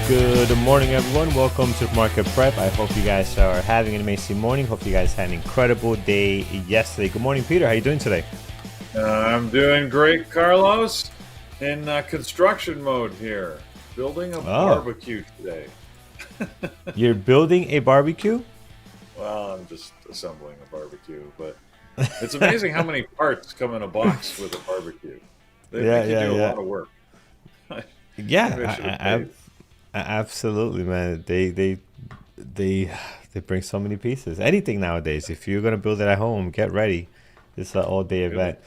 Good morning, everyone. Welcome to Market Prep. I hope you guys are having an amazing morning. Hope you guys had an incredible day yesterday. Good morning, Peter. How are you doing today? I'm doing great, Carlos. In construction mode here. Building a barbecue today. You're building a barbecue? Well, I'm just assembling a barbecue, but it's amazing how many parts come in a box with a barbecue. They make you do a lot of work. Absolutely, man. They bring so many pieces. Anything nowadays. If you're gonna build it at home, get ready. It's an all-day event.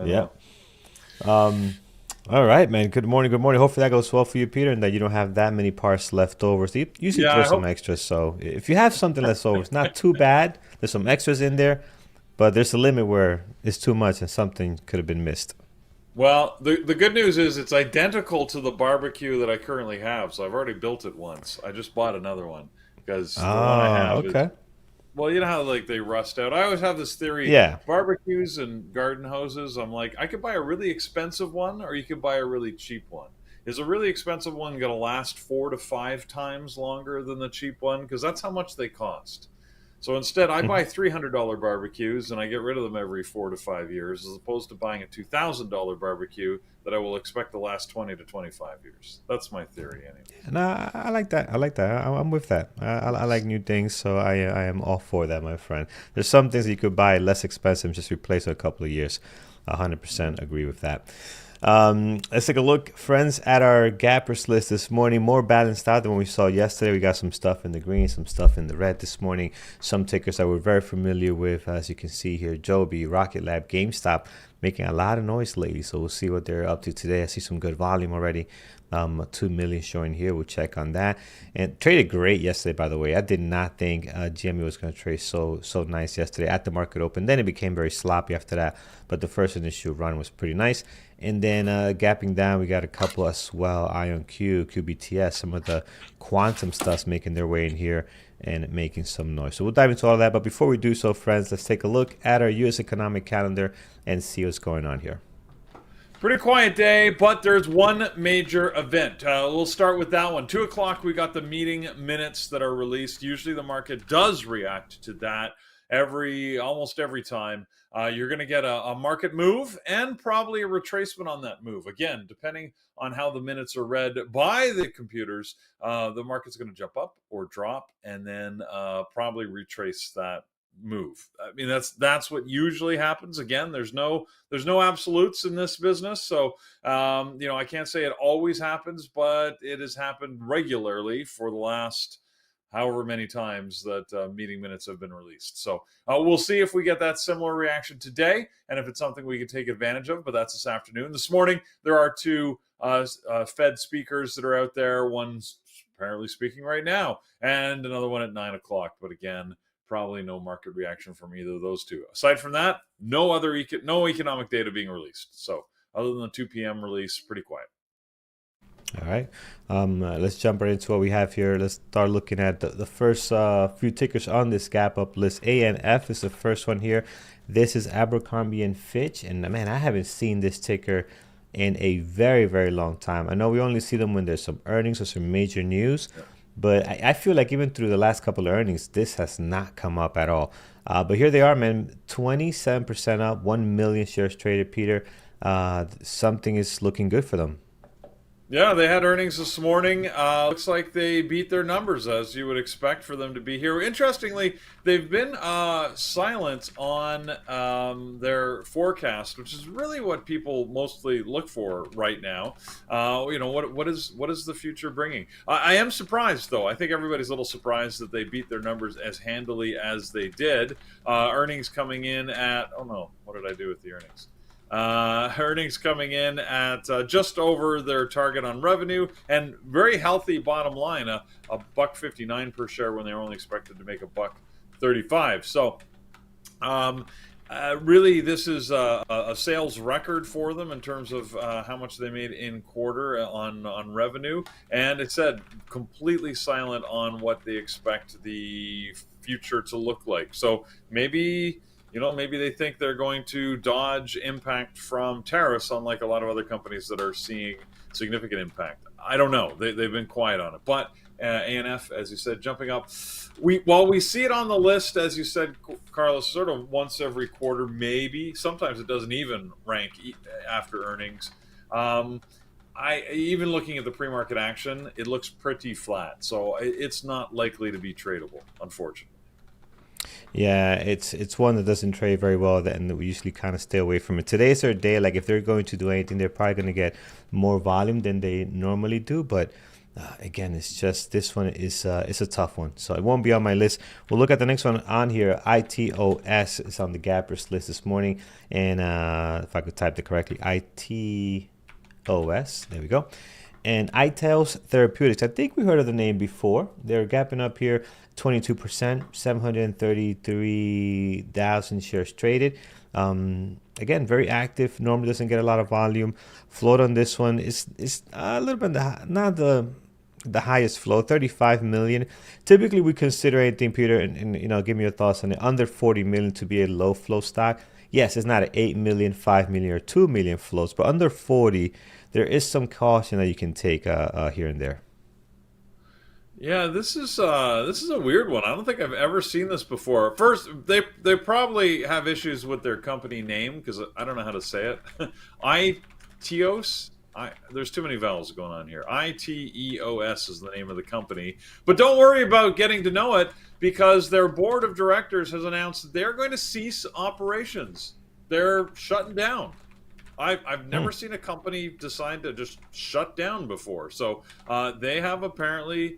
Yeah. All right, man. Good morning. Good morning. Hopefully that goes well for you, Peter, and that you don't have that many parts left over. So you usually throw some extras. So if you have something left over, it's not too bad. There's some extras in there, but there's a limit where it's too much and something could have been missed. Well, the good news is it's identical to the barbecue that I currently have, so I've already built it once. I just bought another one because the one I have is, well, you know how like they rust out. I always have this theory, barbecues and garden hoses. I'm like, I could buy a really expensive one, or you could buy a really cheap one. Is a really expensive one going to last 4 to 5 times longer than the cheap one? Because that's how much they cost. So instead, I buy $300 barbecues, and I get rid of them every 4 to 5 years, as opposed to buying a $2,000 barbecue that I will expect to last 20 to 25 years. That's my theory, anyway. No, I like that. I'm with that. I like new things, so I am all for that, my friend. There's some things that you could buy less expensive and just replace in a couple of years. 100% agree with that. Let's take a look, friends, at our gappers list this morning. More balanced out than what we saw yesterday. We got some stuff in the green, some stuff in the red this morning. Some tickers that we're very familiar with, as you can see here: Joby, Rocket Lab, GameStop, making a lot of noise lately. So we'll see what they're up to today. I see some good volume already. 2 million showing here. We'll check on that. And traded great yesterday, by the way. I did not think GME was going to trade so nice yesterday at the market open. Then it became very sloppy after that, but the first initial run was pretty nice. And then gapping down, we got a couple as well: IonQ, QBTS, some of the quantum stuff's making their way in here and making some noise. So we'll dive into all of that. But before we do so, friends, let's take a look at our U.S. economic calendar and see what's going on here. Pretty quiet day, but there's one major event. We'll start with that one. 2 o'clock, we got the meeting minutes that are released. Usually the market does react to that almost every time. You're going to get a market move and probably a retracement on that move. Again, depending on how the minutes are read by the computers, the market's going to jump up or drop and then probably retrace that move. I mean, that's what usually happens. Again, there's no absolutes in this business, so I can't say it always happens, but it has happened regularly for the last however many times that meeting minutes have been released. So we'll see if we get that similar reaction today and if it's something we can take advantage of, but that's this afternoon. This morning, there are 2 Fed speakers that are out there. One's apparently speaking right now and another one at 9 o'clock, but again, probably no market reaction from either of those 2. Aside from that, no economic data being released. So other than the 2 p.m. release, pretty quiet. All right. Let's jump right into what we have here. Let's start looking at the first few tickers on this gap up list. ANF is the first one here. This is Abercrombie and Fitch. And man, I haven't seen this ticker in a very, very long time. I know we only see them when there's some earnings or some major news. Yeah. But I feel like even through the last couple of earnings, this has not come up at all. But here they are, man. 27% up, 1 million shares traded, Peter. Something is looking good for them. Yeah, they had earnings this morning. Looks like they beat their numbers, as you would expect for them to be here. Interestingly, they've been silent on their forecast, which is really what people mostly look for right now. What is the future bringing? I am surprised, though. I think everybody's a little surprised that they beat their numbers as handily as they did. Earnings coming in at, what did I do with the earnings? Earnings coming in at just over their target on revenue, and very healthy bottom line, a $1.59 per share when they were only expected to make $1.35. So Really, this is a sales record for them in terms of how much they made in quarter on revenue, and it said completely silent on what they expect the future to look like. So maybe maybe they think they're going to dodge impact from tariffs, unlike a lot of other companies that are seeing significant impact. I don't know. They've been quiet on it, but ANF, as you said, jumping up. While we see it on the list, as you said, Carlos, sort of once every quarter, maybe. Sometimes it doesn't even rank after earnings. I even looking at the pre-market action, it looks pretty flat, so it's not likely to be tradable, unfortunately. Yeah, it's one that doesn't trade very well, and we usually kind of stay away from it. Today's their day. Like if they're going to do anything, they're probably going to get more volume than they normally do. But again, it's just this one is it's a tough one, so it won't be on my list. We'll look at the next one on here. ITOS is on the gappers list this morning, and if I could type it correctly, ITOS. There we go. And iTeos Therapeutics. I think we heard of the name before. They're gapping up here 22%, 733,000 shares traded. Again, very active. Normally doesn't get a lot of volume. Float on this one is a little bit not the highest flow, 35 million. Typically, we consider anything, Peter, and give me your thoughts on it. Under 40 million to be a low flow stock. Yes, it's not an 8 million, 5 million, or 2 million floats, but under 40, there is some caution that you can take here and there. Yeah, this is a weird one. I don't think I've ever seen this before. First, they probably have issues with their company name because I don't know how to say it. ITEOS. There's too many vowels going on here. ITEOS is the name of the company. But don't worry about getting to know it because their board of directors has announced that they're going to cease operations. They're shutting down. I've never seen a company decide to just shut down before. So they have apparently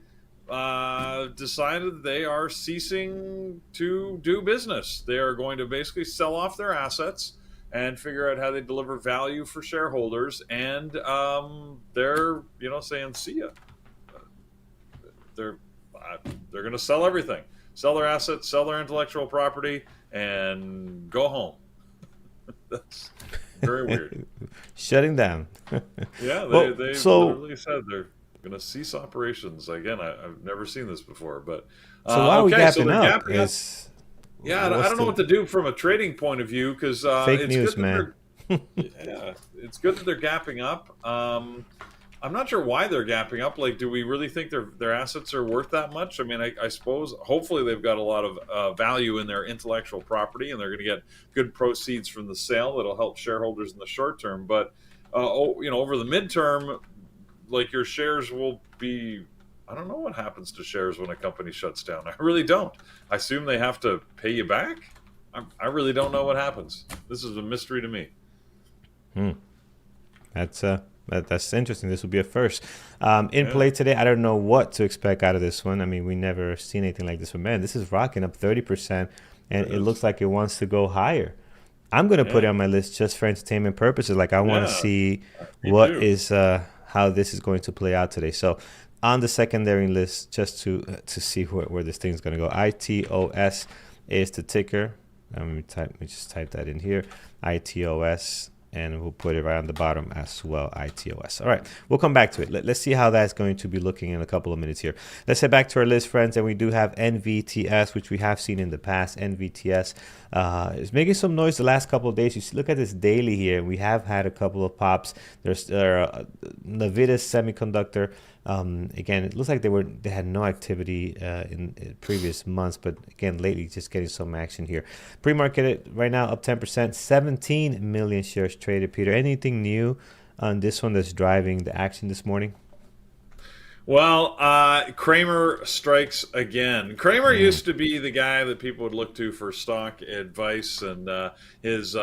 decided they are ceasing to do business. They are going to basically sell off their assets and figure out how they deliver value for shareholders. And they're saying, "See ya." They're going to sell everything, sell their assets, sell their intellectual property, and go home. That's very weird. Shutting down. Yeah, Well, they so literally said they're going to cease operations. Again, I've never seen this before, but so why are we okay, so gapping they're up? gapping up. Is Yeah, I what's don't know the what to do from a trading point of view because fake it's good news, that man? they're yeah, it's good that they're gapping up. I'm not sure why they're gapping up. Like, do we really think their assets are worth that much? I mean, I suppose hopefully they've got a lot of value in their intellectual property, and they're going to get good proceeds from the sale that'll help shareholders in the short term. But over the midterm, like your shares will be. I don't know what happens to shares when a company shuts down. I really don't. I assume they have to pay you back. I really don't know what happens. This is a mystery to me. Hmm. That's interesting. This will be a first. In Yeah, play today, I don't know what to expect out of this one. I mean, we never seen anything like this. But man, this is rocking up 30%, and it it is. looks like it wants to go higher. I'm gonna put Yeah, it on my list just for entertainment purposes. Like I want to yeah, see me what too. is how this is going to play out today. So on the secondary list, just to see where this thing's gonna go. ITOS is the ticker. Let me just type that in here. ITOS. And we'll put it right on the bottom as well, ITOS. All right, we'll come back to it. Let's see how that's going to be looking in a couple of minutes here. Let's head back to our list, friends, and we do have NVTS, which we have seen in the past. NVTS is making some noise the last couple of days. You see, look at this daily here. We have had a couple of pops. There's Nvidia semiconductor. Again, it looks like they had no activity in previous months, but again, lately just getting some action here. Pre-market right now up 10%, 17 million shares traded. Peter, anything new on this one that's driving the action this morning? Well, Cramer strikes again. Cramer Mm. used to be the guy that people would look to for stock advice, and his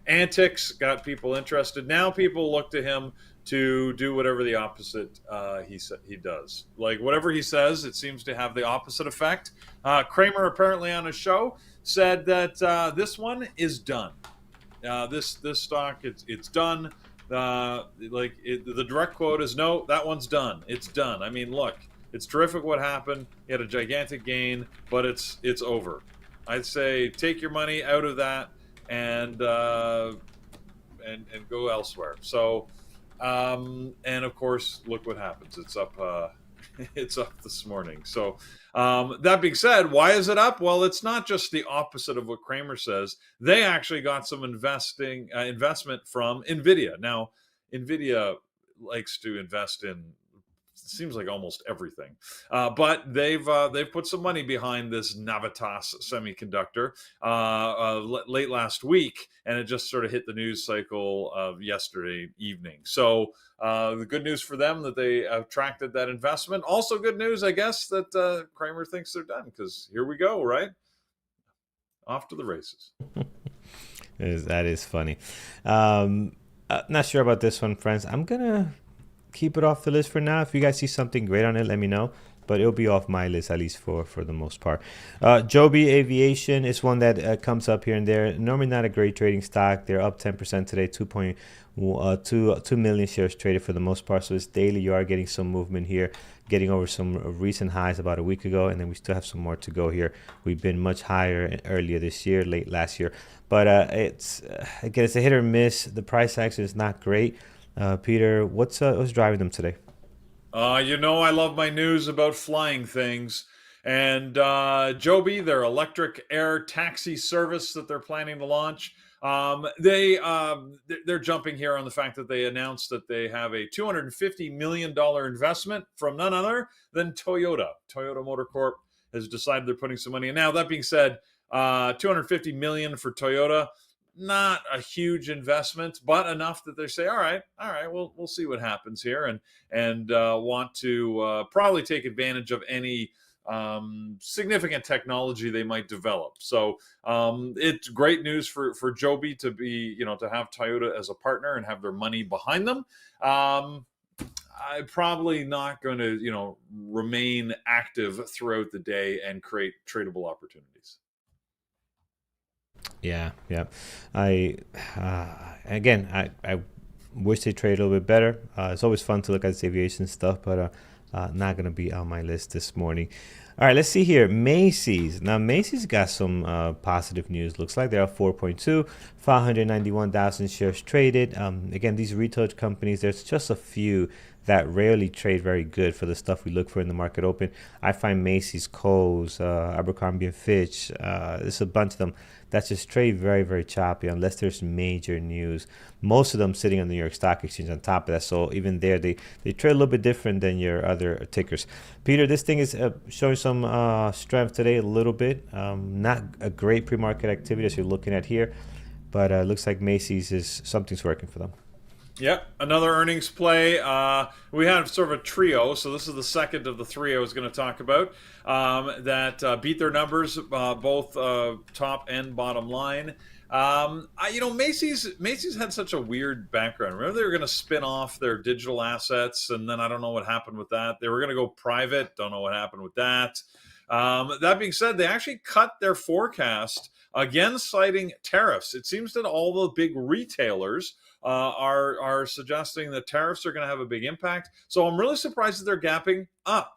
antics got people interested. Now people look to him to do whatever the opposite he does. Like whatever he says, it seems to have the opposite effect. Cramer apparently on a show said that this one is done. This stock, it's done. The direct quote is, "No, that one's done. It's done." I mean, look, it's terrific what happened. He had a gigantic gain, but it's over. I'd say take your money out of that. and and go elsewhere. So, and of course, look what happens. It's up. It's up this morning. So, that being said, why is it up? Well, it's not just the opposite of what Cramer says. They actually got some investment from Nvidia. Now, Nvidia likes to invest in, seems like almost everything. But they've put some money behind this Navitas semiconductor late last week, and it just sort of hit the news cycle of yesterday evening. So the good news for them that they attracted that investment. Also good news, I guess, that Cramer thinks they're done, because here we go, right? Off to the races. That is funny. Not sure about this one, friends. I'm gonna keep it off the list for now. If you guys see something great on it, let me know. But it'll be off my list, at least for the most part. Joby Aviation is one that comes up here and there. Normally not a great trading stock. They're up 10% today, 2 million shares traded for the most part. So it's daily. You are getting some movement here, getting over some recent highs about a week ago. And then we still have some more to go here. We've been much higher earlier this year, late last year. But again, it's a hit or miss. The price action is not great. Peter, what's driving them today? I love my news about flying things. And Joby, their electric air taxi service that they're planning to launch, they're jumping here on the fact that they announced that they have a $250 million investment from none other than Toyota. Toyota Motor Corp has decided they're putting some money in. Now, that being said, $250 million for Toyota, not a huge investment, but enough that they say, all right, we'll see what happens here, and want to probably take advantage of any significant technology they might develop. So it's great news for Joby to be, to have Toyota as a partner and have their money behind them. I'm probably not going to, remain active throughout the day and create tradable opportunities. Yeah. I wish they trade a little bit better. It's always fun to look at this aviation stuff, but not gonna be on my list this morning. All right, let's see here. Macy's. Now Macy's got some positive news. Looks like they're up 4.2, 591,000 shares traded. Again, these retail companies, there's just a few that rarely trade very good for the stuff we look for in the market open. I find Macy's, Kohl's, Abercrombie and Fitch, there's a bunch of them that just trade very, very choppy unless there's major news. Most of them sitting on the New York Stock Exchange on top of that. So even there, they trade a little bit different than your other tickers. Peter, this thing is showing some strength today a little bit. Not a great pre-market activity as you're looking at here, but looks like Macy's is something's working for them. Yep, another earnings play. We had sort of a trio, so this is the second of the three I was going to talk about that beat their numbers, both top and bottom line. Macy's had such a weird background. Remember, they were going to spin off their digital assets, and then I don't know what happened with that. They were going to go private. Don't know what happened with that. That being said, they actually cut their forecast, again citing tariffs. It seems that all the big retailers are suggesting that tariffs are going to have a big impact. So I'm really surprised that they're gapping up.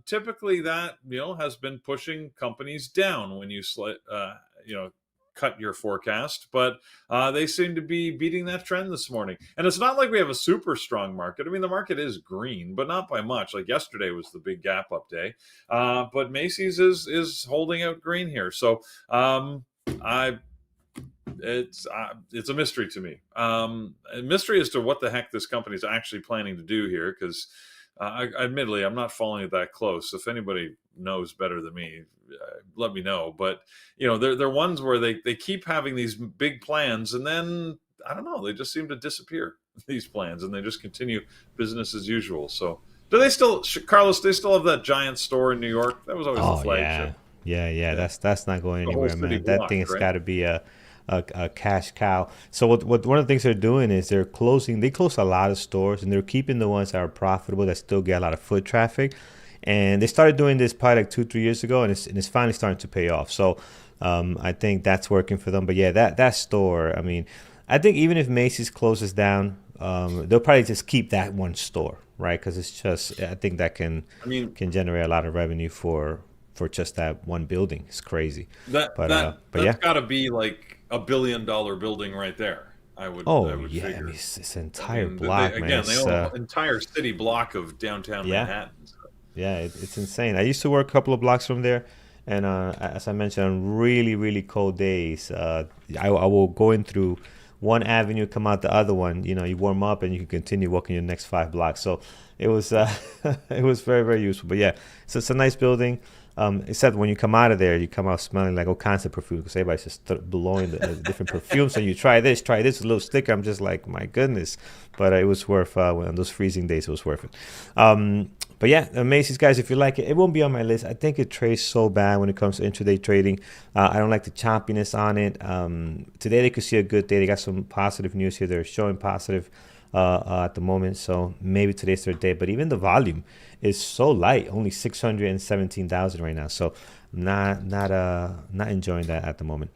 Typically, that has been pushing companies down when you cut your forecast, but they seem to be beating that trend this morning. And it's not like we have a super strong market. I mean, the market is green, but not by much. Like yesterday was the big gap up day, but Macy's is holding out green here. So it's a mystery to me. A mystery as to what the heck this company is actually planning to do here, because admittedly, I'm not following it that close. If anybody knows better than me, let me know. But they're ones where they keep having these big plans, and then I don't know, they just seem to disappear, these plans, and they just continue business as usual. So do they still, Carlos? They still have that giant store in New York? That was always the flagship. Yeah. That's not going The whole anywhere, man. city That block, thing has right? got to be a cash cow. So what one of the things they're doing is they close a lot of stores, and they're keeping the ones that are profitable, that still get a lot of foot traffic. And they started doing this probably like 2-3 years ago, and it's finally starting to pay off. So I think that's working for them. But yeah, that store, I mean, I think even if Macy's closes down, they'll probably just keep that one store, right? Because it's just, I think that can generate a lot of revenue for just that one building. It's crazy. That's Yeah, got to be like $1 billion building right there. Oh I would yeah, I mean figure. it's I entire mean, they block, man. again, they It's own an entire city block of downtown yeah, Manhattan. So, yeah, it's insane. I used to work a couple of blocks from there, and as I mentioned, on really cold days, I will go in through one avenue, come out the other one. You know, you warm up and you can continue walking your next 5 blocks. So it was it was very useful. But yeah, so it's a nice building. Except when you come out of there, you come out smelling like all kinds of perfume because everybody's just blowing the different perfumes. And you try this, a little sticker. I'm just like, my goodness. But it was worth on those freezing days. It was worth it. But yeah, Macy's, guys, if you like it, it won't be on my list. I think it trades so bad when it comes to intraday trading. I don't like the choppiness on it. Today they could see a good day. They got some positive news here. They're showing positive at the moment, so maybe today's their day. But even the volume is so light, only 617,000 right now. So not enjoying that at the moment.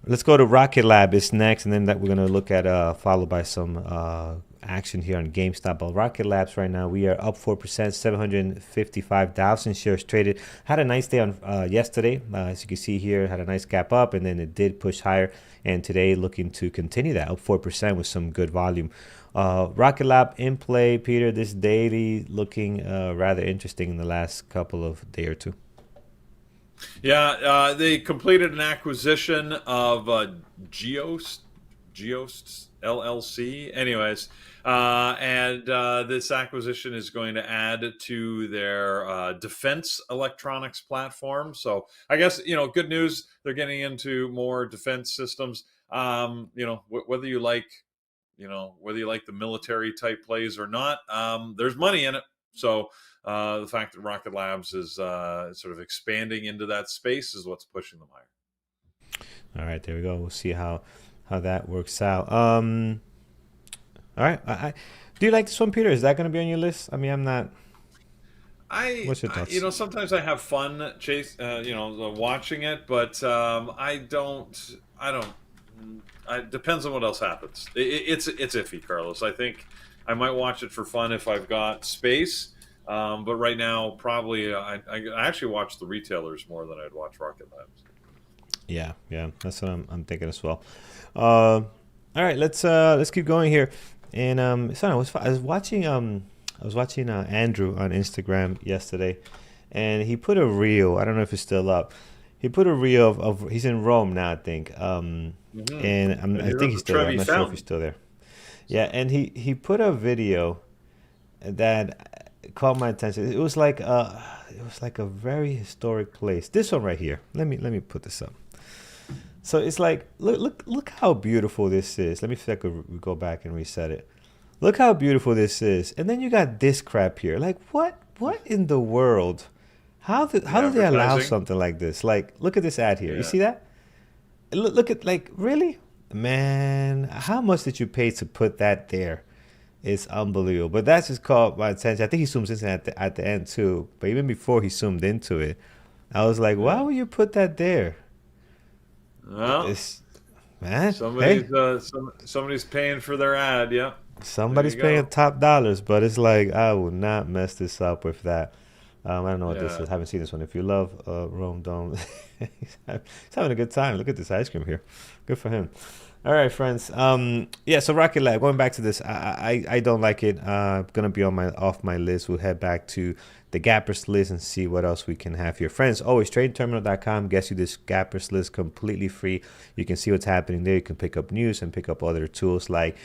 Let's go to Rocket Lab is next, and then that we're gonna look at followed by some action here on GameStop. But Rocket Labs right now we are up 4%, 755,000 shares traded. Had a nice day on yesterday, as you can see here. Had a nice gap up, and then it did push higher. And today looking to continue that up 4% with some good volume. Rocket Lab in play, Peter. This daily looking rather interesting in the last couple of day or two. yeah, they completed an acquisition of Geost LLC. Anyways, and this acquisition is going to add to their defense electronics platform. So I guess, good news. They're getting into more defense systems. Whether you like, whether you like the military type plays or not, there's money in it. So the fact that Rocket Labs is sort of expanding into that space is what's pushing them higher. All right, there we go. We'll see how that works out. All right. Do you like this one, Peter? Is that going to be on your list? I mean, I'm not. What's your thoughts? Sometimes I have fun watching it, but I don't. It depends on what else happens. It's iffy, Carlos. I think I might watch it for fun if I've got space. But right now, probably I actually watch the retailers more than I'd watch Rocket Labs. Yeah, that's what I'm thinking as well. All right, let's keep going here. And so I was watching Andrew on Instagram yesterday, and he put a reel. I don't know if it's still up. He put a reel of he's in Rome now, I think. And I think he's still there. I'm not sure if he's still there. Yeah, and he put a video that caught my attention. It was like a very historic place. This one right here. Let me put this up. So it's like, look how beautiful this is. Let me see if I could go back and reset it. Look how beautiful this is. And then you got this crap here. Like, what in the world? How do they allow something like this? Like, look at this ad here. Yeah. You see that? Look at, like, really? Man, how much did you pay to put that there? It's unbelievable. But that's just caught my attention. I think he zooms in at the end, too. But even before he zoomed into it, I was like, why would you put that there? Well, man, somebody's paying for their ad. Yeah, somebody's paying top dollars, but it's like, I will not mess this up with that. I don't know what this is. I haven't seen this one. If you love Rome, don't. He's having a good time. Look at this ice cream here. Good for him. All right, friends. So Rocket Lab. Going back to this, I don't like it. Gonna be off my list. We'll head back to the Gappers list and see what else we can have here. Friends, always TradingTerminal.com gets you this Gappers list completely free. You can see what's happening there. You can pick up news and pick up other tools like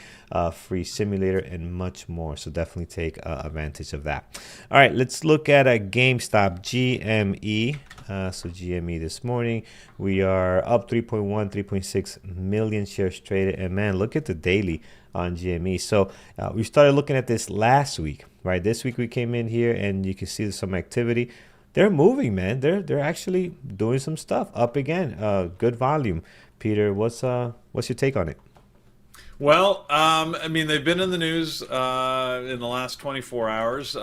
free simulator and much more. So definitely take advantage of that. All right, let's look at a GameStop GME. So GME this morning, we are up 3.6 million shares traded. And man, look at the daily on GME. So we started looking at this last week, right? This week we came in here and you can see some activity. They're moving, man. They're actually doing some stuff up again. Good volume. Peter, what's your take on it? Well, I mean, they've been in the news in the last 24 hours,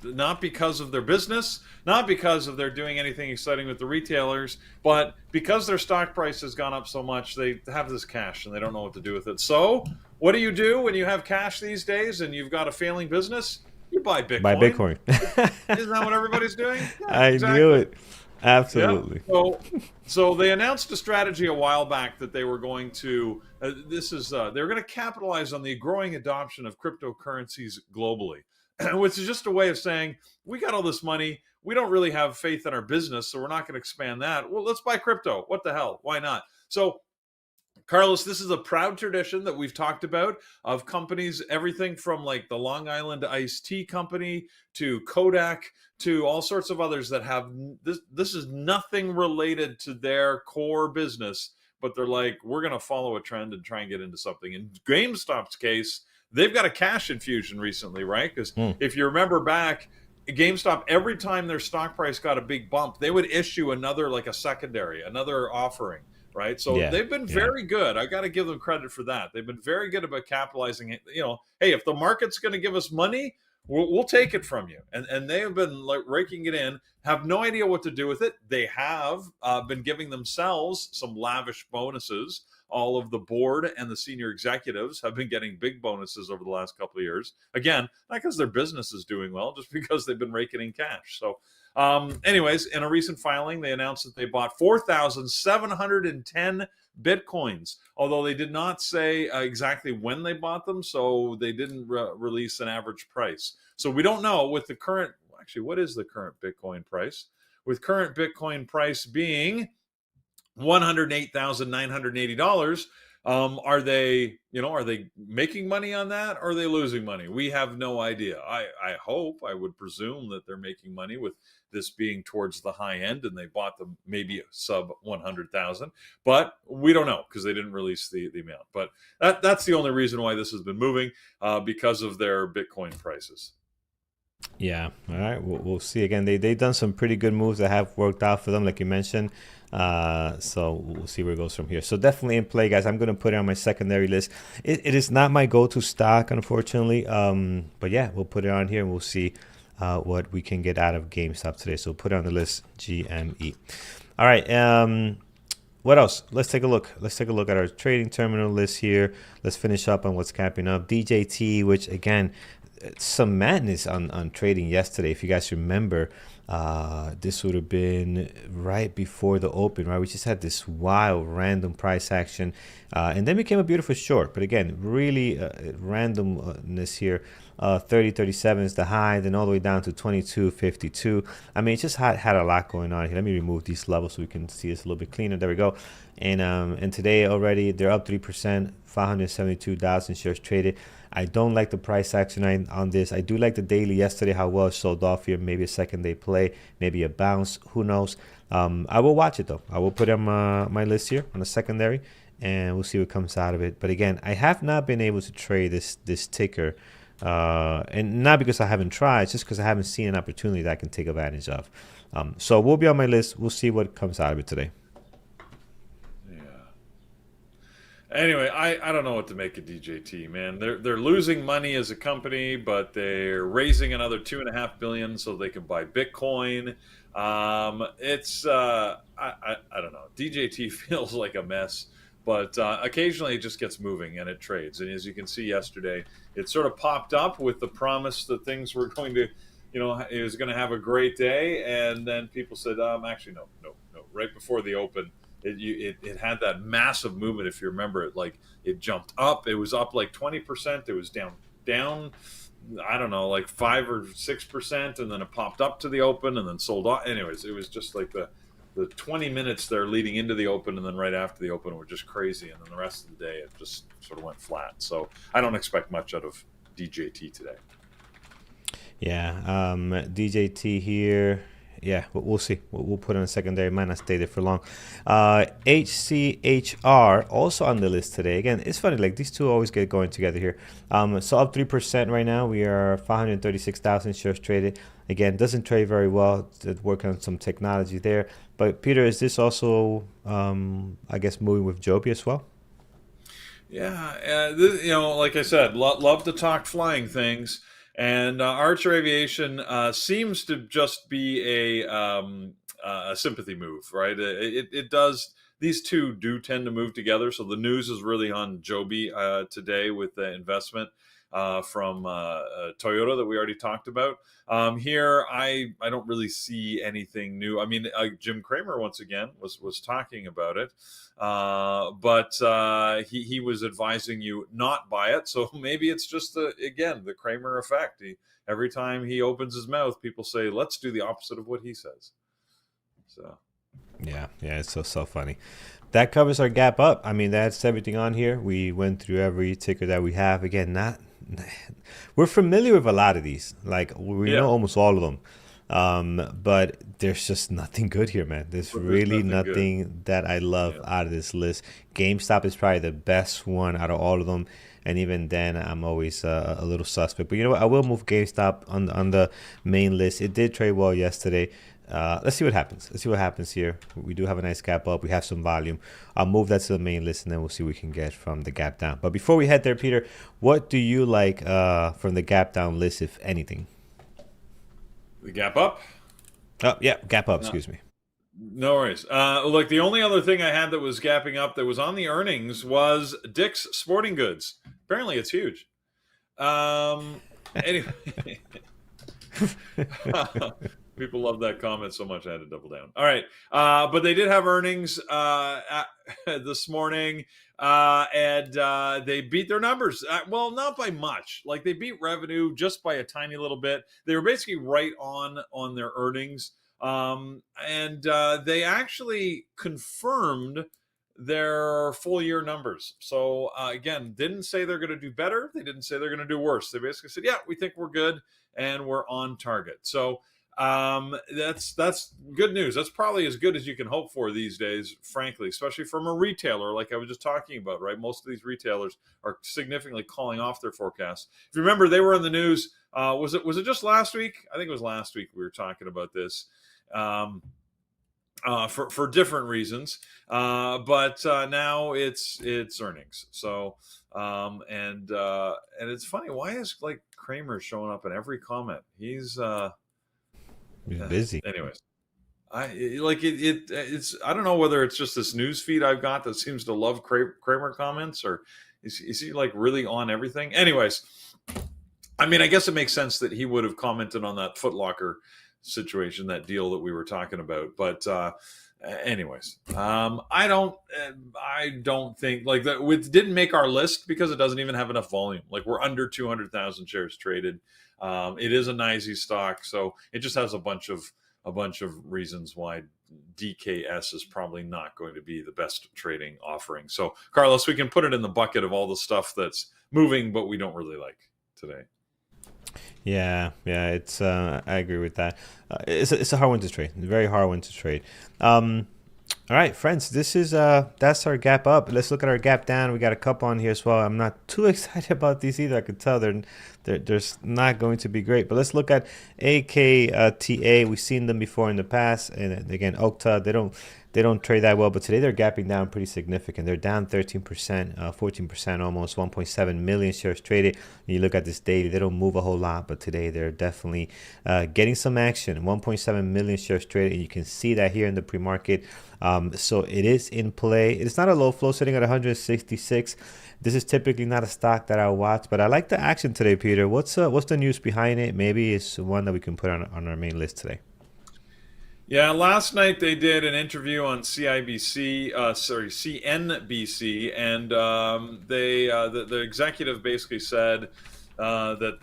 not because of their business, not because of they're doing anything exciting with the retailers, but because their stock price has gone up so much, they have this cash and they don't know what to do with it. So what do you do when you have cash these days and you've got a failing business? You buy Bitcoin. Buy Bitcoin. Isn't that what everybody's doing? Yeah, I knew it. Yeah. Absolutely. So they announced a strategy a while back that they were going to. They're going to capitalize on the growing adoption of cryptocurrencies globally, which is just a way of saying we got all this money. We don't really have faith in our business, so we're not going to expand that. Well, let's buy crypto. What the hell? Why not? So Carlos, this is a proud tradition that we've talked about of companies, everything from like the Long Island Iced Tea Company to Kodak to all sorts of others that have this. This is nothing related to their core business, but they're like, we're going to follow a trend and try and get into something. In GameStop's case, they've got a cash infusion recently, right? Because Hmm. if you remember back, GameStop, every time their stock price got a big bump, they would issue another, like a secondary, another offering, right? So Yeah. they've been Yeah. very good. I got to give them credit for that. They've been very good about capitalizing it. Hey, if the market's going to give us money, we'll take it from you. And they have been like raking it in. Have no idea what to do with it. They have been giving themselves some lavish bonuses. All of the board and the senior executives have been getting big bonuses over the last couple of years. Again, not because their business is doing well, just because they've been raking in cash. So anyways, in a recent filing, they announced that they bought 4,710 Bitcoins, although they did not say exactly when they bought them, so they didn't release an average price. So we don't know with the current, actually, what is the current Bitcoin price? With current Bitcoin price being $108,980. Are they making money on that, or are they losing money? We have no idea. I would presume that they're making money with this being towards the high end, and they bought them maybe sub 100,000, but we don't know because they didn't release the amount. But that's the only reason why this has been moving, because of their Bitcoin prices. Yeah. All right. We'll see. Again, they've done some pretty good moves that have worked out for them, like you mentioned. So we'll see where it goes from here. So definitely in play, guys. I'm gonna put it on my secondary list. It is not my go-to stock, unfortunately. But yeah, we'll put it on here and we'll see what we can get out of GameStop today. So put it on the list, GME. All right. What else? Let's take a look. Let's take a look at our trading terminal list here. Let's finish up on what's capping up. DJT, which again, some madness on trading yesterday. If you guys remember, this would have been right before the open, right? We just had this wild random price action, and then became a beautiful short. But again, really randomness here. 30.37 is the high, then all the way down to 22.52. I mean, it just had a lot going on here. Let me remove these levels so we can see this a little bit cleaner. There we go. And today already they're up 3%, 572,000 shares traded. I don't like the price action on this. I do like the daily yesterday, how well it sold off here. Maybe a second day play, maybe a bounce. Who knows? I will watch it though. I will put it on my list here on the secondary, and we'll see what comes out of it. But again, I have not been able to trade this ticker, and not because I haven't tried, it's just because I haven't seen an opportunity that I can take advantage of. So we'll be on my list. We'll see what comes out of it today. Anyway, I don't know what to make of DJT, man. They're losing money as a company, but they're raising another 2.5 billion so they can buy Bitcoin. It's I don't know. DJT feels like a mess, but occasionally it just gets moving and it trades. And as you can see yesterday, it sort of popped up with the promise that things were going to, it was going to have a great day, and then people said, actually no. Right before the open, it had that massive movement. If you remember it, like it jumped up. It was up like 20%. It was down. I don't know, like 5 or 6%, and then it popped up to the open and then sold off. Anyways, it was just like the 20 minutes there leading into the open and then right after the open were just crazy, and then the rest of the day it just sort of went flat. So I don't expect much out of DJT today. Yeah, DJT here. Yeah, we'll see. We'll put on a secondary. Might not stay there for long. HCHR also on the list today. Again, it's funny. Like these two always get going together here. So up 3% right now. We are 536,000 shares traded. Again, doesn't trade very well. Working on some technology there. But Peter, is this also, I guess, moving with Joby as well? Yeah, like I said, love to talk flying things. And Archer Aviation seems to just be a sympathy move, right? It does. These two do tend to move together. So the news is really on Joby today with the investment. from Toyota that we already talked about. Here, I don't really see anything new. I mean, Jim Cramer once again was talking about it, but he was advising you not buy it. So maybe it's just the Cramer effect. Every time he opens his mouth, people say, "Let's do the opposite of what he says." So. Yeah, it's so funny. That covers our gap up. I mean, that's everything on here. We went through every ticker that we have. Again, we're familiar with a lot of these. Like we know almost all of them. But there's just nothing good here, man. There's really nothing that I love out of this list. GameStop is probably the best one out of all of them. And even then, I'm always a little suspect. But you know what? I will move GameStop on the main list. It did trade well yesterday. Let's see what happens. Let's see what happens here. We do have a nice gap up. We have some volume. I'll move that to the main list, and then we'll see what we can get from the gap down. But before we head there, Peter, what do you like from the gap down list, if anything? The gap up? Oh, yeah, gap up. Excuse me. No worries. Look, the only other thing I had that was gapping up that was on the earnings was Dick's Sporting Goods. Apparently, it's huge. Anyway. People love that comment so much I had to double down. All right. But they did have earnings this morning, and they beat their numbers. Well, not by much. Like, they beat revenue just by a tiny little bit. They were basically right on their earnings. And they actually confirmed their full year numbers. So, again, didn't say they're going to do better. They didn't say they're going to do worse. They basically said, yeah, we think we're good and we're on target. So, that's good news. That's probably as good as you can hope for these days, frankly, especially from a retailer like I was just talking about, right? Most of these retailers are significantly calling off their forecasts. If you remember, they were in the news. Was it just last week? I think it was last week we were talking about this. For different reasons, but now it's earnings. So and it's funny, why is like Cramer showing up in every comment? He's busy. Anyways, it's I don't know whether it's just this news feed I've got that seems to love Cramer comments, or is he like really on everything? Anyways, I mean, I guess it makes sense that he would have commented on that Foot Locker situation, that deal that we were talking about. But anyways, I don't think like that. It didn't make our list because it doesn't even have enough volume. Like, we're under 200,000 shares traded. It is a NYSE stock, so it just has a bunch of reasons why DKS is probably not going to be the best trading offering. So, Carlos, we can put it in the bucket of all the stuff that's moving, but we don't really like today. Yeah, it's I agree with that. It's a hard one to trade, very hard one to trade. All right, friends, this is that's our gap up. Let's look at our gap down. We got a couple on here as well. I'm not too excited about these either. I could tell they're not going to be great. But let's look at OKTA. We've seen them before in the past, and again, OKTA, they don't trade that well, but today they're gapping down pretty significant. They're down 13%, 14% almost, 1.7 million shares traded. When you look at this daily, they don't move a whole lot, but today they're definitely getting some action. 1.7 million shares traded, and you can see that here in the pre-market. So it is in play. It's not a low flow, sitting at 166. This is typically not a stock that I watch, but I like the action today, Peter. What's the news behind it? Maybe it's one that we can put on our main list today. Yeah, last night they did an interview on CNBC, and the executive basically said that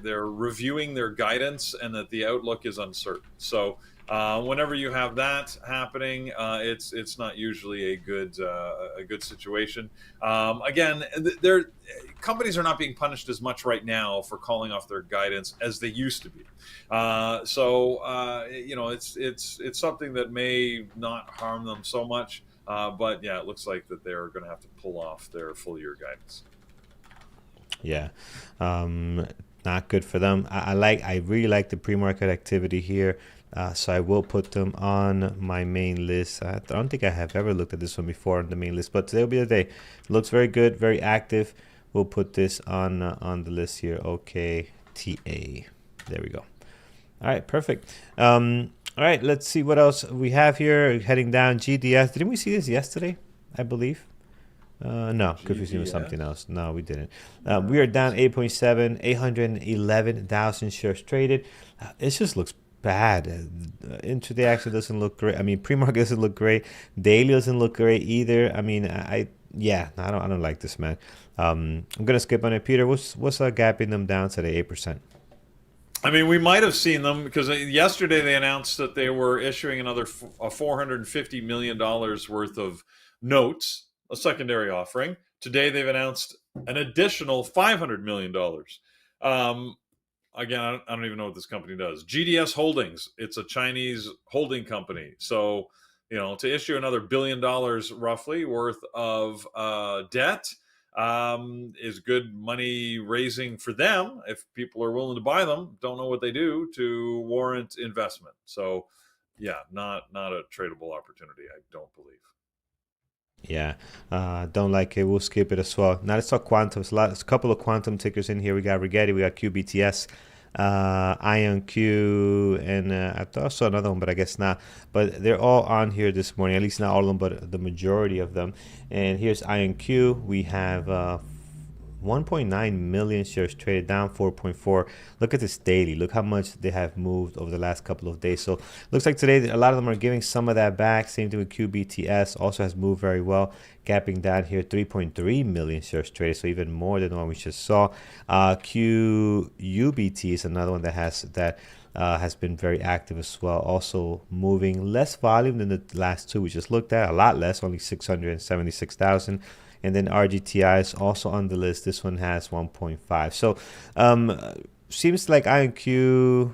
they're reviewing their guidance and that the outlook is uncertain. So whenever you have that happening, it's not usually a good situation. Again, companies are not being punished as much right now for calling off their guidance as they used to be. So it's something that may not harm them so much. But yeah, it looks like that they're going to have to pull off their full year guidance. Yeah. Not good for them. I really like the pre-market activity here. So I will put them on my main list. I don't think I have ever looked at this one before on the main list, but today will be the day. It looks very good, very active. We'll put this on the list here. OKTA. There we go. All right, perfect. All right, let's see what else we have here. Heading down, GDS. Didn't we see this yesterday? I believe. No, confused me with something GDS. else. No, we didn't. Yeah, We are let me down see. 8.7, 811,000 shares traded. It just looks bad. Intraday actually doesn't look great. I mean, pre-market doesn't look great. Daily doesn't look great either. I mean, yeah, I don't like this, man. I'm gonna skip on it. Peter, what's gapping them down to the 8%? I mean, we might have seen them because yesterday they announced that they were issuing another $450 million worth of notes, a secondary offering. Today they've announced an additional $500 million. Again, I don't even know what this company does. GDS Holdings. It's a Chinese holding company. So, to issue another $1 billion roughly worth of debt is good money raising for them if people are willing to buy them. Don't know what they do to warrant investment. So, yeah, not a tradable opportunity. I don't believe. Yeah, don't like it. We'll skip it as well. Now let's talk quantum. There's a couple of quantum tickers in here. We got Rigetti, we got QBTS, IonQ, and I thought I saw another one, but I guess not. But they're all on here this morning. At least not all of them, but the majority of them. And here's IonQ. We have 1.9 million shares traded, down 4.4. Look at this daily. Look how much they have moved over the last couple of days. So looks like today a lot of them are giving some of that back. Same thing with QBTS. Also has moved very well, gapping down here, 3.3 million shares traded. So even more than the one we just saw. QUBT is another one that has been very active as well. Also moving less volume than the last two we just looked at. A lot less, only 676,000. And then RGTI is also on the list. This one has 1.5. So seems like IonQ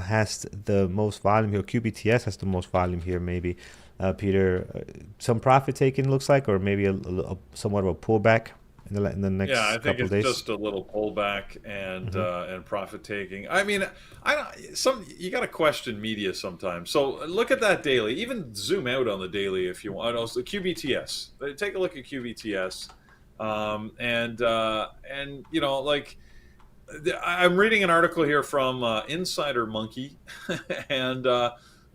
has the most volume here. QBTS has the most volume here, maybe. Peter, some profit taking looks like, or maybe somewhat of a pullback in the Yeah, next I think couple of it's days. just a little pullback Hmm. and profit taking. I mean, I don't, some you got to question media sometimes. So look at that daily. Even zoom out on the daily if you want. Also, QBTS. Take a look at QBTS, and like I'm reading an article here from Insider Monkey, and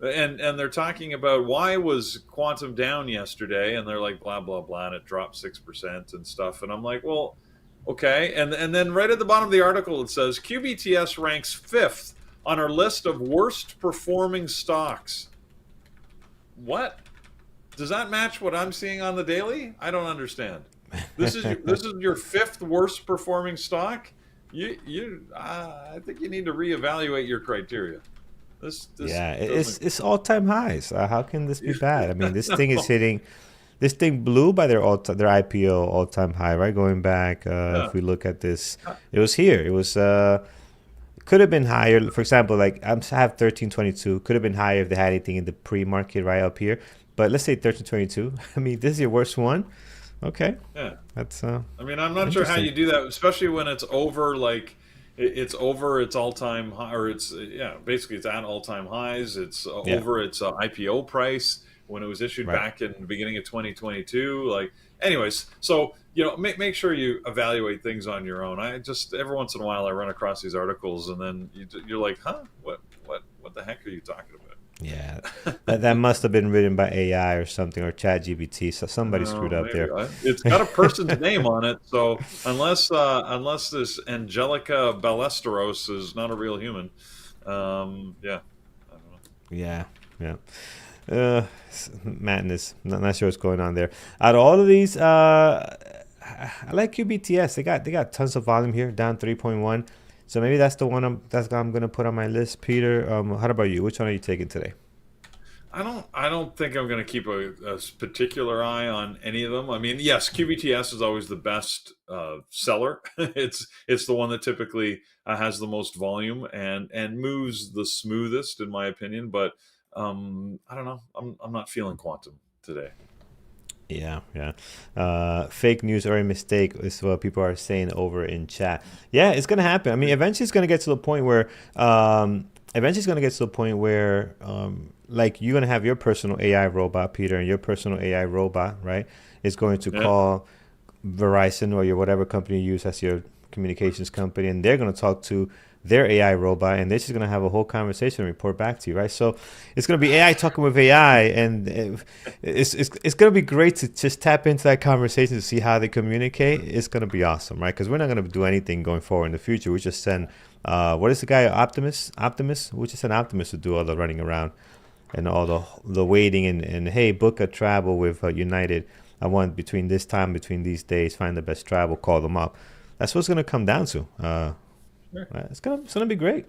and they're talking about why was quantum down yesterday, and they're like blah blah blah, and it dropped 6% and stuff, and I'm like, well, okay, and then right at the bottom of the article it says QBTS ranks fifth on our list of worst performing stocks. What does that match what I'm seeing on the daily? I don't understand. This is your fifth worst performing stock. I think you need to reevaluate your criteria. This Yeah, doesn't. it's all time highs. How can this be bad? I mean, this thing is No. hitting. This thing blew by their IPO all time high, right? Going back, Yeah. if we look at this, it was here. It was could have been higher. For example, like I have 1322. Could have been higher if they had anything in the pre-market right up here. But let's say 1322. I mean, this is your worst one. Okay, Yeah. that's I mean, I'm not sure how interesting. you do that, especially when it's over like it's over its all-time high, or it's yeah, basically it's at all-time highs. It's Yeah, over its IPO price when it was issued right. back in the beginning of 2022. Like, anyways, so make sure you evaluate things on your own. I just every once in a while I run across these articles, and then you're like, huh, what the heck are you talking Yeah, about? that must have been written by AI or something or Chat GBT. So somebody screwed up Maybe there. it's got a person's name on it, so unless this Angelica Ballesteros is not a real human, yeah, I don't know. Yeah, yeah. Madness. Not sure what's going on there. Out of all of these, I like QBTS. They got tons of volume here, down 3.1. So maybe that's the one I'm gonna put on my list. Peter, how about you? Which one are you taking today? I don't think I'm going to keep a particular eye on any of them. I mean, yes, QBTS is always the best seller. It's the one that typically has the most volume and moves the smoothest, in my opinion. But I don't know. I'm not feeling quantum today. Yeah, yeah. Fake news or a mistake is what people are saying over in chat. Yeah, it's gonna happen. I mean, eventually it's gonna get to the point where, like you're gonna have your personal AI robot, Peter, and your personal AI robot, right, is going to Yeah. call Verizon or your whatever company you use as your communications company, and they're gonna talk to their AI robot, and they're just gonna have a whole conversation and report back to you, right? So it's gonna be AI talking with AI, and it's gonna be great to just tap into that conversation to see how they communicate. It's gonna be awesome, right? Because we're not gonna do anything going forward in the future. We just send what is the guy, Optimus? We just send Optimus to do all the running around and all the waiting, and hey, book a travel with United. I want between this time, between these days, find the best travel, call them up. That's what it's gonna come down to. Sure. It's gonna be great.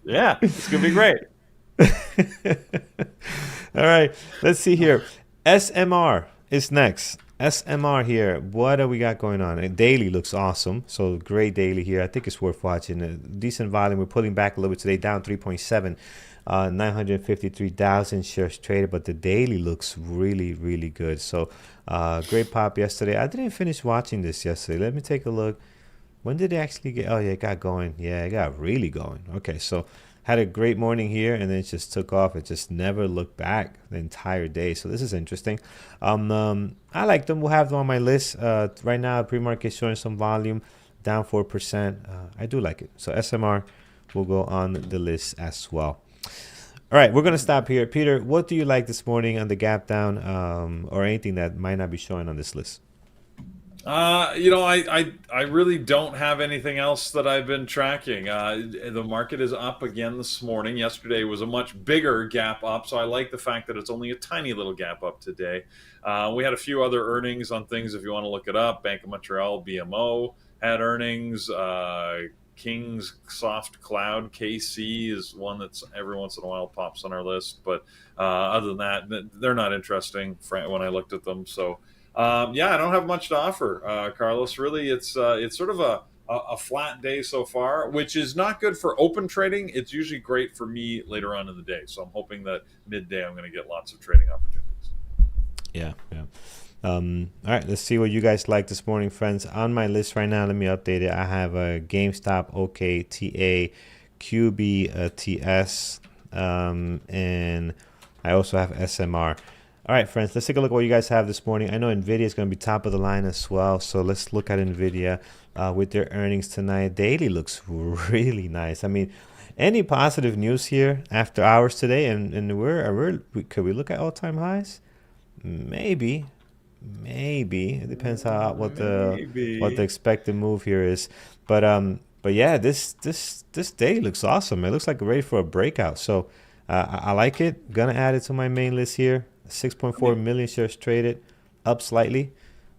Yeah, it's gonna be great. All right, let's see here. SMR is next. SMR here. What do we got going on? Daily looks awesome. So great daily here. I think it's worth watching. A decent volume. We're pulling back a little bit today, down 3.7. 953,000 shares traded, but the daily looks really, really good. So great pop yesterday. I didn't finish watching this yesterday. Let me take a look. When did it actually get? Oh, yeah, it got going. Yeah, it got really going. Okay, so had a great morning here, and then it just took off. It just never looked back the entire day. So this is interesting. I like them. We'll have them on my list. Right now, pre-market showing some volume, down 4%. I do like it. So SMR will go on the list as well. All right, we're going to stop here. Peter, what do you like this morning on the gap down, or anything that might not be showing on this list? I really don't have anything else that I've been tracking. The market is up again this morning. Yesterday was a much bigger gap up, so I like the fact that it's only a tiny little gap up today. We had a few other earnings on things if you want to look it up. Bank of Montreal, BMO had earnings. King's Soft Cloud, KC, is one that's every once in a while pops on our list. But other than that, they're not interesting when I looked at them. So yeah, I don't have much to offer, Carlos. Really, it's sort of a flat day so far, which is not good for open trading. It's usually great for me later on in the day. So I'm hoping that midday I'm going to get lots of trading opportunities. Yeah, yeah. All right, let's see what you guys like this morning, friends. On my list right now, let me update it. I have a GameStop, OKTA, QBTS, and I also have SMR. All right, friends, let's take a look at what you guys have this morning. I know Nvidia is going to be top of the line as well, so let's look at Nvidia with their earnings tonight. Daily looks really nice. I mean, any positive news here after hours today, and could we look at all-time highs? Maybe. It depends what the expected move here is. But yeah, this day looks awesome. It looks like ready for a breakout. So I like it. Gonna add it to my main list here. 6.4 million shares traded, up slightly.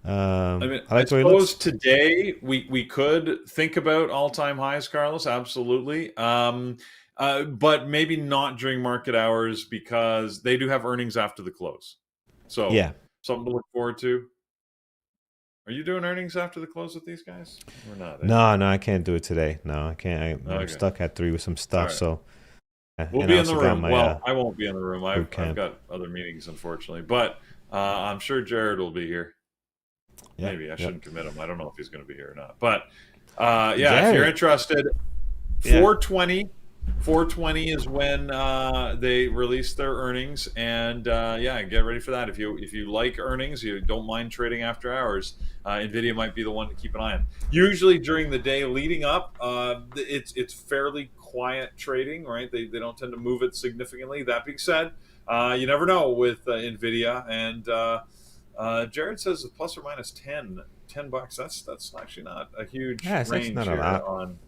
I suppose today we could think about all-time highs, Carlos. Absolutely. But maybe not during market hours because they do have earnings after the close. So yeah, something to look forward to. Are you doing earnings after the close with these guys? Or not? No, I can't do it today. No, I can't. I'm stuck at 3 with some stuff. Right. So we'll be in the room. Well, I won't be in the room. I've got other meetings, unfortunately. But I'm sure Jared will be here. Yep, maybe I shouldn't commit him. I don't know if he's going to be here or not. But yeah, Jared, if you're interested, 420. 420 is when they release their earnings, and yeah, get ready for that. If you like earnings, you don't mind trading after hours, Nvidia might be the one to keep an eye on. Usually during the day leading up, it's fairly quiet trading, right? They don't tend to move it significantly. That being said, you never know with Nvidia, and Jared says plus or minus $10. That's actually not a huge range not here a lot. on.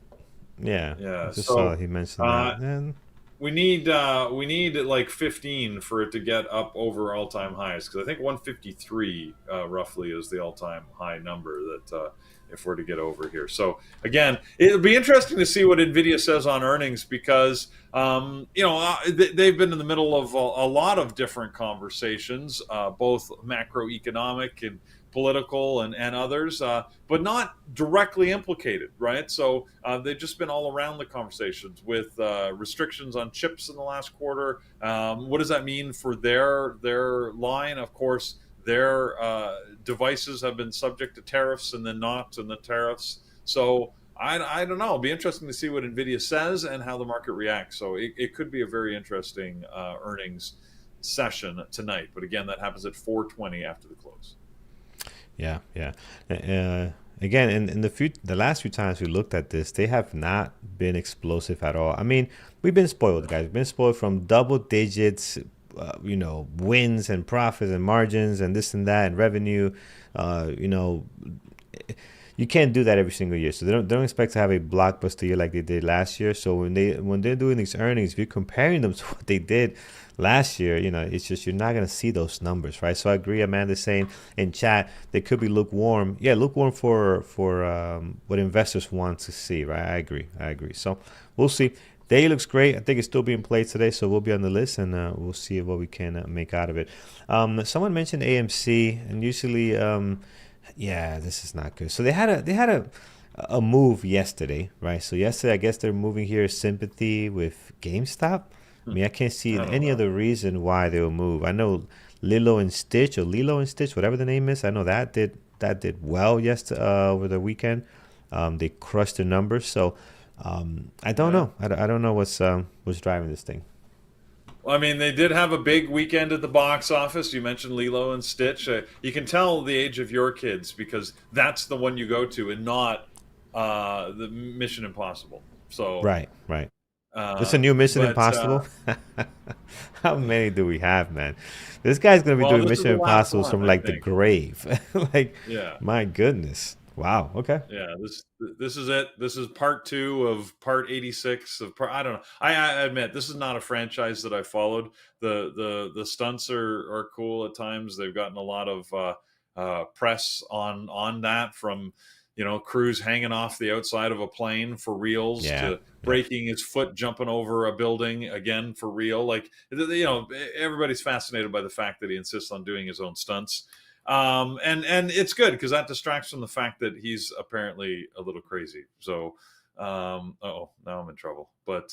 Yeah. I just saw he mentioned that. And we need like 15 for it to get up over all-time highs, because I think 153 roughly is the all-time high number that if we're to get over here. So again, it'll be interesting to see what Nvidia says on earnings, because they've been in the middle of a lot of different conversations, both macroeconomic and political and others, but not directly implicated, right? So they've just been all around the conversations with restrictions on chips in the last quarter. What does that mean for their line? Of course, their devices have been subject to tariffs and then not, and the tariffs. So I don't know. It'll be interesting to see what Nvidia says and how the market reacts. So it could be a very interesting earnings session tonight. But again, that happens at 4:20 after the close. Yeah. Again, in the last few times we looked at this, they have not been explosive at all. I mean, we've been spoiled, guys. We've been spoiled from double digits, wins and profits and margins and this and that and revenue. Uh, you know, you can't do that every single year. So they don't expect to have a blockbuster year like they did last year. So when they're doing these earnings, if you're comparing them to what they did last year, it's just you're not gonna see those numbers, right? So I agree. Amanda's saying in chat they could be lukewarm. Yeah, lukewarm for what investors want to see, right? I agree. I agree. So we'll see. Day looks great. I think it's still being played today, so we'll be on the list and we'll see what we can make out of it. Someone mentioned AMC, and usually, yeah, this is not good. So they had a move yesterday, right? So yesterday, I guess they're moving here sympathy with GameStop. I mean, I can't see I don't any know. other reason why they will move. I know Lilo and Stitch, whatever the name is. I know that did well yesterday over the weekend. They crushed the numbers. So I don't Yeah. know. I don't know what's driving this thing. Well, I mean, they did have a big weekend at the box office. You mentioned Lilo and Stitch. You can tell the age of your kids because that's the one you go to, and not the Mission Impossible. So, Right, right. This a new Mission but Impossible. How many do we have, man? This guy's gonna be well, doing this is Mission the last Impossibles one, from I like the think. grave. Like, Yeah. my goodness. Wow. Okay. Yeah, this is it. This is part two of part 86 of part. I don't know. I admit this is not a franchise that I followed. The stunts are cool at times. They've gotten a lot of press on that from Cruise hanging off the outside of a plane for reals Yeah. to Yeah. breaking his foot jumping over a building again for real. Like everybody's fascinated by the fact that he insists on doing his own stunts, and it's good because that distracts from the fact that he's apparently a little crazy. So, oh, now I'm in trouble. But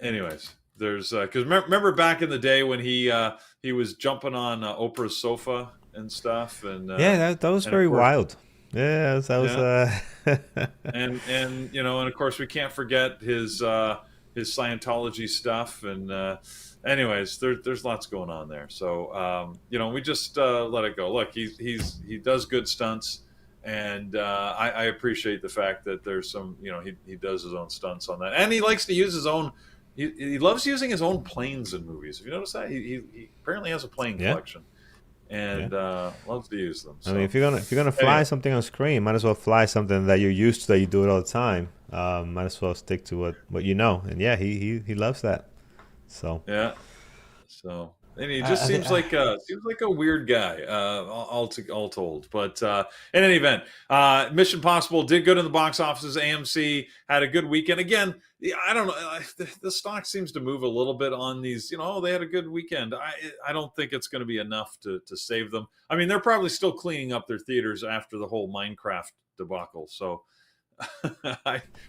anyways, there's because remember back in the day when he was jumping on Oprah's sofa and stuff, Yeah. That was and of very course, wild. Yeah. That was yeah, uh. and of course we can't forget his Scientology stuff, and anyways, there's lots going on there. So we just let it go. Look, he does good stunts, and I appreciate the fact that there's some he does his own stunts on that, and he likes to use his own. He loves using his own planes in movies. Have you noticed that he apparently has a plane Yeah. collection Yeah. and loves to use them. I mean, So if you're gonna fly anyway, something on screen, might as well fly something that you're used to, that you do it all the time. Might as well stick to what you know. And yeah, he loves that. So yeah. So, and he just I think seems like a weird guy, all told. But in any event, Mission Possible did good in the box offices. AMC had a good weekend. Again, I don't know. The stock seems to move a little bit on these. They had a good weekend. I don't think it's going to be enough to save them. I mean, they're probably still cleaning up their theaters after the whole Minecraft debacle. So,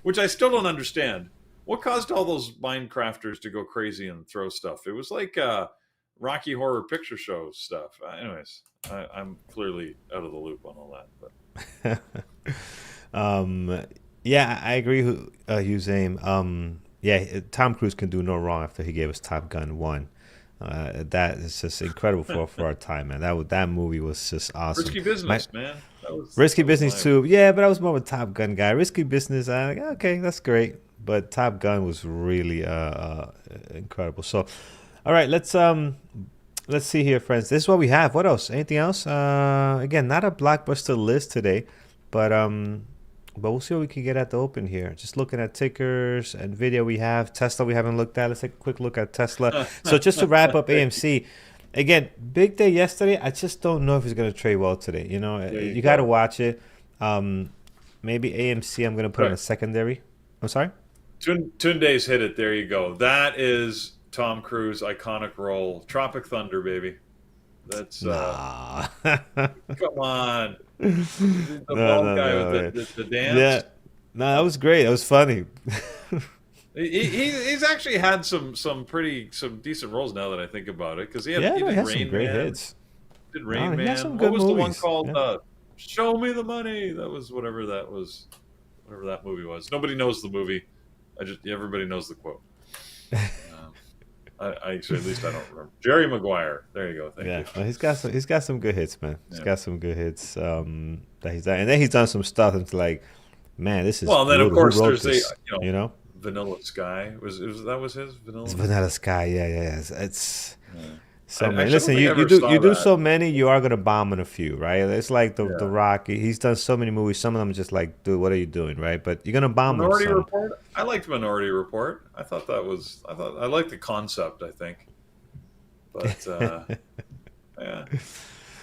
which I still don't understand. What caused all those Minecrafters to go crazy and throw stuff? It was like Rocky Horror Picture Show stuff. Anyways, I'm clearly out of the loop on all that. But um yeah, I agree. Hussein. Yeah, Tom Cruise can do no wrong after he gave us Top Gun 1. That is just incredible for our time, man. That movie was just awesome. risky My business, man. Risky That was Business my too. Yeah, but I was more of a Top Gun guy. Risky Business, okay, that's great. But Top Gun was really incredible. So, all right, let's see here, friends. This is what we have. What else? Anything else? Again, not a blockbuster list today, but we'll see what we can get at the open here. Just looking at tickers, Nvidia we have, Tesla we haven't looked at. Let's take a quick look at Tesla. So just to wrap up AMC, again, big day yesterday. I just don't know if it's gonna trade well today. there you You got to go. watch it. Maybe AMC I'm gonna put on Right. a secondary. I'm sorry. Tunde's hit it. There you go. That is Tom Cruise iconic role. Tropic Thunder, baby. That's Nah. come on. The No, bald no, guy with no. Yeah. the Yeah. dance. No, that was great. That was funny. He's actually had some decent roles now that I think about it because Yeah, he no, he did has some Rain great Man, hits. did No, Rain he has Man. some What good was the one movies. called? Yeah. Show Me the Money. That was whatever that was, whatever that movie was. Nobody knows the movie. Everybody knows the quote. Um, At least I don't remember. Jerry Maguire. There you go. Thank Yeah, you. well, he's got some good hits, man. He's Yeah. got some good hits that he's done, and then he's done some stuff that's like, man, this is Well, and then of brutal. Who course wrote there's the this? you know You know, Vanilla Sky. That was his it's Vanilla? Vanilla Sky. Yeah, yeah, yeah. It's Yeah. so many. Actually, I don't Listen, think I you ever do saw that. so many, you are gonna bomb on a few, right? It's like the Yeah. Rock. He's done so many movies. Some of them are just like, dude, what are you doing, right? But you're gonna bomb on Minority some. Report. I liked Minority Report. I liked the concept. I think, but yeah.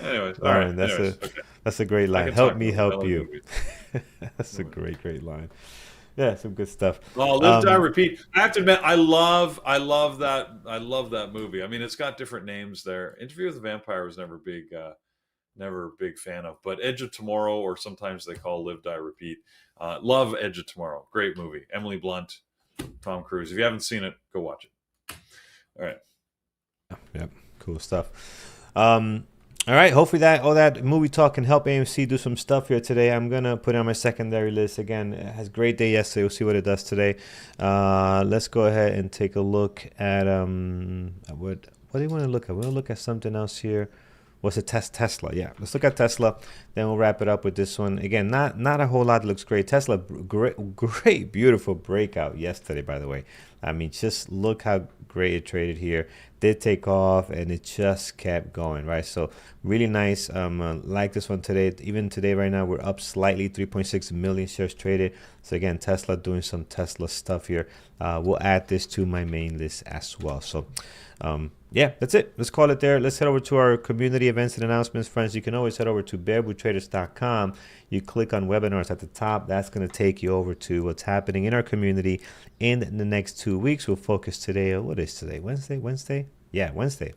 Anyways, all Oh right. man, Anyways, okay. that's a great I line. can Help talk me movies. I help like you. movies. That's a great line. Yeah, some good stuff. Oh, Live Die Um, Repeat. I have to admit, I love that movie. I mean, it's got different names there. Interview with the Vampire was never a big fan of, but Edge of Tomorrow, or sometimes they call Live Die Repeat. Love Edge of Tomorrow. Great movie. Emily Blunt, Tom Cruise. If you haven't seen it, go watch it. All right. Yep, cool stuff. All right, hopefully that all that movie talk can help AMC do some stuff here today. I'm gonna put it on my secondary list again. It has a great day yesterday. We'll see what it does today. Let's go ahead and take a look at what do you want to look at? We want to look at something else here. What's it? Tesla? Yeah, let's look at Tesla. Then we'll wrap it up with this one. Again, not a whole lot looks great. Tesla, great, beautiful breakout yesterday. By the way, I mean, just look how great it traded here. Did take off and it just kept going, right? So really nice. Like this one today. Even today, right now, we're up slightly. 3.6 million shares traded. So again, Tesla doing some Tesla stuff here. We'll add this to my main list as well. So. Yeah, that's it. Let's call it there. Let's head over to our community events and announcements, friends. You can always head over to bearbootraders.com. You click on webinars at the top. That's going to take you over to what's happening in our community in the next 2 weeks. We'll focus today. What is today? Wednesday? Yeah, Wednesday.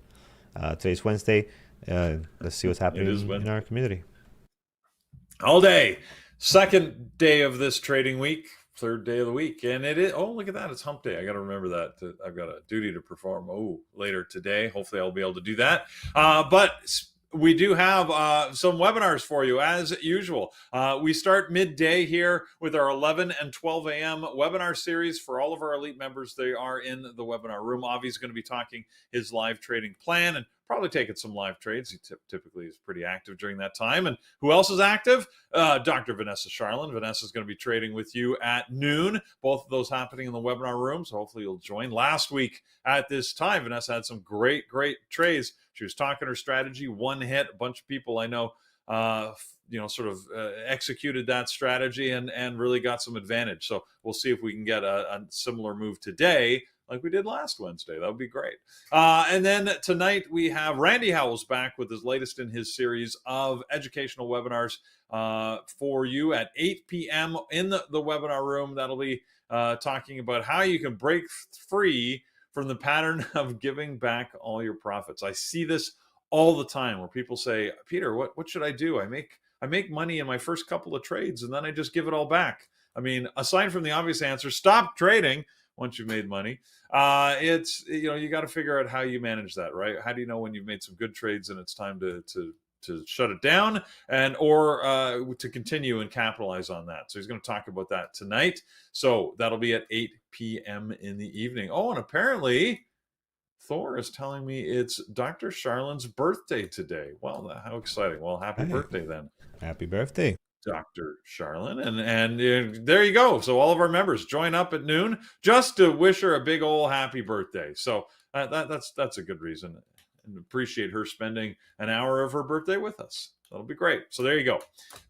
Today's Wednesday. Let's see what's happening in our community. All day. Second day of this trading week. Third day of the week, and it is. Oh, look at that! It's Hump Day. I got to remember that. I've got a duty to perform. Later today. Hopefully, I'll be able to do that. But we do have some webinars for you as usual. We start midday here with our 11 and 12 a.m. webinar series for all of our elite members. They are in the webinar room. Avi's going to be talking his live trading plan and probably taking some live trades. He typically is pretty active during that time. And who else is active? Dr. Vanessa Charlin. Vanessa is going to be trading with you at noon. Both of those happening in the webinar room. So hopefully you'll join. Last week at this time, Vanessa had some great trades. She was talking her strategy, one hit. A bunch of people I know, executed that strategy and really got some advantage. So we'll see if we can get a similar move today, like we did last Wednesday. That would be great. And then tonight we have Randy Howells back with his latest in his series of educational webinars for you at 8 p.m. in the webinar room. That'll be talking about how you can break free from the pattern of giving back all your profits. I see this all the time where people say, Peter, what should I do? I make money in my first couple of trades and then I just give it all back. I mean, aside from the obvious answer, stop trading once you've made money. It's, you got to figure out how you manage that, right? How do you know when you've made some good trades and it's time to shut it down or to continue and capitalize on that? So he's going to talk about that tonight. So that'll be at 8 p.m. in the evening. Oh, and apparently Thor is telling me it's Dr. Charlin's birthday today. Well, how exciting. Well, happy birthday then. Happy birthday, Dr. Charlin. And there you go. So all of our members join up at noon just to wish her a big old happy birthday. So that's a good reason, and appreciate her spending an hour of her birthday with us. That'll be great. So there you go.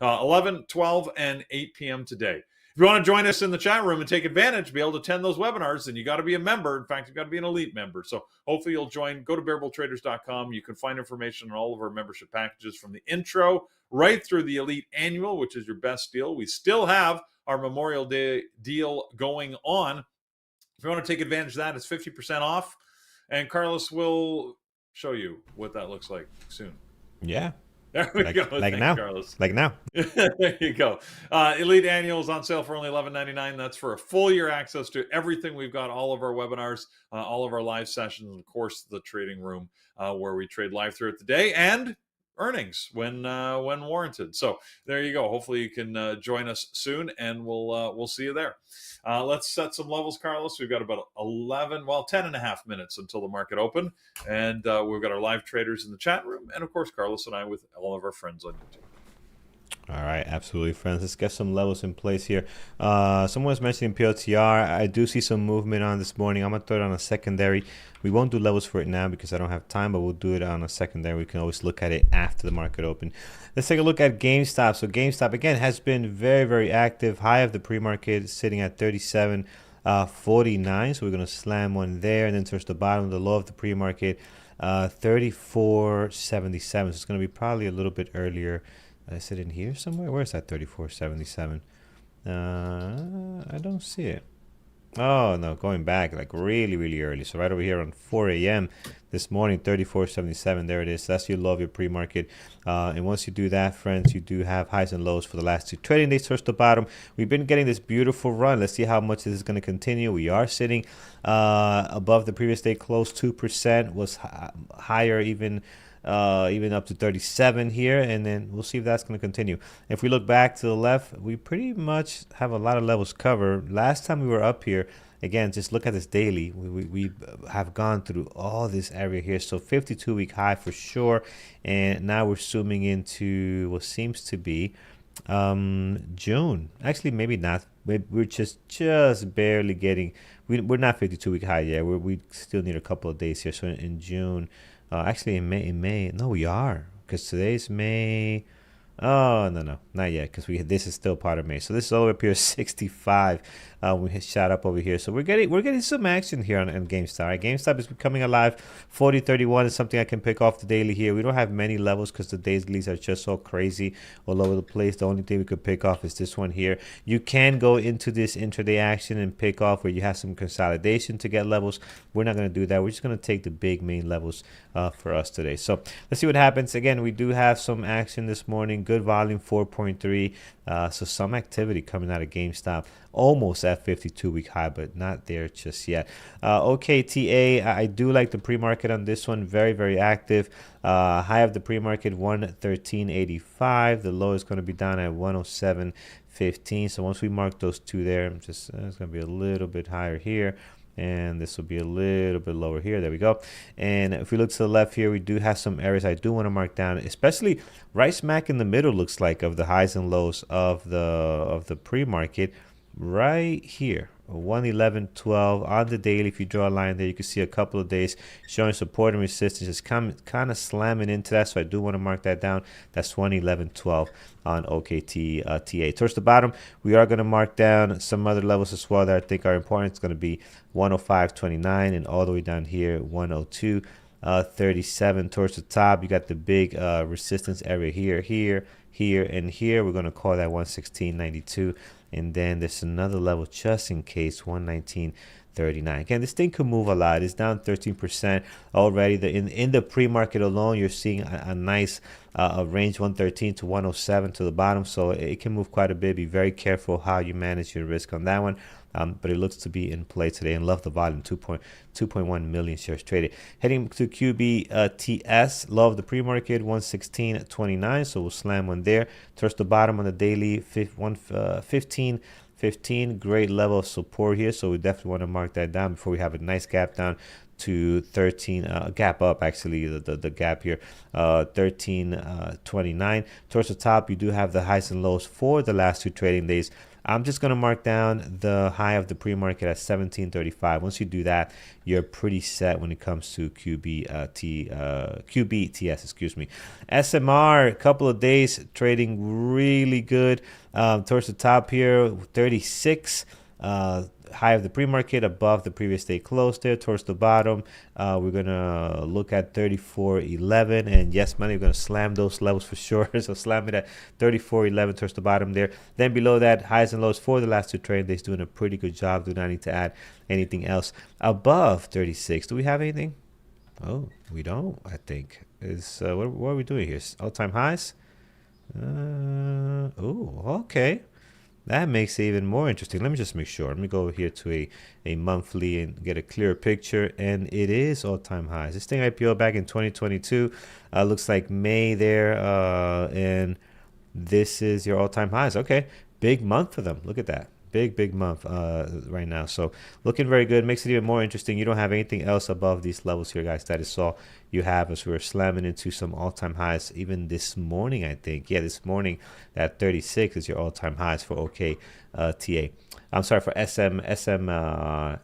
11, 12, and 8 p.m. today. If you want to join us in the chat room and take advantage, be able to attend those webinars, then you got to be a member. In fact, you've got to be an elite member. So hopefully you'll join. Go to bearbulltraders.com. You can find information on all of our membership packages from the intro right through the elite annual, which is your best deal. We still have our Memorial Day deal going on. If you want to take advantage of that, it's 50% off. And Carlos will show you what that looks like soon. Yeah. There we go. Like Thanks, now. Carlos. Like now. There you go. Elite Annual is on sale for only $11.99. That's for a full year access to everything we've got, all of our webinars, all of our live sessions, and of course, the trading room where we trade live throughout the day. And earnings when warranted. So there you go. Hopefully you can join us soon, and we'll see you there. Let's set some levels, Carlos. We've got about 10 and a half minutes until the market open, and we've got our live traders in the chat room, and of course Carlos and I with all of our friends on YouTube. All right, absolutely, friends. Let's get some levels in place here. Someone was mentioning PLTR. I do see some movement on this morning. I'm going to throw it on a secondary. We won't do levels for it now because I don't have time, but we'll do it on a secondary. We can always look at it after the market open. Let's take a look at GameStop. So GameStop, again, has been very, very active. High of the pre-market sitting at 37.49. So we're going to slam one there. And then towards the bottom, the low of the pre-market, 34.77. So it's going to be probably a little bit earlier. Is it in here somewhere? Where's that 34.77? I don't see it. Oh, no, going back like really, really early. So right over here on 4 a.m. this morning, 34.77. There it is. That's your low of your pre-market. And once you do that, friends, you do have highs and lows for the last 2 trading days towards the bottom. We've been getting this beautiful run. Let's see how much this is going to continue. We are sitting above the previous day close. 2% was higher even up to 37 here, and then we'll see if that's going to continue. If we look back to the left, we pretty much have a lot of levels covered. Last time we were up here, again, just look at this daily. We have gone through all this area here. So 52-week high for sure, and now we're zooming into what seems to be June. Actually, maybe not. We're just barely getting. We're not 52-week high yet. We still need a couple of days here. So in June. Actually, in May, no, we are, because today's May. Oh, no, not yet, because this is still part of May. So this is all up here, 65. We shot up over here. So we're getting some action here on GameStop. Right? GameStop is becoming alive. 40.31 is something I can pick off the daily here. We don't have many levels because the dailies are just so crazy all over the place. The only thing we could pick off is this one here. You can go into this intraday action and pick off where you have some consolidation to get levels. We're not going to do that. We're just going to take the big main levels for us today. So let's see what happens. Again, we do have some action this morning. Good volume, 4.3. So some activity coming out of GameStop, almost at 52-week high, but not there just yet. OKTA, I do like the pre-market on this one. Very, very active. High of the pre-market, 113.85. The low is going to be down at 107.15. So once we mark those two there, it's going to be a little bit higher here. And this will be a little bit lower here. There we go. And if we look to the left here, we do have some areas I do want to mark down, especially right smack in the middle, looks like, of the highs and lows of the pre-market right here. 111.12 on the daily. If you draw a line there, you can see a couple of days showing support and resistance, just kind of slamming into that. So I do want to mark that down. That's 111.12 on OKTA. Towards the bottom, we are going to mark down some other levels as well that I think are important. It's going to be 105.29 and all the way down here 102.37. Towards the top, you got the big resistance area here, and here. We're going to call that 116.92. And then there's another level just in case, 119.39. Again, this thing could move a lot. It's down 13% already. In the pre-market alone, you're seeing a nice range, 113 to 107 to the bottom. So it can move quite a bit. Be very careful how you manage your risk on that one. But it looks to be in play today, and love the volume, 2.1 million shares traded. Heading to QBTS, low of the pre-market, 116.29, so we'll slam one there. Towards the bottom on the daily, 15.15, great level of support here, so we definitely want to mark that down before we have a nice gap down to 13, gap up actually, the gap here, 13.29. Towards the top, you do have the highs and lows for the last 2 trading days. I'm just going to mark down the high of the pre-market at 17.35. Once you do that, you're pretty set when it comes to QBTS, excuse me. SMR, a couple of days trading really good. Towards the top here, 36. High of the pre-market above the previous day close there. Towards the bottom, we're gonna look at 34.11, and yes, money, we're gonna slam those levels for sure. So slam it at 34.11 towards the bottom there. Then below that, highs and lows for the last 2 trading days, doing a pretty good job. Do not need to add anything else above 36. Do we have anything? Oh, we don't. I think is what are we doing here? All-time highs. Oh, okay. That makes it even more interesting. Let me just make sure. Let me go here to a monthly and get a clear picture. And it is all-time highs. This thing IPO back in 2022. Looks like May there. And this is your all-time highs. Okay. Big month for them. Look at that. Big month right now. So looking very good. Makes it even more interesting. You don't have anything else above these levels here, guys. That is all you have as we're slamming into some all-time highs even this morning, I think. Yeah, this morning at 36 is your all-time highs for OKTA. I'm sorry, for SMR.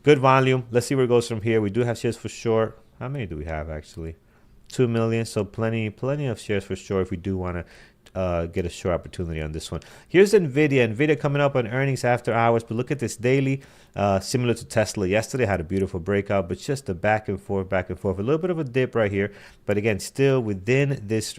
Good volume. Let's see where it goes from here. We do have shares for short. How many do we have actually? 2 million. So plenty of shares for sure if we do want to get a short opportunity on this one. Here's Nvidia coming up on earnings after hours, but look at this daily. Similar to Tesla yesterday, had a beautiful breakout, but just a back and forth, a little bit of a dip right here, but again, still within this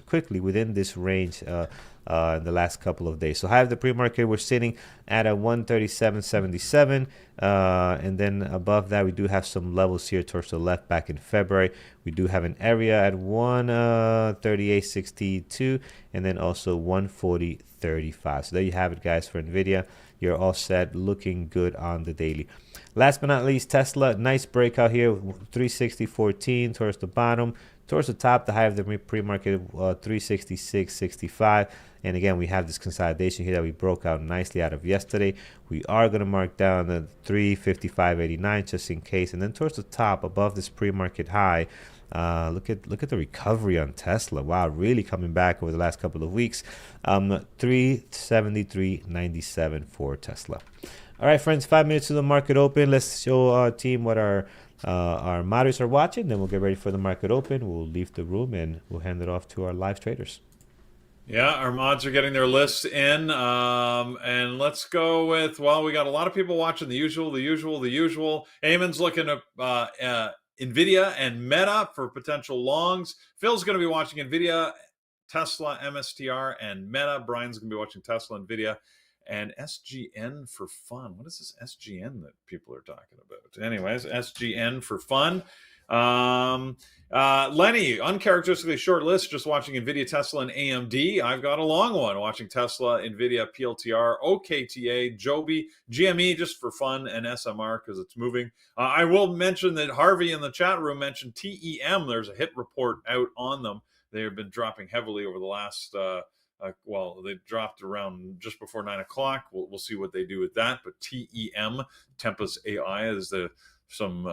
range in the last couple of days. So high of the pre-market, we're sitting at a 137.77, and then above that we do have some levels here towards the left. Back in February we do have an area at 138.62 and then also 140.35. So there you have it, guys, for Nvidia. You're all set, looking good on the daily. Last but not least, Tesla, nice breakout here, 360.14 towards the bottom. Towards the top, the high of the pre-market, 366.65. And again, we have this consolidation here that we broke out nicely out of yesterday. We are going to mark down the 355.89 just in case. And then towards the top, above this pre-market high, look at the recovery on Tesla. Wow, really coming back over the last couple of weeks. 373.97 for Tesla. All right, friends, 5 minutes to the market open. Let's show our team what our moderators are watching. Then we'll get ready for the market open. We'll leave the room and we'll hand it off to our live traders. Yeah, our mods are getting their lists in. And let's go with, well, we got a lot of people watching the usual. Eamon's looking at Nvidia and Meta for potential longs. Phil's going to be watching Nvidia, Tesla, MSTR, and Meta. Brian's going to be watching Tesla, Nvidia, and SGN for fun. What is this SGN that people are talking about? Anyways, SGN for fun. Lenny, uncharacteristically short list, just watching Nvidia, Tesla, and AMD. I've got a long one, watching Tesla, Nvidia, PLTR, OKTA, Joby, GME just for fun, and SMR because it's moving. I will mention that Harvey in the chat room mentioned TEM. There's a hit report out on them. They have been dropping heavily over the last well, they dropped around just before 9 o'clock. We'll see what they do with that. But TEM, Tempest AI, is some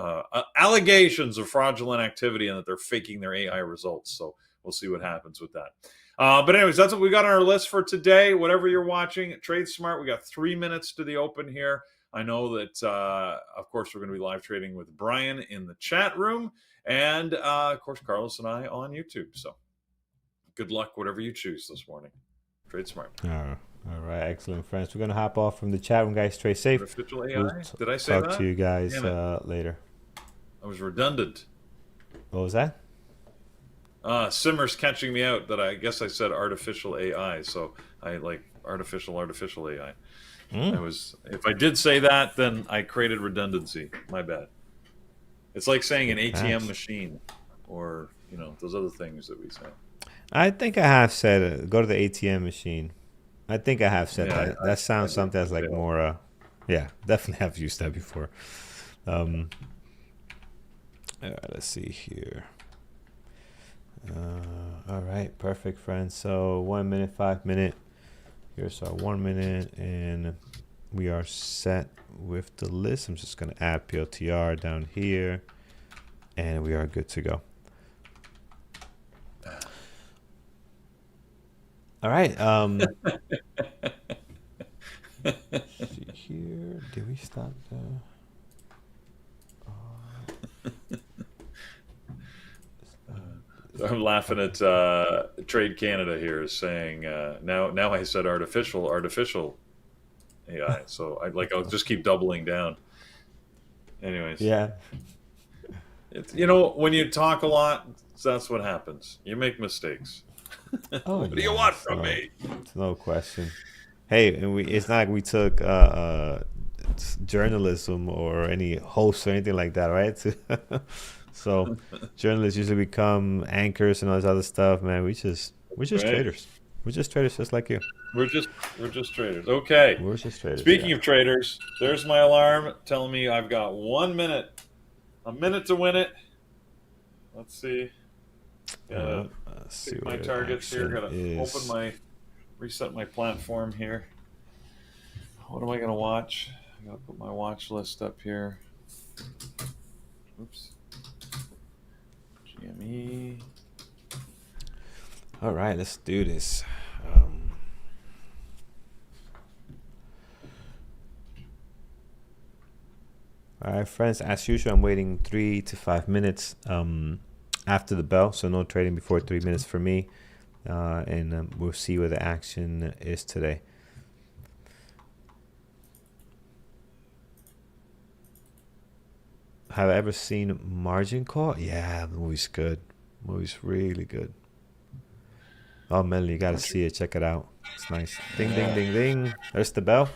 allegations of fraudulent activity and that they're faking their AI results. So we'll see what happens with that. But anyways, that's what we got on our list for today. Whatever you're watching, trade smart. We got 3 minutes to the open here. I know that, of course, we're going to be live trading with Brian in the chat room. And, of course, Carlos and I on YouTube. So good luck, whatever you choose this morning. Trade smart. All right, excellent, friends. We're going to hop off from the chat room, guys. Trade safe. Artificial AI? Did I say that? Talk to you guys later. I was redundant. What was that? Simmer's catching me out that I guess I said artificial AI. So I like artificial AI. If I did say that, then I created redundancy. My bad. It's like saying an ATM machine or, those other things that we say. I think I have said go to the ATM machine. I think I have said that. That sounds something that's like more, yeah, definitely have used that before. All right, let's see here. All right, perfect, friends. So 1 minute, 5 minute. Here's our 1 minute, and we are set with the list. I'm just going to add PLTR down here, and we are good to go. All right. See here. Did we stop I'm laughing at Trade Canada here saying now I said artificial AI, so I'll just keep doubling down. Anyways, yeah. It's, when you talk a lot, that's what happens. You make mistakes. What do you want from me? It's no question. Hey, and it's not like we took journalism or any hosts or anything like that, right? So journalists usually become anchors and all this other stuff, man. We're just traders. We're just traders, just like you. We're just traders. Okay. We're just traders. Speaking Yeah. of traders, there's my alarm telling me I've got 1 minute, a minute to win it. Let's see. Gotta See pick where my the targets here. action Gotta is. reset my platform here. What am I gonna watch? I gotta put my watch list up here. Oops. GME. All right, let's do this. All right, friends, as usual, I'm waiting 3 to 5 minutes after the bell, so no trading before 3 minutes for me, and we'll see where the action is today. Have I ever seen Margin Call? Yeah, the movie's good. The movie's really good. Oh, Melanie, you gotta see it. Check it out. It's nice. Ding, ding, ding, ding. There's the bell.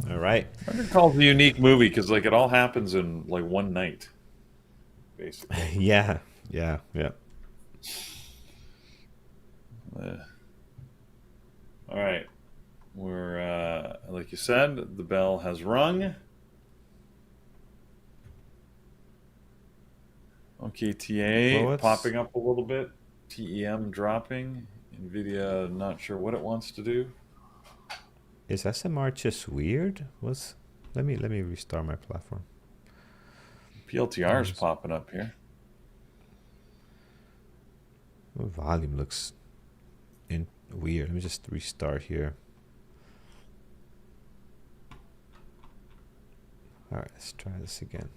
All right. Margin Call's a unique movie because like it all happens in like one night, basically. Yeah. All right. We're like you said, the bell has rung. OKTA Well, popping up a little bit. TEM dropping. Nvidia not sure what it wants to do. is SMR just weird? Let me restart my platform. PLTR is popping up here. Volume looks weird. Let me just restart here. All right, let's try this again.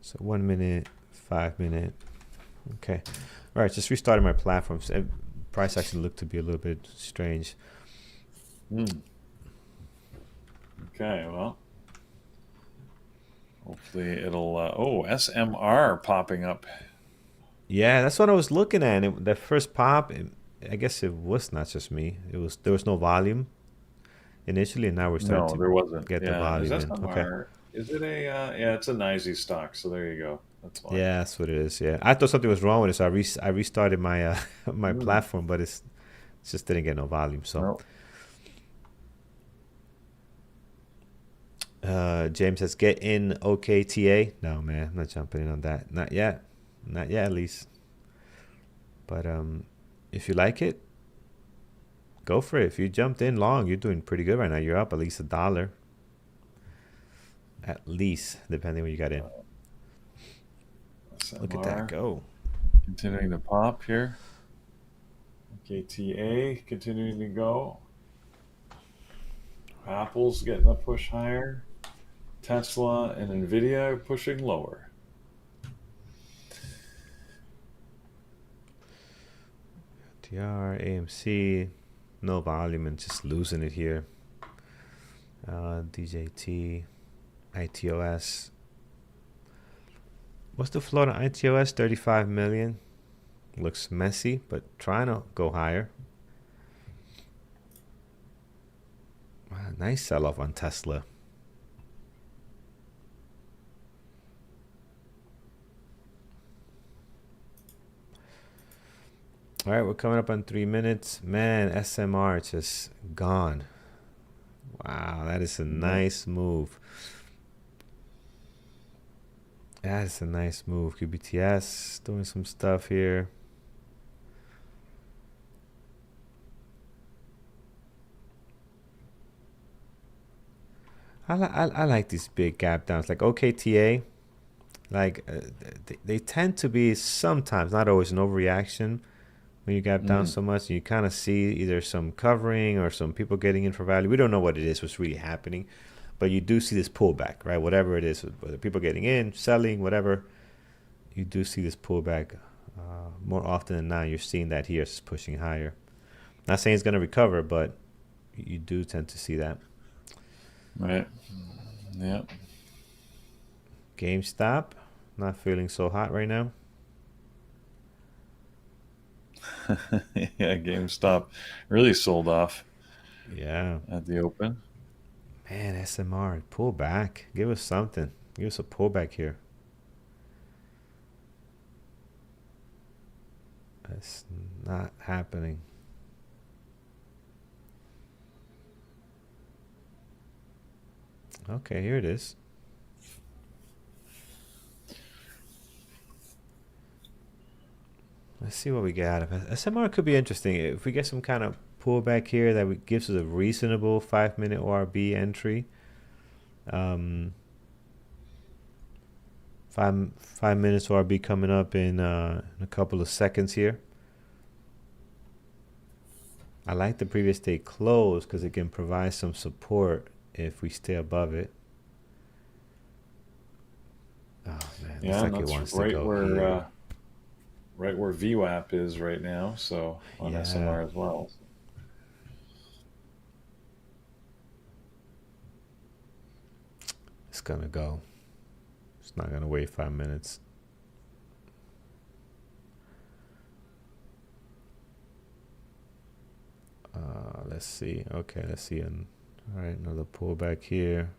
So 1 minute, 5 minute. Okay. All right, just restarted my platform. Price action looked to be a little bit strange. Okay, well, hopefully it'll. Oh, SMR popping up. Yeah, that's what I was looking at. The first pop, I guess it was not just me. There was no volume initially, and now we're starting there wasn't. get the volume is in. SMR, Okay. is it a? Yeah, it's a NYSE stock. So there you go. That's fine. Yeah, that's what it is. Yeah, I thought something was wrong with it, so I restarted my my platform, but it just didn't get no volume. So. Nope. James says, get in OKTA. No, man, I'm not jumping in on that. Not yet, at least. But if you like it, go for it. If you jumped in long, you're doing pretty good right now. You're up at least $1, at least, depending when you got in. SMR, look at that go. Continuing to pop here. OKTA continuing to go. Apple's getting a push higher. Tesla and Nvidia pushing lower. TR, AMC, no volume and just losing it here. DJT, ITOS. What's the float on ITOS? 35 million. Looks messy, but trying to go higher. Wow, nice sell-off on Tesla. All right, we're coming up on 3 minutes. Man, SMR just gone. Wow, that is a nice move. That is a nice move. QBTS doing some stuff here. I like these big gap downs, like OKTA. Like they tend to be sometimes, not always, an overreaction when you gap down so much. You kind of see either some covering or some people getting in for value. We don't know what it is, what's really happening, but you do see this pullback, right? Whatever it is, whether people getting in, selling, whatever, you do see this pullback more often than not. You're seeing that here, it's pushing higher. Not saying it's going to recover, but you do tend to see that. Right. Yeah. GameStop, not feeling so hot right now. Yeah, GameStop really sold off. Yeah. At the open. Man, SMR, pull back. Give us something. Give us a pullback here. That's not happening. Okay, here it is. Let's see what we get out of it. SMR could be interesting. If we get some kind of pullback here that gives us a reasonable 5-minute ORB entry. 5 minutes ORB coming up in a couple of seconds here. I like the previous day close because it can provide some support if we stay above it. Oh man, Yeah, looks like and it that's wants to right go where here. right where VWAP is right now. So on Yeah, SMR as well. it's gonna go. It's not gonna wait 5 minutes. Let's see. Okay, let's see. All right, another pullback here.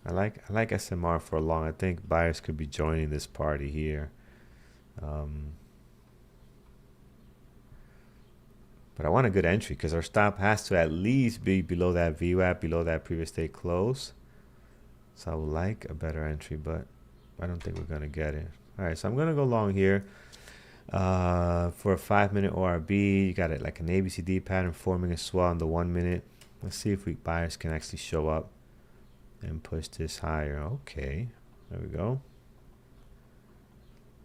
I like SMR for long. I think buyers could be joining this party here. But I want a good entry because our stop has to at least be below that VWAP, below that previous day close. So I would like a better entry, but I don't think we're going to get it. All right, so I'm going to go long here. For a 5-minute ORB, you got it like an ABCD pattern forming a swell on the 1 minute. Let's see if buyers can actually show up and push this higher. Okay, there we go.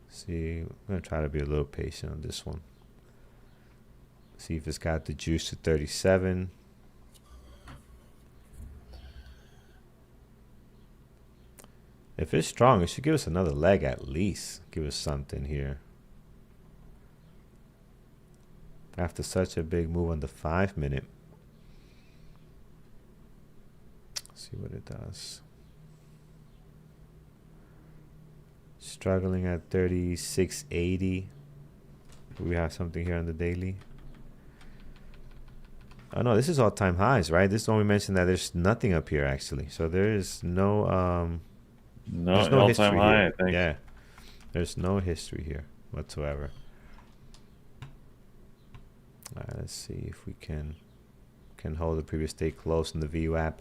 See, I'm going to try to be a little patient on this one. See if it's got the juice to 37. If it's strong, it should give us another leg at least. Give us something here. After such a big move on the 5-minute. See what it does. Struggling at 36.80. We have something here on the daily. Oh no, this is all-time highs, right? This is when we mentioned that there's nothing up here actually. So there is no there's no all-time history high, here. I think. Yeah, there's no history here whatsoever. All right, let's see if we can hold the previous day close in the VWAP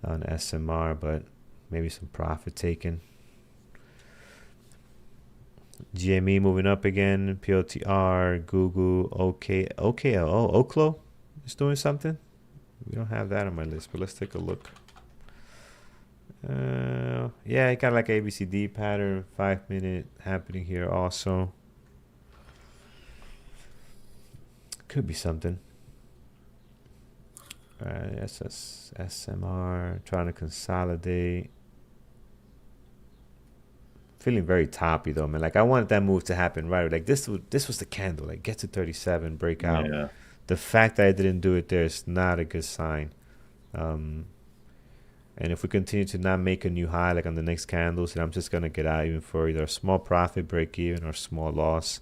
on SMR, but maybe some profit taken. GME moving up again. POTR, Google, OKTA is doing something. We don't have that on my list, but let's take a look. Yeah, it got like ABCD pattern, 5-minute happening here also. Could be something. All right, SMR trying to consolidate. Feeling very toppy though, man. Like I wanted that move to happen right. Like this was the candle. Like get to 37, break out. Yeah. The fact that I didn't do it there is not a good sign. And if we continue to not make a new high like on the next candles, then I'm just gonna get out even for either a small profit break even or small loss.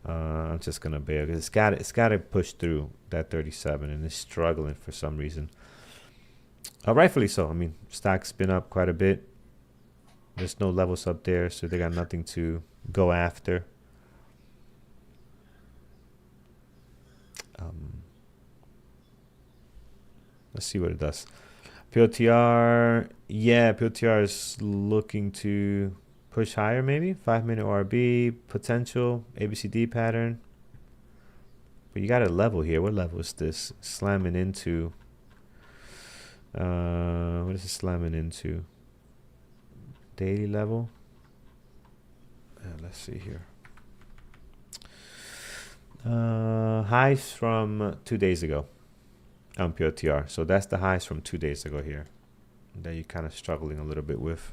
I'm just gonna bear because it's got to push through that 37 and it's struggling for some reason. Rightfully so. I mean, stock's been up quite a bit. There's no levels up there, so they got nothing to go after. Let's see what it does. POTR, yeah, POTR is looking to push higher maybe. 5-minute ORB, potential, ABCD pattern. But you got a level here. What level is this? Slamming into. What is it slamming into? Daily level. Let's see here. Highs from 2 days ago on POTR. So that's the highs from 2 days ago here that you're kind of struggling a little bit with.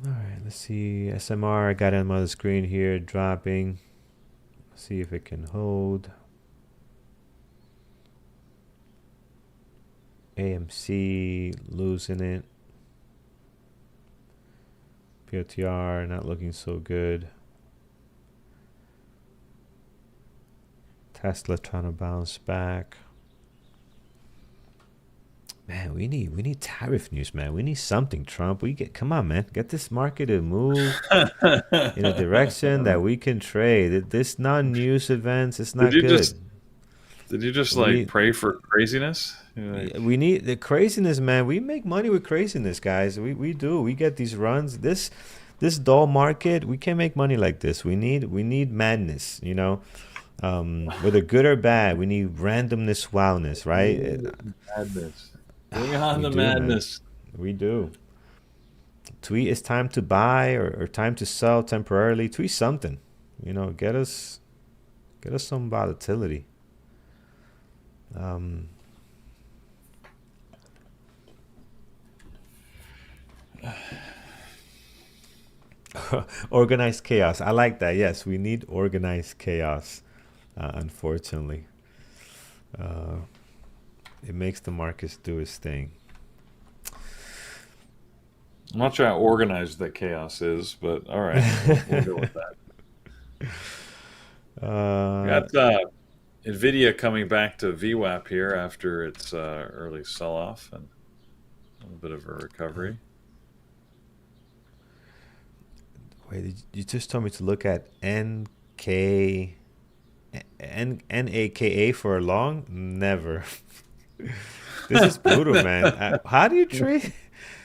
All right, let's see. SMR, I got it on the screen here, dropping. See if it can hold. AMC losing it. POTR not looking so good. Tesla trying to bounce back. Man, we need tariff news, man. We need something, Trump. Come on, man. Get this market to move in a direction that we can trade. This non-news events, it's Did not you just good. did you just like We pray for craziness? You're like, we need the craziness, man. We make money with craziness, guys. We do. We get these runs. This dull market, we can't make money like this. We need madness, whether good or bad. We need randomness, wildness, right? madness. Bring on We the do, man. madness. We do. Tweet it's time to buy or time to sell temporarily. Tweet something. Get us some volatility. Um, Organized chaos. I like that. Yes, we need organized chaos. Unfortunately, uh, it makes the markets do its thing. I'm not sure how organized that chaos is, but all right, we'll go with that. uh, Got Nvidia coming back to VWAP here after its early sell-off and a little bit of a recovery. Wait, you just told me to look at NK NAKA for a long? Never. This is brutal, man. How do you trade?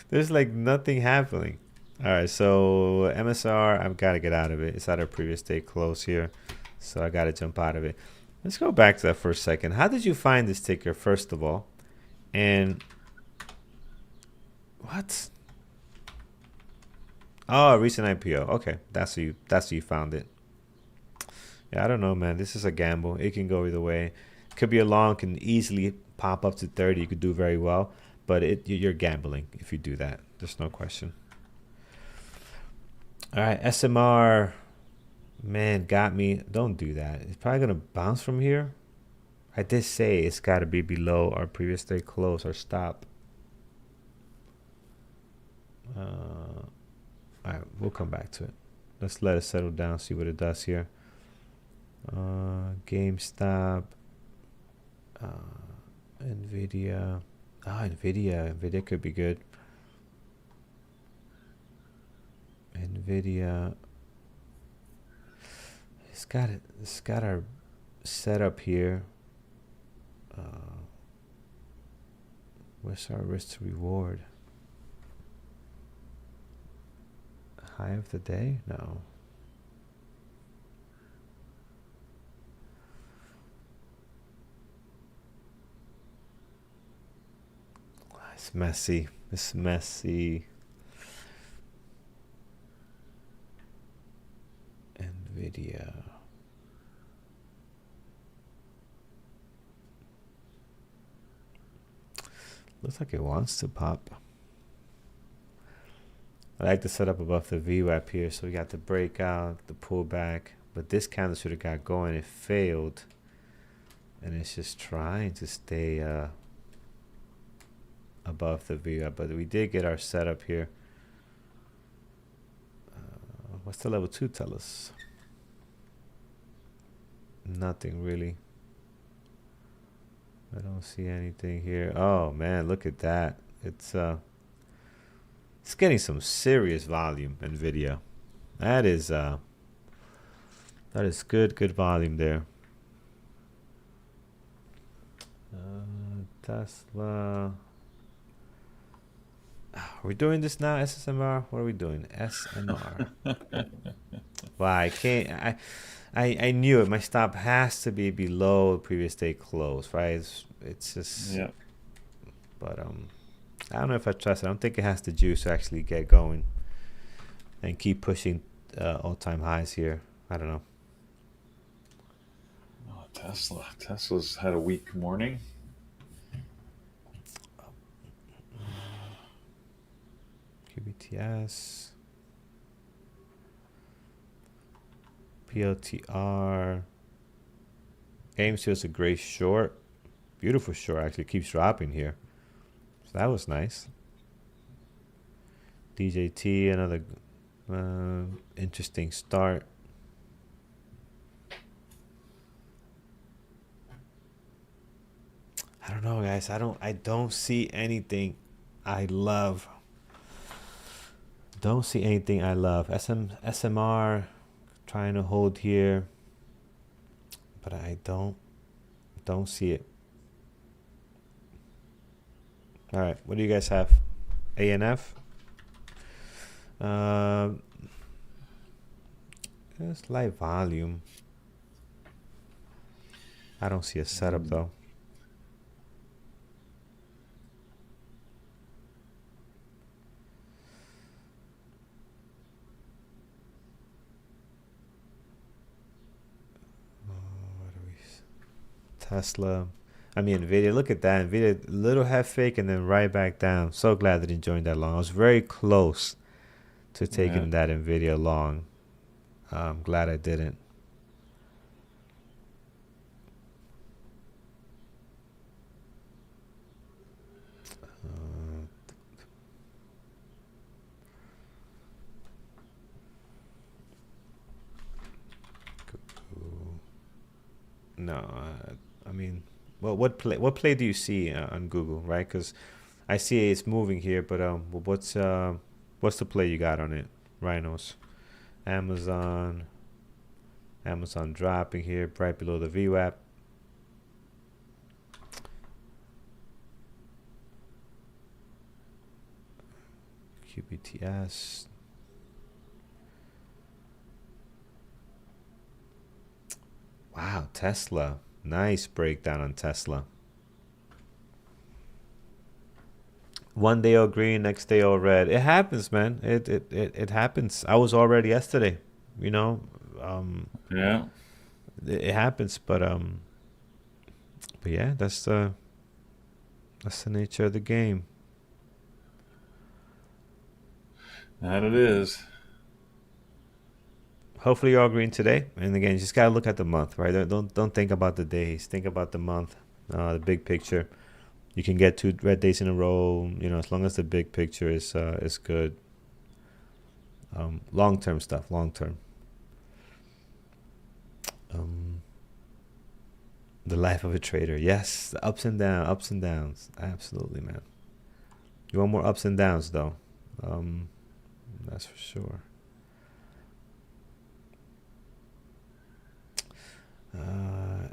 There's like nothing happening. All right, so MSR, I've got to get out of it. It's at our previous day close here, so I got to jump out of it. Let's go back to that for a second. How did you find this ticker, first of all? And what? Oh, recent IPO. Okay, that's how you found it. Yeah, I don't know, man. This is a gamble. It can go either way. Could be a long, can easily pop up to 30. You could do very well, but you're gambling if you do that. There's no question. All right, SMR, man, got me. Don't do that. It's probably gonna bounce from here. I did say it's got to be below our previous day close or stop. All right, we'll come back to it. Let's let it settle down, see what it does here. GameStop, Nvidia. Nvidia could be good. Nvidia. It's got our setup here. What's our risk to reward? High of the day? No. It's messy. It's messy. Nvidia. Looks like it wants to pop. I like the setup above the VWAP here. So we got the breakout, the pullback. But this candle should have got going. It failed. And it's just trying to stay above the VWAP. But we did get our setup here. What's the level 2 tell us? Nothing really. I don't see anything here. Oh man, look at that. It's getting some serious volume, Nvidia. That is good volume there. Tesla. Are we doing this now? SSMR? What are we doing? SMR. Wow, I can't. I knew it. My stop has to be below previous day close, right? It's just. Yeah. But I don't know if I trust it. I don't think it has the juice to actually get going and keep pushing all-time highs here. I don't know. Oh, Tesla's had a weak morning. QBTS. PLTR. GameStop is a great short. Beautiful short. Actually keeps dropping here. So that was nice. DJT, another interesting start. I don't know. know, guys. I don't see anything I love. Don't see anything I love. SMR trying to hold here, but I don't see it. All right, what do you guys have? ANF. It's light volume. I don't see a setup though. What do we? Tesla. I mean, Nvidia. Look at that. Nvidia, little head fake and then right back down. So glad I didn't join that long. I was very close to taking that Nvidia long. I'm glad I didn't. No, I mean, well, what play do you see on Google, right? Because I see it's moving here, but what's the play you got on it? Rhinos, Amazon dropping here right below the VWAP. QBTS. Wow, Tesla. Nice breakdown on Tesla. One day all green, next day all red. It happens, man. It happens. I was all red yesterday. You know, Yeah. it happens. But yeah, that's the nature of the game. That it is. Hopefully you're all green today. And again, you just gotta look at the month, right? Don't think about the days. Think about the month, the big picture. You can get 2 red days in a row, you know, as long as the big picture is good. Long term stuff, long term. The life of a trader, yes, the ups and downs, absolutely, man. You want more ups and downs, though. That's for sure.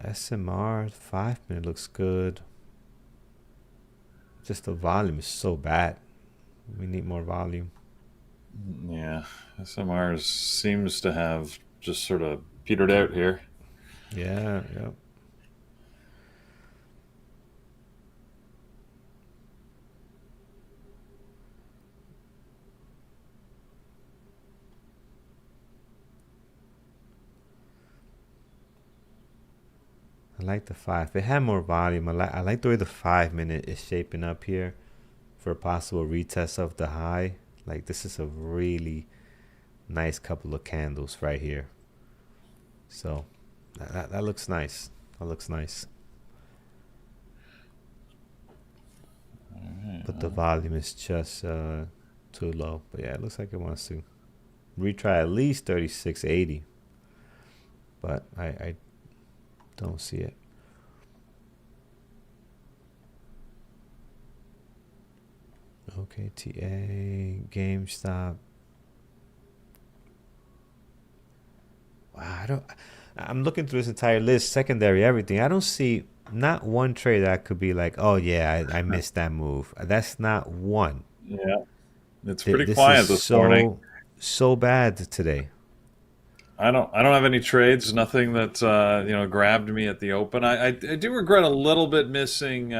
SMR 5-minute looks good. Just the volume is so bad. We need more volume. Yeah, SMR seems to have just sort of petered out here. Yeah. I like the 5. If it had more volume, I like the way the 5-minute is shaping up here for a possible retest of the high. Like, this is a really nice couple of candles right here. So that looks nice. That looks nice. All right, but the volume is just too low. But yeah, it looks like it wants to retry at least 3680. But I don't see it. OKTA, GameStop. Wow, I'm looking through this entire list, secondary, everything. I don't see not one trade that could be like, oh yeah, I missed that move. That's not one. Yeah, it's pretty This quiet is this morning. so bad today. I don't have any trades. Nothing that grabbed me at the open. I do regret a little bit missing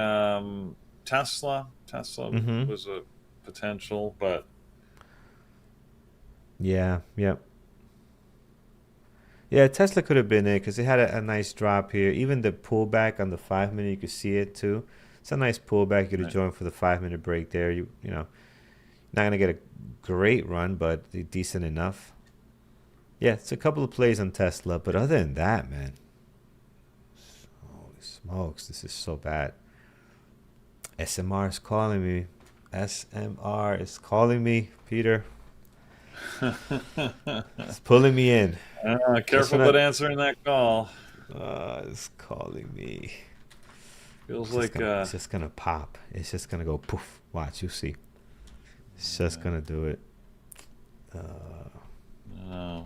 Tesla. Tesla was a potential, but yeah, Tesla could have been it because it had a nice drop here. Even the pullback on the 5-minute, you could see it too. It's a nice pullback. You could have joined for the 5-minute break there. You know, not gonna get a great run, but decent enough. Yeah, it's a couple of plays on Tesla, but other than that, man, holy smokes, this is so bad. SMR is calling me. SMR is calling me, Peter. It's pulling me in. Careful about answering that call. It's calling me. Feels It's just gonna pop. It's just gonna go poof. Watch, you see. It's just gonna do it.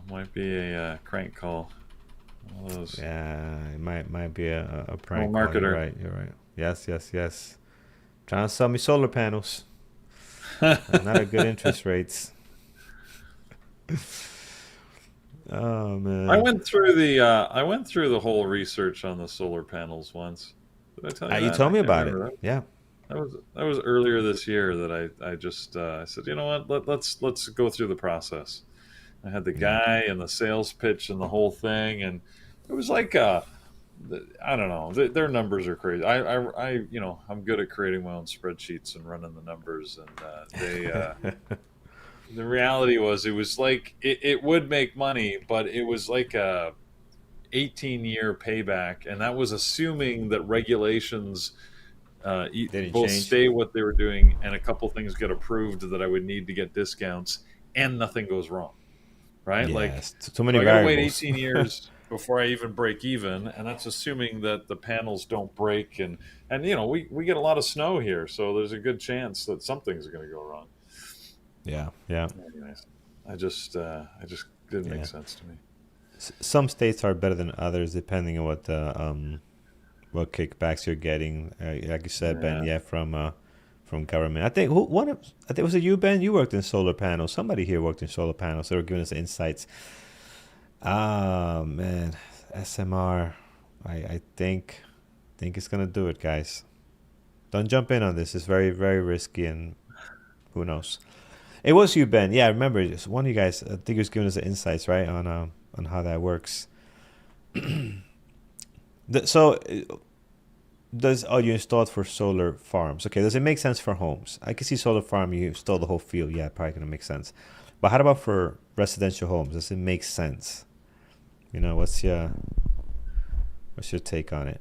Might be a crank call. One of those. Yeah, it might be a prank Little call. You're marketer. right. You're right. Yes. Trying to sell me solar panels. Not at good interest rates. Oh man. I went through the whole research on the solar panels once. Did I tell you You that? told I me can't about it. remember that. Yeah. That was earlier this year that I just I said, you know what, let's go through the process. I had the Yeah. guy and the sales pitch and the whole thing, and it was like I don't know, their numbers are crazy. I'm good at creating my own spreadsheets and running the numbers, and the reality was, it was like it would make money, but it was like a 18-year payback, and that was assuming that regulations Didn't both change. stay what they were doing, and a couple things get approved that I would need to get discounts, and nothing goes wrong, right? Like, Yes. Too many so I got to wait variables. 18 years before I even break even, and that's assuming that the panels don't break, and we get a lot of snow here, so there's a good chance that something's going to go wrong. Yeah. Anyways, I just didn't make Yeah. sense to me. Some states are better than others depending on what kickbacks you're getting. Like you said, Ben, Yeah. from government. I think I think was it you, Ben? You worked in solar panels. Somebody here worked in solar panels. They were giving us insights. Ah man, SMR. I think it's gonna do it, guys. Don't jump in on this. It's very very risky, and who knows. It was you, Ben. Yeah, I remember. It's one of you guys. I think he was giving us the insights, right, on how that works. So, you installed for solar farms? Okay, does it make sense for homes? I can see solar farm. You install the whole field. Yeah, probably gonna make sense. But how about for residential homes? Does it make sense? What's your take on it?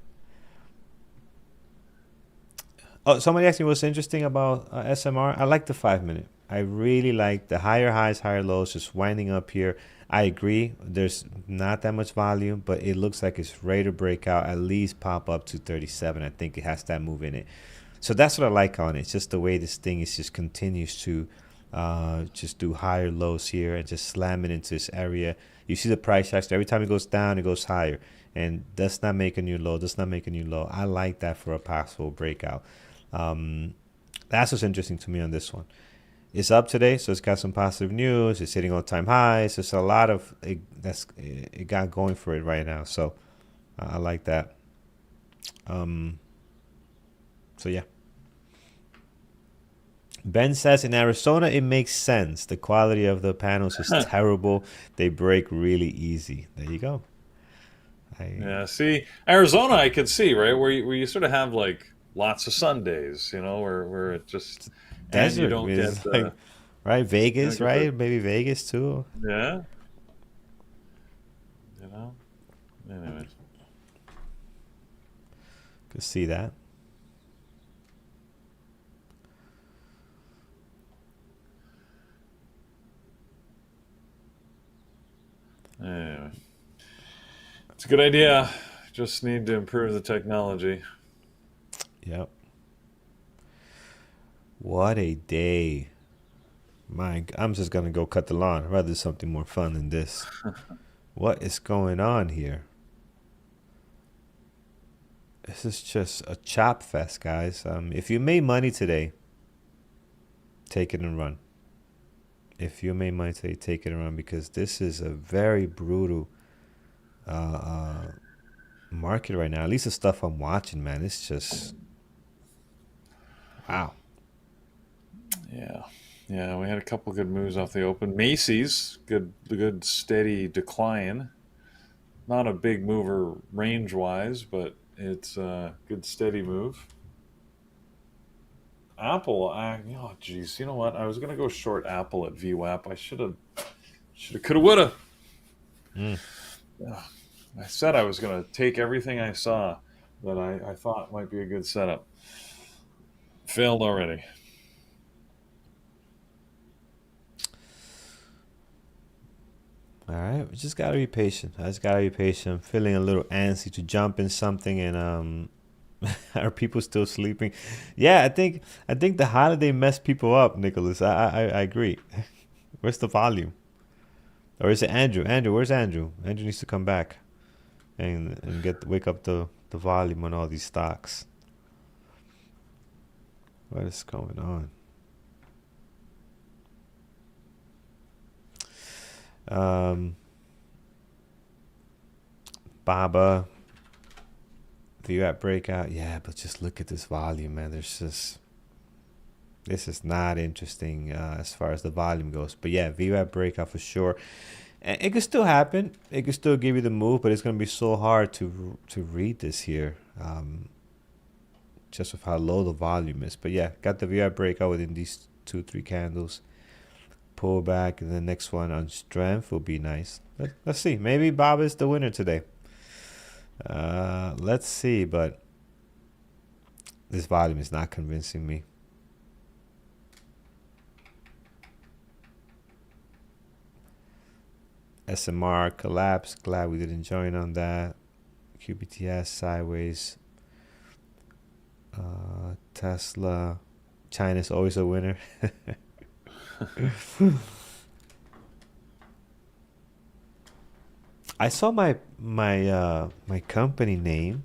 Oh, somebody asked me what's interesting about SMR. I like the 5 minute. I really like the higher highs, higher lows, just winding up here. I agree. There's not that much volume, but it looks like it's ready to break out, at least pop up to 37. I think it has that move in it. So that's what I like on it. It's just the way this thing is just continues to just do higher lows here and just slam it into this area. You see the price action. Every time it goes down, it goes higher. And does not make a new low, does not make a new low. I like that for a possible breakout. That's what's interesting to me on this one. It's up today, so it's got some positive news. It's hitting all-time highs. There's a lot of it got going for it right now. So I like that. So yeah. Ben says in Arizona it makes sense. The quality of the panels is terrible. They break really easy. There you go. Yeah, see, Arizona, I could see, right, where you sort of have like lots of Sundays, where it just, and you Desert don't get is like, right? Vegas, the, right? Maybe Vegas too. yeah, anyways. Could see that. Anyway, it's a good idea. Just need to improve the technology. Yep. What a day. I'm just gonna go cut the lawn. I'd rather do something more fun than this. What is going on here? This is just a chop fest, guys. If you made money today, take it and run. If you made money today, take it and run, because this is a very brutal market right now. At least the stuff I'm watching, man. It's just wow. Yeah, we had a couple good moves off the open. Macy's, good steady decline. Not a big mover range-wise, but it's a good steady move. Apple, oh geez, you know what? I was gonna go short Apple at VWAP. I coulda, woulda. Mm. I said I was gonna take everything I saw that I thought might be a good setup. Failed already. All right, we just gotta be patient. I just gotta be patient. I'm feeling a little antsy to jump in something and Are people still sleeping? Yeah, I think the holiday messed people up, Nicholas. I agree. Where's the volume? Or is it Andrew? Andrew, where's Andrew? Andrew needs to come back and get wake up the volume on all these stocks. What is going on? Um, Baba, VWAP breakout. Yeah, but just look at this volume, man. This is not interesting as far as the volume goes. But yeah, VWAP breakout for sure. And it could still happen. It could still give you the move, but it's going to be so hard to read this here, just with how low the volume is. But yeah, got the VWAP breakout within these 2-3 candles. Pull back, and the next one on strength will be nice. Let's see. Maybe Bob is the winner today. Let's see, but this volume is not convincing me. SMR collapse. Glad we didn't join on that. QBTS sideways. Tesla. China's always a winner. I saw my company name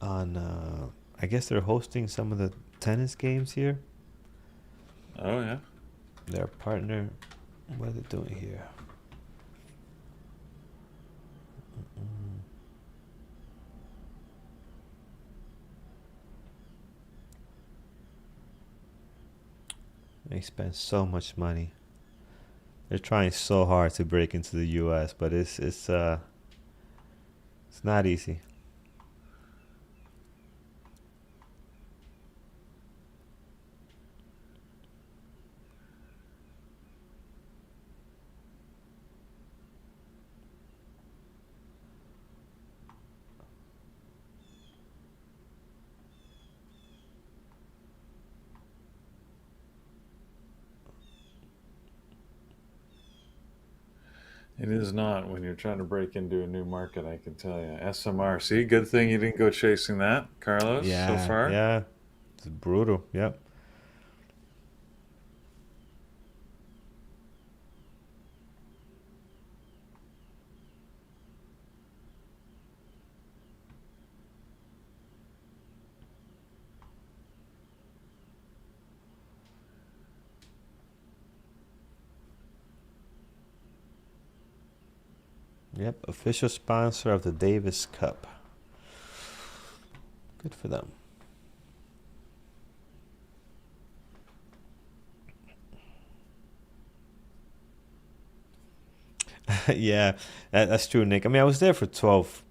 on. I guess they're hosting some of the tennis games here. Oh yeah. Their partner. What are they doing here? They spend so much money. They're trying so hard to break into the U.S., but it's not easy. It is not when you're trying to break into a new market, I can tell you. SMR. See, good thing you didn't go chasing that, Carlos, so Yeah, far. yeah. It's brutal. Yep. Yep. Official sponsor of the Davis Cup. Good for them. Yeah, that's true, Nick. I mean, I was there for 12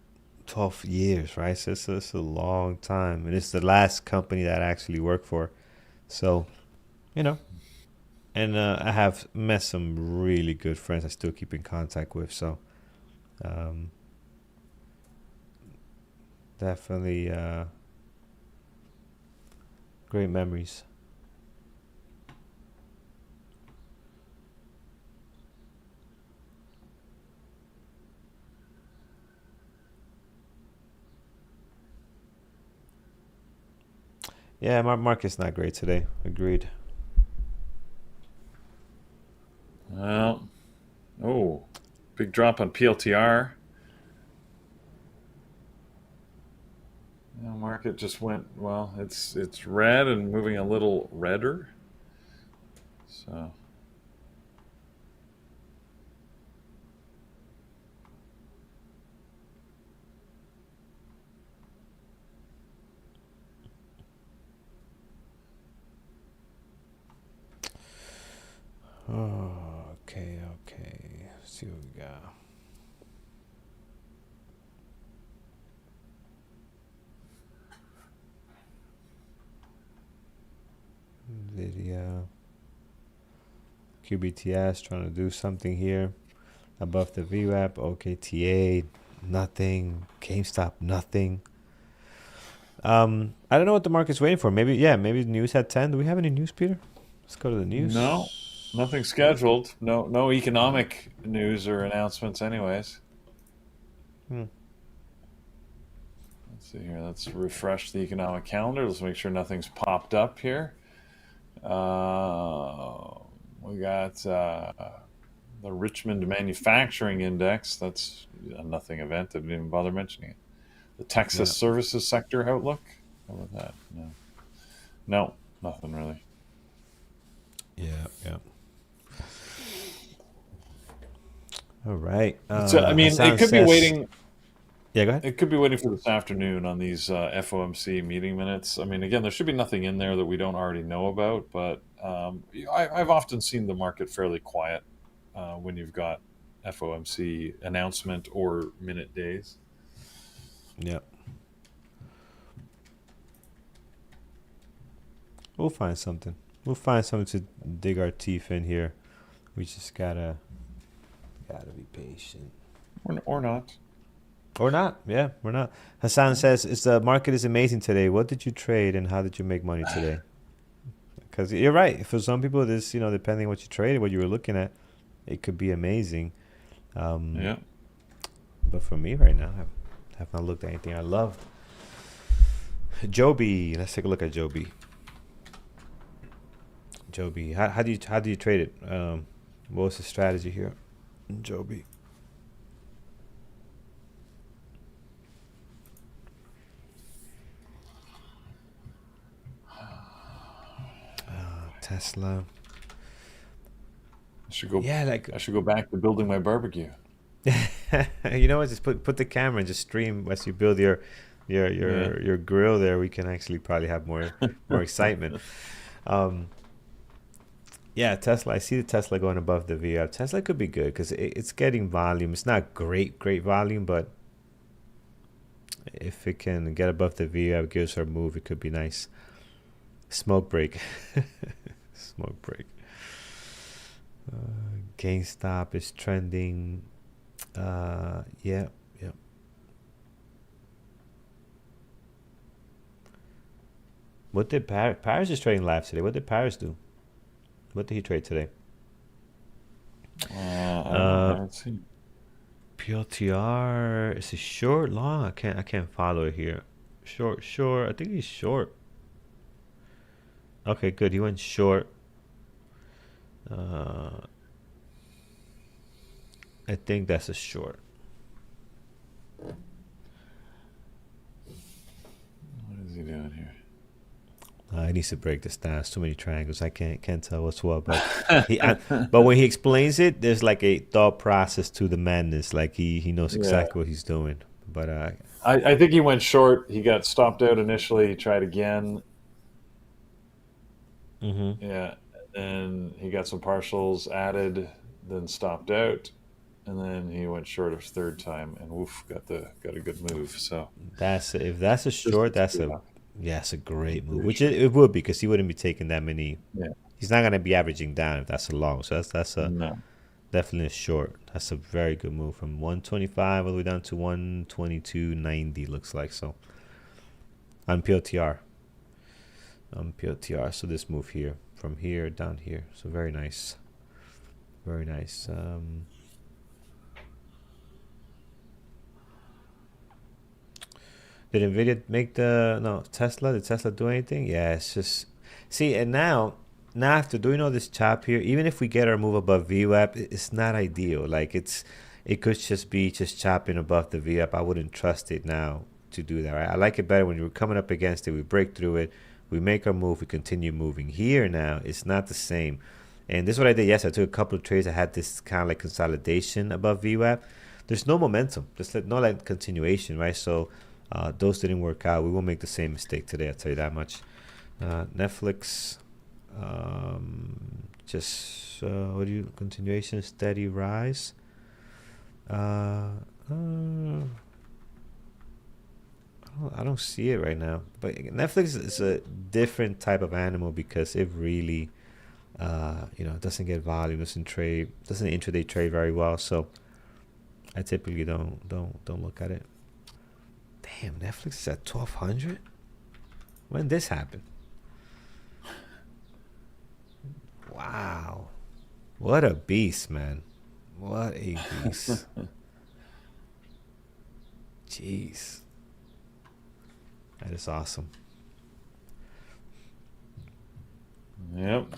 years, right? So it's a long time. And it's the last company that I actually worked for. So, you know, and I have met some really good friends I still keep in contact with. So, um, definitely great memories. Yeah, market's not great today. Agreed. Well, oh, big drop on PLTR. Market just went, well, it's red and moving a little redder. So Oh, okay. Let's see what we got. Nvidia. QBTS trying to do something here. Above the VWAP. OKTA. Nothing. GameStop. Nothing. I don't know what the market's waiting for. Maybe the news at 10. Do we have any news, Peter? Let's go to the news. no, nothing scheduled. No economic news or announcements, anyways. Hmm. Let's see here. Let's refresh the economic calendar. Let's make sure nothing's popped up here. We got the Richmond Manufacturing Index. That's a nothing event. I didn't even bother mentioning it. The Texas services sector outlook. How about that? No, nothing really. Yeah. All right. So, I mean, it could be waiting. Yeah, go ahead. It could be waiting for this afternoon on these FOMC meeting minutes. I mean, again, there should be nothing in there that we don't already know about, but I've often seen the market fairly quiet when you've got FOMC announcement or minute days. Yep. We'll find something. We'll find something to dig our teeth in here. We just gotta be patient. Or not. Or not. Yeah, we're not. Hassan says, the market is amazing today. What did you trade and how did you make money today? Because you're right. For some people, this, depending on what you traded, what you were looking at, it could be amazing. Yeah. But for me right now, I have not looked at anything I love. Joby. Let's take a look at Joby. Joby. How do you trade it? What was the strategy here? Joby. Tesla. I should go back to building my barbecue. You know what? Just put the camera and just stream as you build your grill there. We can actually probably have more excitement. Yeah, Tesla. I see the Tesla going above the VWAP. Tesla could be good because it's getting volume. It's not great volume, but if it can get above the VWAP, gives her a move, it could be nice. Smoke break. Smoke break. GameStop is trending. Yeah. What did Paris is trading live today? What did Paris do? What did he trade today? Let's see. PLTR is it short, long? I can't follow it here. Short. I think he's short. Okay, good. He went short. I think that's a short. What is he doing here? He needs to break this down. There's too many triangles. I can't tell what's what. But but when he explains it, there's like a thought process to the madness. Like he knows exactly what he's doing. But I think he went short. He got stopped out initially. He tried again. Mm-hmm. Yeah, and he got some partials added, then stopped out, and then he went short a third time, and woof, got a good move. So if that's a short, it's a great move. Which it would be because he wouldn't be taking that many. Yeah, he's not gonna be averaging down if that's a long. So that's no. Definitely a short. That's a very good move from 125 all the way down to 122.90 looks like so. On PLTR. So this move here from here down here. So very nice. Very nice. Did Nvidia make Tesla? Did Tesla do anything? Yeah, it's just see, and now after doing all this chop here, even if we get our move above VWAP, it's not ideal. Like it could just be chopping above the VWAP. I wouldn't trust it now to do that. Right? I like it better when we're coming up against it. We break through it. We make our move. We continue moving. Here now, it's not the same. And this is what I did yesterday. I took a couple of trades. I had this kind of like consolidation above VWAP. There's no momentum. There's no like continuation, right? So those didn't work out. We won't make the same mistake today. I'll tell you that much. Netflix, continuation, steady rise. I don't see it right now. But Netflix is a different type of animal because it really, doesn't get volume, doesn't intraday trade very well. So I typically don't look at it. Damn, Netflix is at 1,200. When did this happen? Wow, what a beast, man! What a beast. Jeez. That is awesome. Yep.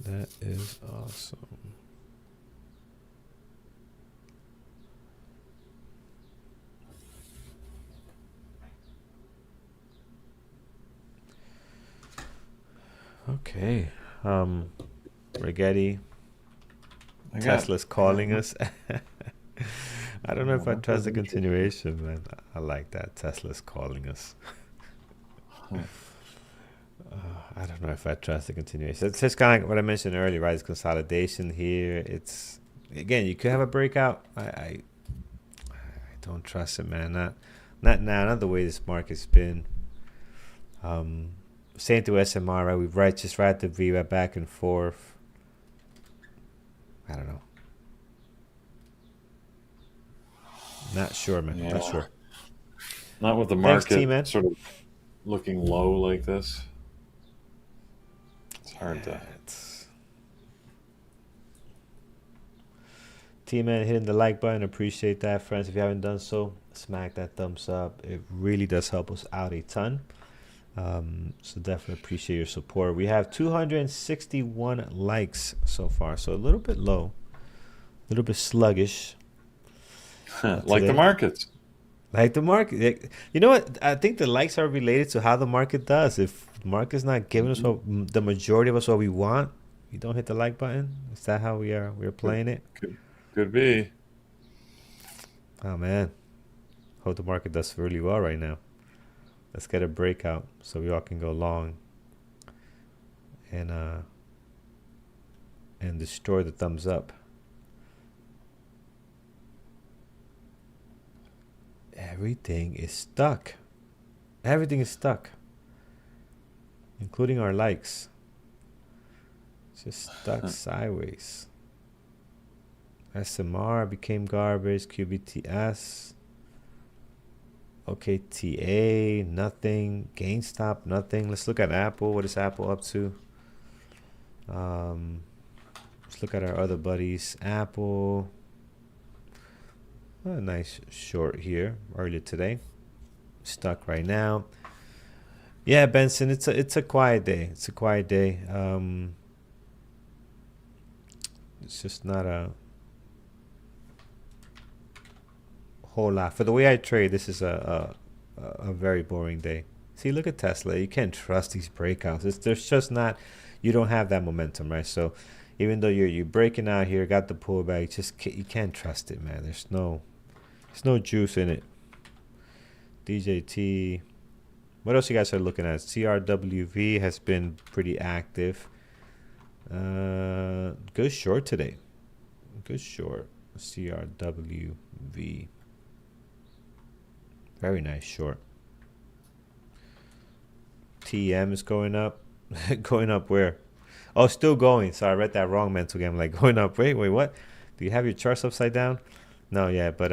That is awesome. Okay. Rigetti. Tesla's calling us. I don't know if I trust the continuation, man. I like that. Tesla's calling us. I don't know if I trust the continuation. It's just kind of like what I mentioned earlier, right? It's consolidation here. It's, again, you could have a breakout. I don't trust it, man. Not now. Not the way this market's been. Same to SMR, right? We've just ride the VWAP back and forth. I don't know. Not sure, man. Yeah. Not sure. Not with the market sort of looking low like this. It's hard to. T-Man hitting the like button. Appreciate that, friends. If you haven't done so, smack that thumbs up. It really does help us out a ton. So definitely appreciate your support. We have 261 likes so far, so a little bit low, a little bit sluggish. Like the markets. Like the market. You know what? I think the likes are related to how the market does. If the market's not giving us what the majority of us what we want, we don't hit the like button. Is that how we're playing it? Could be. Oh man, hope the market does really well right now. Let's get a breakout so we all can go long and destroy the thumbs up. Everything is stuck. Everything is stuck, including our likes. It's just stuck sideways. SMR became garbage. QBTS. OKTA, nothing. GameStop, nothing. Let's look at Apple. What is Apple up to? Let's look at our other buddies. Apple. A nice short here earlier today. Stuck right now. Yeah, Benson, it's a quiet day. It's a quiet day. It's just not a whole lot. For the way I trade, this is a very boring day. See, look at Tesla. You can't trust these breakouts. There's just not, you don't have that momentum, right? So even though you're breaking out here, got the pullback, you can't trust it, man. There's no juice in it. DJT. What else you guys are looking at? CRWV has been pretty active. Good short today. Good short. CRWV. Very nice short. TM is going up. Going up where? Oh, still going. Sorry, I read that wrong mental game. Like going up. Wait, what? Do you have your charts upside down? No, yeah, but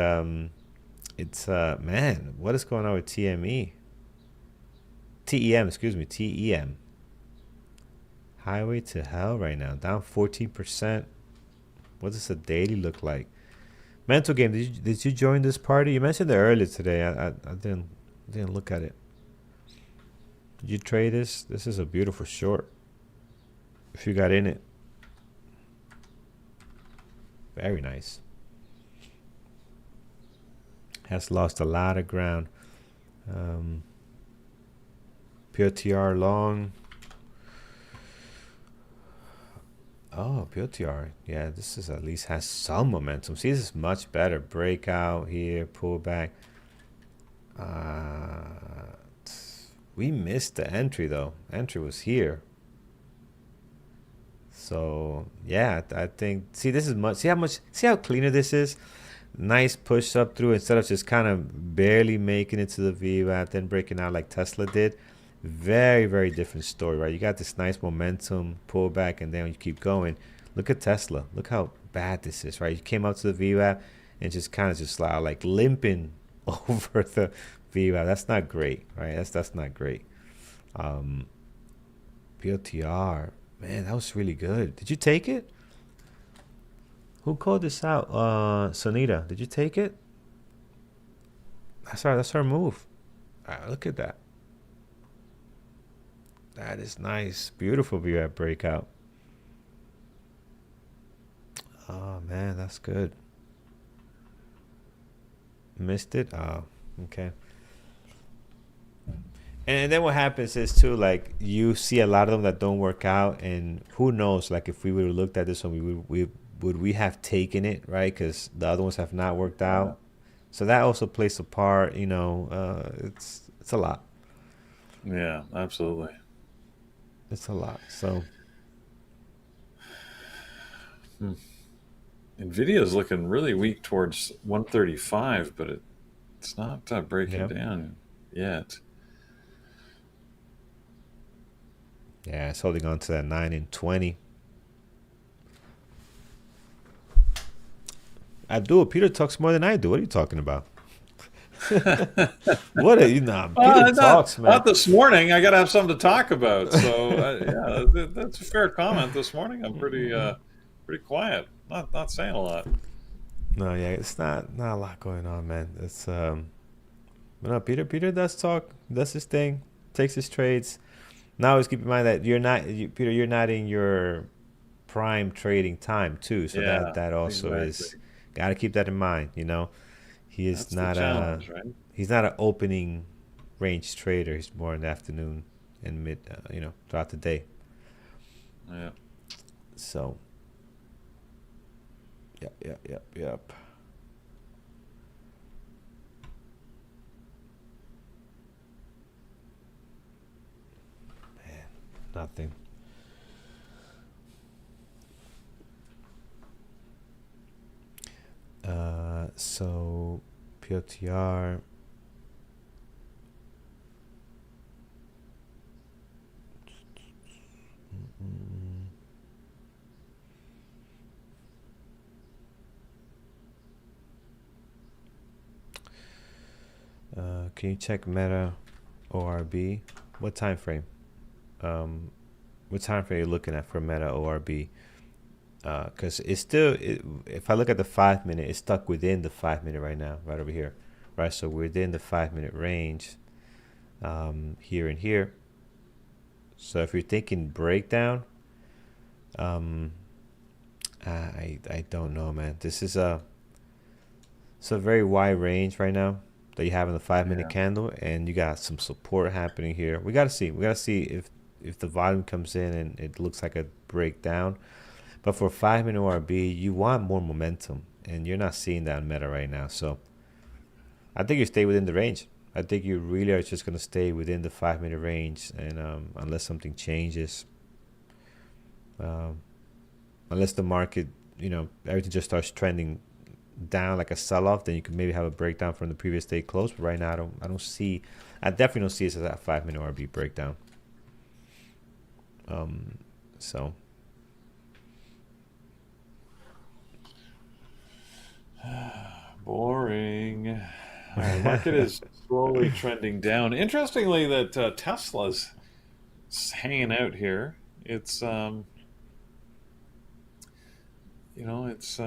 it's man, what is going on with TME? TEM, excuse me, TEM. Highway to hell right now, down 14%. What does the daily look like? Mental game, did you join this party? You mentioned it earlier today. I didn't look at it. Did you trade this? This is a beautiful short. If you got in it. Very nice. Has lost a lot of ground. POTR long. Oh, POTR. Yeah, this is at least has some momentum. See, this is much better. Breakout here, pullback. We missed the entry though. Entry was here. So yeah, I think. See, this is much. See how cleaner this is. Nice push up through instead of just kind of barely making it to the VWAP, then breaking out like Tesla did. Very, very different story, right? You got this nice momentum pullback, and then you keep going. Look at Tesla. Look how bad this is, right? You came up to the VWAP and just kind of just like limping over the VWAP. That's not great, right? That's not great. Um, PLTR, man, that was really good. Did you take it? Who called this out? Sonita, did you take it? That's our move. Look at that. That is nice. Beautiful view at breakout. Oh man, that's good. Missed it? Oh, okay. And then what happens is too, like you see a lot of them that don't work out, and who knows, like if we would have looked at this one, would we have taken it, right? Because the other ones have not worked out. So that also plays a part, it's a lot. Yeah, absolutely. It's a lot. So Nvidia is looking really weak towards 135, but it's not breaking yep. down yet. Yeah, it's holding on to that 9 and 20. Abdul, Peter talks more than I do. What are you talking about? What are you not? Peter talks, man. Not this morning. I got to have something to talk about. So yeah, that's a fair comment. This morning, I'm pretty quiet. Not saying a lot. No, yeah, it's not a lot going on, man. It's but no, Peter does talk, does his thing, takes his trades. Now, always keep in mind that Peter, you're not in your prime trading time too. So Yeah, that also is, got to keep that in mind. He is that's not the challenge, right? He's not an opening range trader. He's more in the afternoon and mid, throughout the day. Yeah. So. Yep. Man, nothing. So PLTR. Can you check Meta ORB? What time frame? What time frame are you looking at for Meta ORB? Because it's still, if I look at the 5 minute, it's stuck within the 5 minute right now, right over here, right? So we're within the 5 minute range, here and here. So if you're thinking breakdown, I don't know, man. This is it's a very wide range right now that you have in the 5 minute candle, and you got some support happening here. We gotta see if the volume comes in and it looks like a breakdown. But for 5 minute ORB, you want more momentum, and you're not seeing that on Meta right now. So I think you stay within the range. I think you really are just gonna stay within the 5 minute range, and unless something changes, unless the market, everything just starts trending down like a sell-off, then you could maybe have a breakdown from the previous day close. But right now, I definitely don't see it as a 5 minute RB breakdown. So boring. All right, market is slowly trending down. Interestingly, that Tesla's hanging out here. It's it's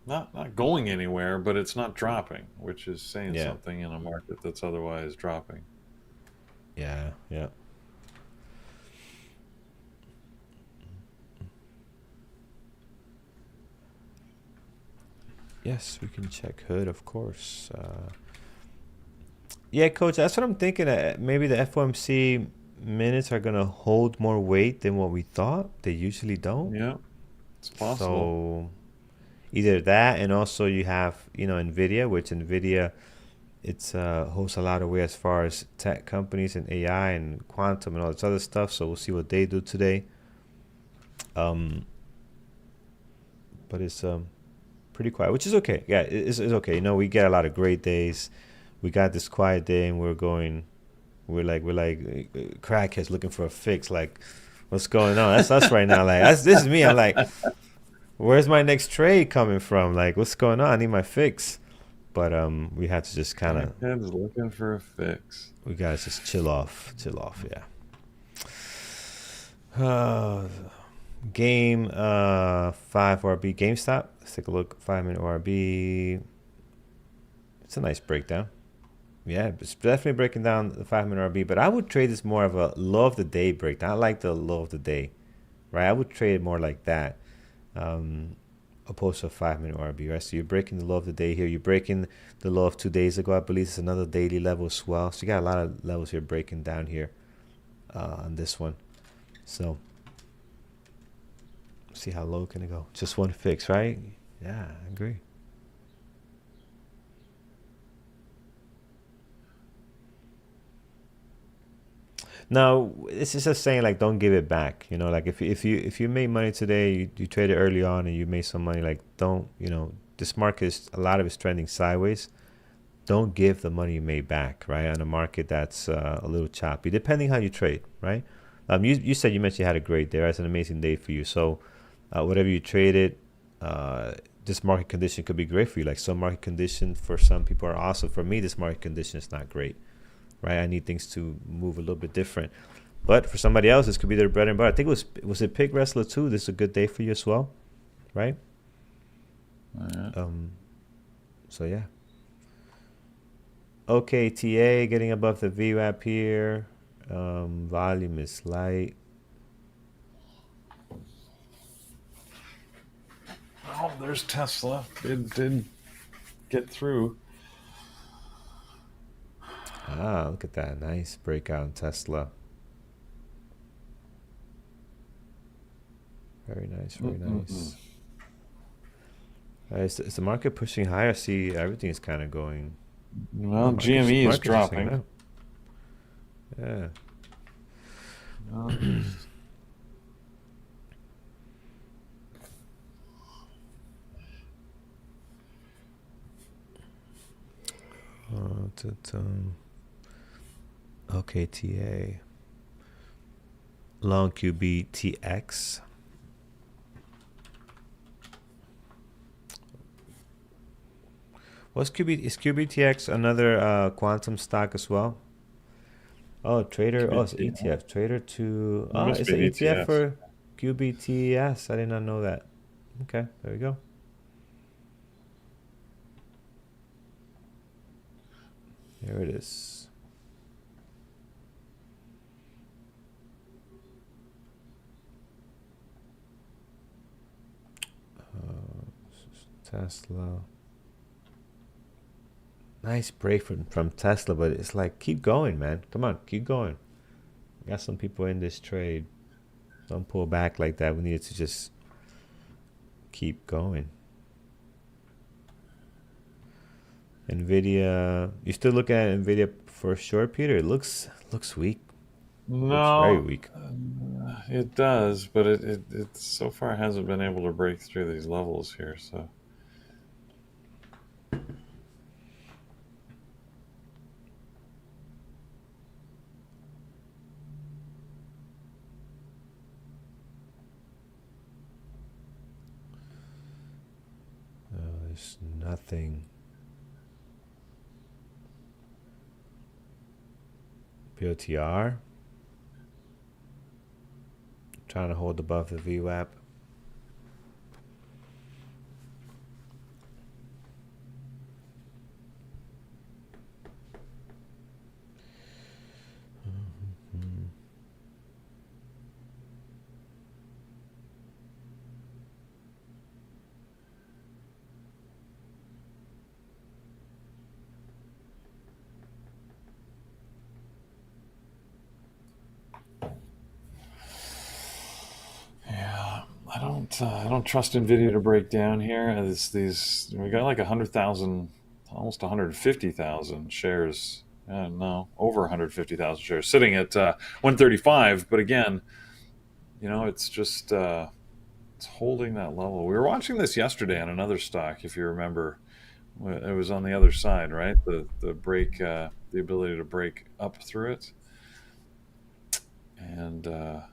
not going anywhere, but it's not dropping, which is saying something in a market that's otherwise dropping. Yeah. Yes, we can check hood, of course. Yeah, coach, that's what I'm thinking. Maybe the FOMC minutes are gonna hold more weight than what we thought. They usually don't. Yeah, it's possible. So either that, and also you have Nvidia, which Nvidia it's holds a lot of weight as far as tech companies and AI and quantum and all this other stuff. So we'll see what they do today. But it's pretty quiet, which is okay. Yeah, it's okay. We get a lot of great days. We got this quiet day, and we're like crackheads looking for a fix. Like, what's going on? That's us right now. Like, this is me. I'm like, where's my next trade coming from? Like, what's going on? I need my fix. But we had to just kind of looking for a fix. We gotta just chill off. Yeah. Uh, game 5 ORB GameStop. Let's take a look. 5-minute ORB. It's a nice breakdown. Yeah, it's definitely breaking down the 5-minute RB, but I would trade this more of a low of the day breakdown. I like the low of the day, right? I would trade it more like that, um, opposed to a 5-minute RB, right? So you're breaking the low of the day here. You're breaking the low of 2 days ago. I believe it's another daily level as well. So you got a lot of levels here breaking down here on this one. So see how low can it go? Just one fix, right? Yeah, I agree. Now, this is just saying like don't give it back. You know, like if you made money today, you traded early on and you made some money. Like don't this market is a lot of it's trending sideways. Don't give the money you made back, right? On a market that's a little choppy, depending how you trade, right? You said you mentioned you had a great day. Right? It's an amazing day for you. So whatever you traded, uh, this market condition could be great for you. Like some market condition for some people are awesome. For me, this market condition is not great, right? I need things to move a little bit different. But for somebody else, this could be their bread and butter. I think it was it Pig Wrestler too. This is a good day for you as well, right? Yeah. Um, so yeah. OKTA getting above the VWAP here. Volume is light. Oh, there's Tesla. It did get through. Ah, look at that. Nice breakout in Tesla. Very nice, very Mm-mm-mm. nice. Is the market pushing higher? See, everything is kind of going. Oh, Well, GME is market's just hanging dropping. out. Yeah. Well, OKTA. Long QBTX. What's QB? Is QBTX another quantum stock as well? Oh, trader. Oh, it's QBT. ETF. Trader to. It Oh, must it's be an an ETF ETF. for QBTS. I did not know that. Okay, there we go. There it is. Tesla. Nice break from Tesla, but it's like keep going, man. Come on, keep going. Got some people in this trade. Don't pull back like that. We need to just keep going. Nvidia. You still looking at Nvidia for sure, Peter? It looks weak. Looks very No, weak. it does, but it so far hasn't been able to break through these levels here. So There's nothing. POTR. Trying to hold above the VWAP. yeah, I don't trust Nvidia to break down here. These we got like 100,000, almost 150,000 shares. No, over 150,000 shares sitting at 135. But again, it's just it's holding that level. We were watching this yesterday on another stock, if you remember. It was on the other side, right? The break, the ability to break up through it. And what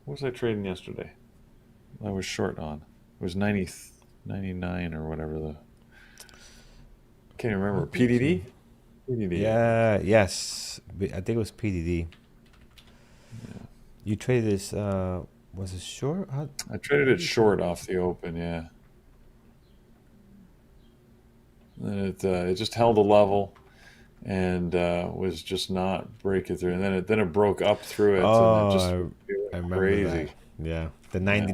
was I trading yesterday? I was short on. It was 99 or whatever the. Can't remember. What did you? PDD. PDD, I think. Yeah. Yes. I think it was PDD. Yeah. You traded this, was it short? I traded How it did you trade short it? off the open, yeah. And it just held a level and was just not breaking through. And then it broke up through it, and it just was I feeling remember that. crazy. Yeah. The Yeah,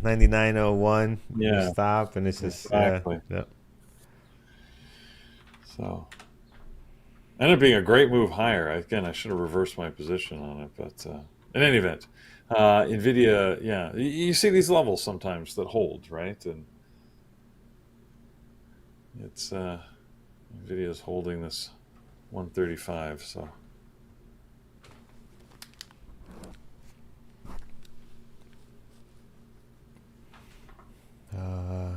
99.01, you yeah, stop, and it's just, yeah, exactly. yeah. So ended up being a great move higher. Again, I should have reversed my position on it, but in any event, Nvidia, yeah, you see these levels sometimes that hold, right? And it's Nvidia is holding this 135. So Uh,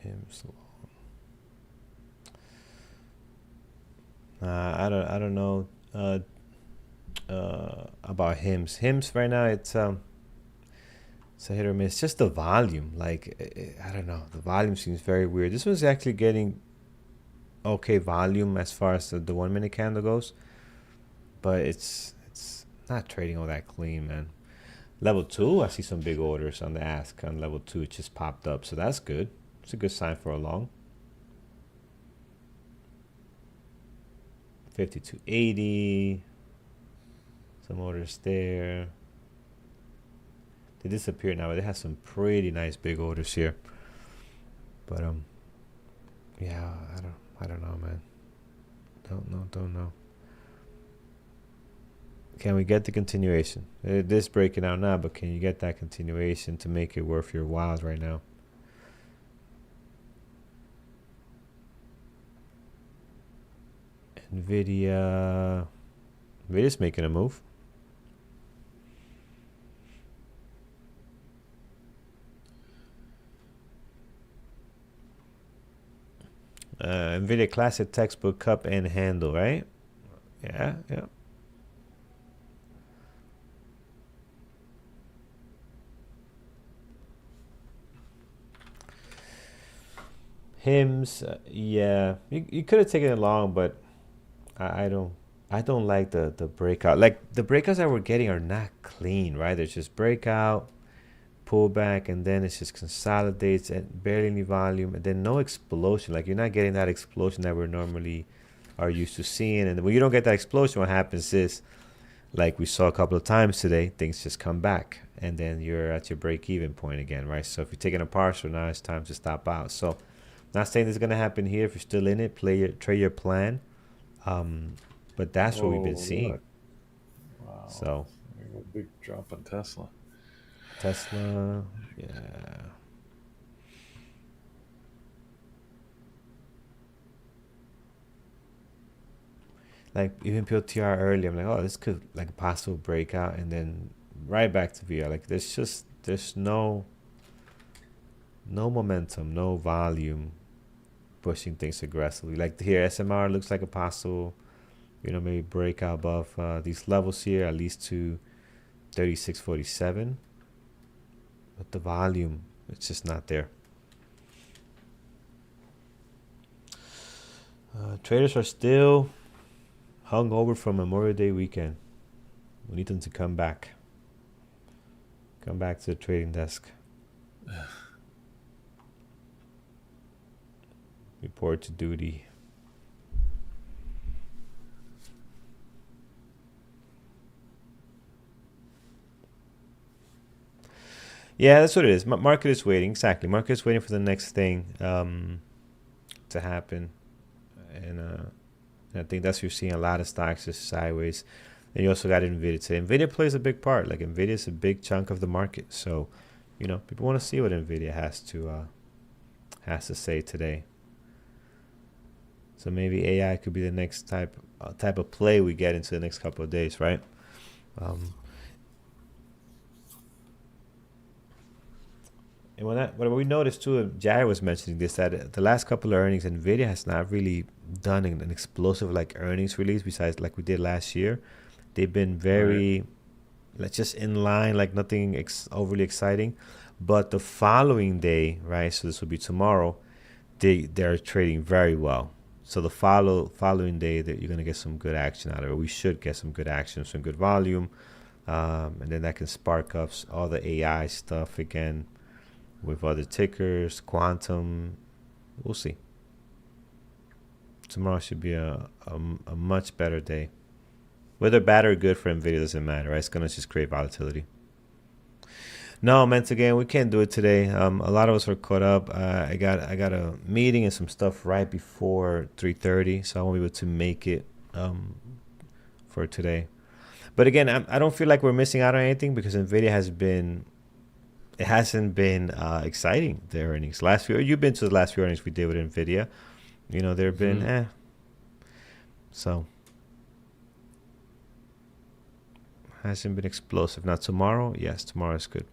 him. I don't know about hymns. Hymns right now, it's a hit or miss. Just the volume, like I don't know. The volume seems very weird. This was actually getting okay volume as far as the 1 minute candle goes, but it's not trading all that clean, man. Level two, I see some big orders on the ask on level two. It just popped up, so that's good. It's a good sign for a long. 5280. Some orders there. They disappear now, but they have some pretty nice big orders here. But yeah, I don't know, man. Don't know. Can we get the continuation? It is breaking out now, but can you get that continuation to make it worth your while right now? Nvidia's making a move. Nvidia Classic Textbook Cup and Handle, right? Yeah, yeah. Hymns, yeah. You could have taken it long, but I don't like the breakout. Like the breakouts that we're getting are not clean, right? There's just breakout, pullback, and then it just consolidates and barely any volume, and then no explosion. Like you're not getting that explosion that we're normally are used to seeing. And when you don't get that explosion, what happens is, like we saw a couple of times today, things just come back, and then you're at your break-even point again, right? So if you're taking a partial, now it's time to stop out. So, not saying this is gonna happen here. If you're still in it, trade your plan. Um, but that's what we've been oh seeing. look, wow, So a big drop on Tesla. Tesla, yeah. Like even PLTR early, I'm like, oh, this could like a possible breakout, and then right back to VR. Like there's no momentum, no volume pushing things aggressively. Like here, SMR looks like a possible, maybe breakout above these levels here, at least to 36.47. But the volume, it's just not there. Traders are still hung over from Memorial Day weekend. We need them to come back. Come back to the trading desk. Report to duty. Yeah, that's what it is. Market is waiting. Exactly. Market is waiting for the next thing to happen. And I think that's what you're seeing a lot of stocks just sideways. And you also got Nvidia today. Nvidia plays a big part. Like Nvidia is a big chunk of the market. So, people want to see what Nvidia has to say today. So maybe AI could be the next type of play we get into the next couple of days, right? And what we noticed too, Jared was mentioning this, that the last couple of earnings, Nvidia has not really done an explosive like earnings release besides like we did last year. They've been Right. very, like just in line, like nothing overly exciting. But the following day, right? So this will be tomorrow. They're trading very well. So the following day that you're gonna get some good action out of it. We should get some good action, some good volume. And then that can spark up all the AI stuff again with other tickers, quantum. We'll see. Tomorrow should be a much better day. Whether bad or good for Nvidia doesn't matter, right? It's gonna just create volatility. No, meant again, we can't do it today. A lot of us are caught up. I got a meeting and some stuff right before 3:30, so I won't be able to make it for today. But again, I don't feel like we're missing out on anything because Nvidia hasn't been exciting, their earnings. You've been to the last few earnings we did with Nvidia. They've been so hasn't been explosive. Now tomorrow, yes, tomorrow is good.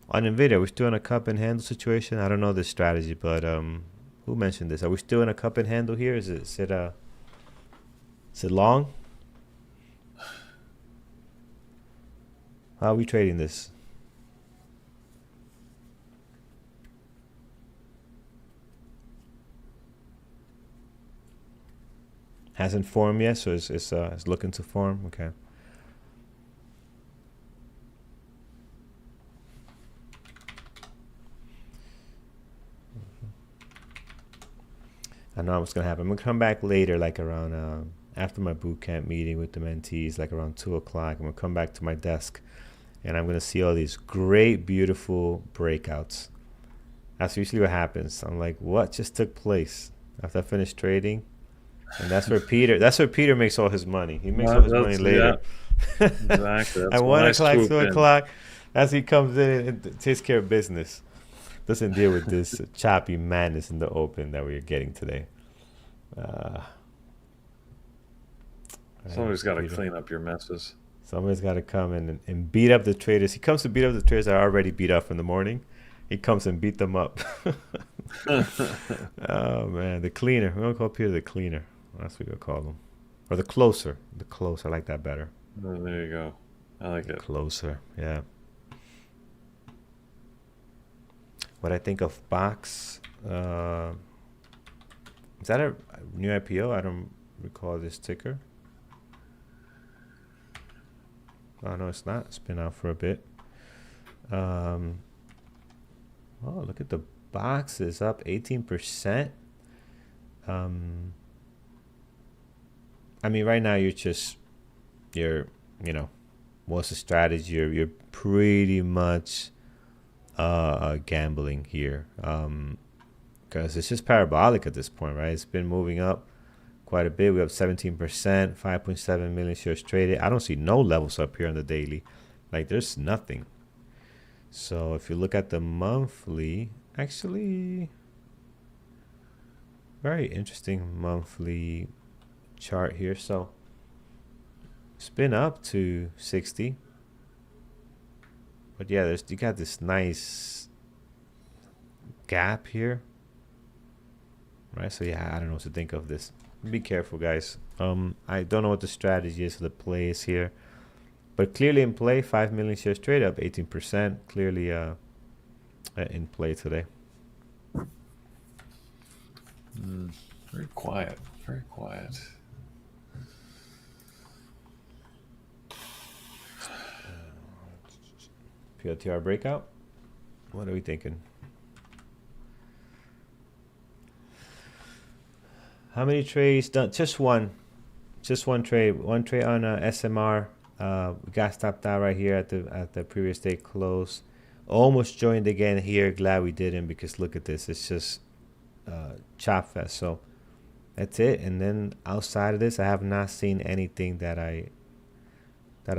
On Nvidia, we're still in a cup and handle situation. I don't know the strategy, but who mentioned this? Are we still in a cup and handle here? Is it long? How are we trading this? Hasn't formed yet, so it's looking to form. Okay. I know what's gonna happen. I'm gonna come back later, like around after my boot camp meeting with the mentees, like around 2 o'clock. I'm gonna come back to my desk, and I'm gonna see all these great, beautiful breakouts. That's usually what happens. I'm like, what just took place after I finished trading? And that's where Peter makes all his money. He makes all his money later. Yeah, exactly. At 1 o'clock, 2 o'clock, as he comes in and takes care of business. Doesn't deal with this choppy madness in the open that we're getting today. Somebody's got to clean up your messes. Somebody's got to come in and beat up the traders. He comes to beat up the traders that are already beat up in the morning. He comes and beat them up. Oh, man. The cleaner. We're going to call Peter the cleaner. That's what we're going to call him. Or the closer. The closer. I like that better. Oh, there you go. I like it. Closer. Yeah. What I think of Box. Is that a new IPO? I don't recall this ticker. Oh, no, it's not. It's been out for a bit. Oh, look at the boxes up 18%. I mean, right now you're what's the strategy? You're pretty much gambling here, because it's just parabolic at this point, right? It's been moving up quite a bit. We have 17%, 5.7 million shares traded. I don't see no levels up here on the daily. Like, there's nothing. So if you look at the monthly, actually, very interesting monthly chart here. So it's been up to 60. But yeah, you got this nice gap here. Right? So yeah, I don't know what to think of this. Be careful, guys. I don't know what the strategy is for the plays here. But clearly in play, 5 million shares trade up 18%. Clearly in play today. Very quiet. Very quiet. PLTR breakout. What are we thinking? How many trades done? Just one. Just one trade. One trade on SMR. We got stopped out right here at the previous day close. Almost joined again here. Glad we didn't, because look at this. It's just chop fest. So that's it. And then outside of this, I have not seen anything that I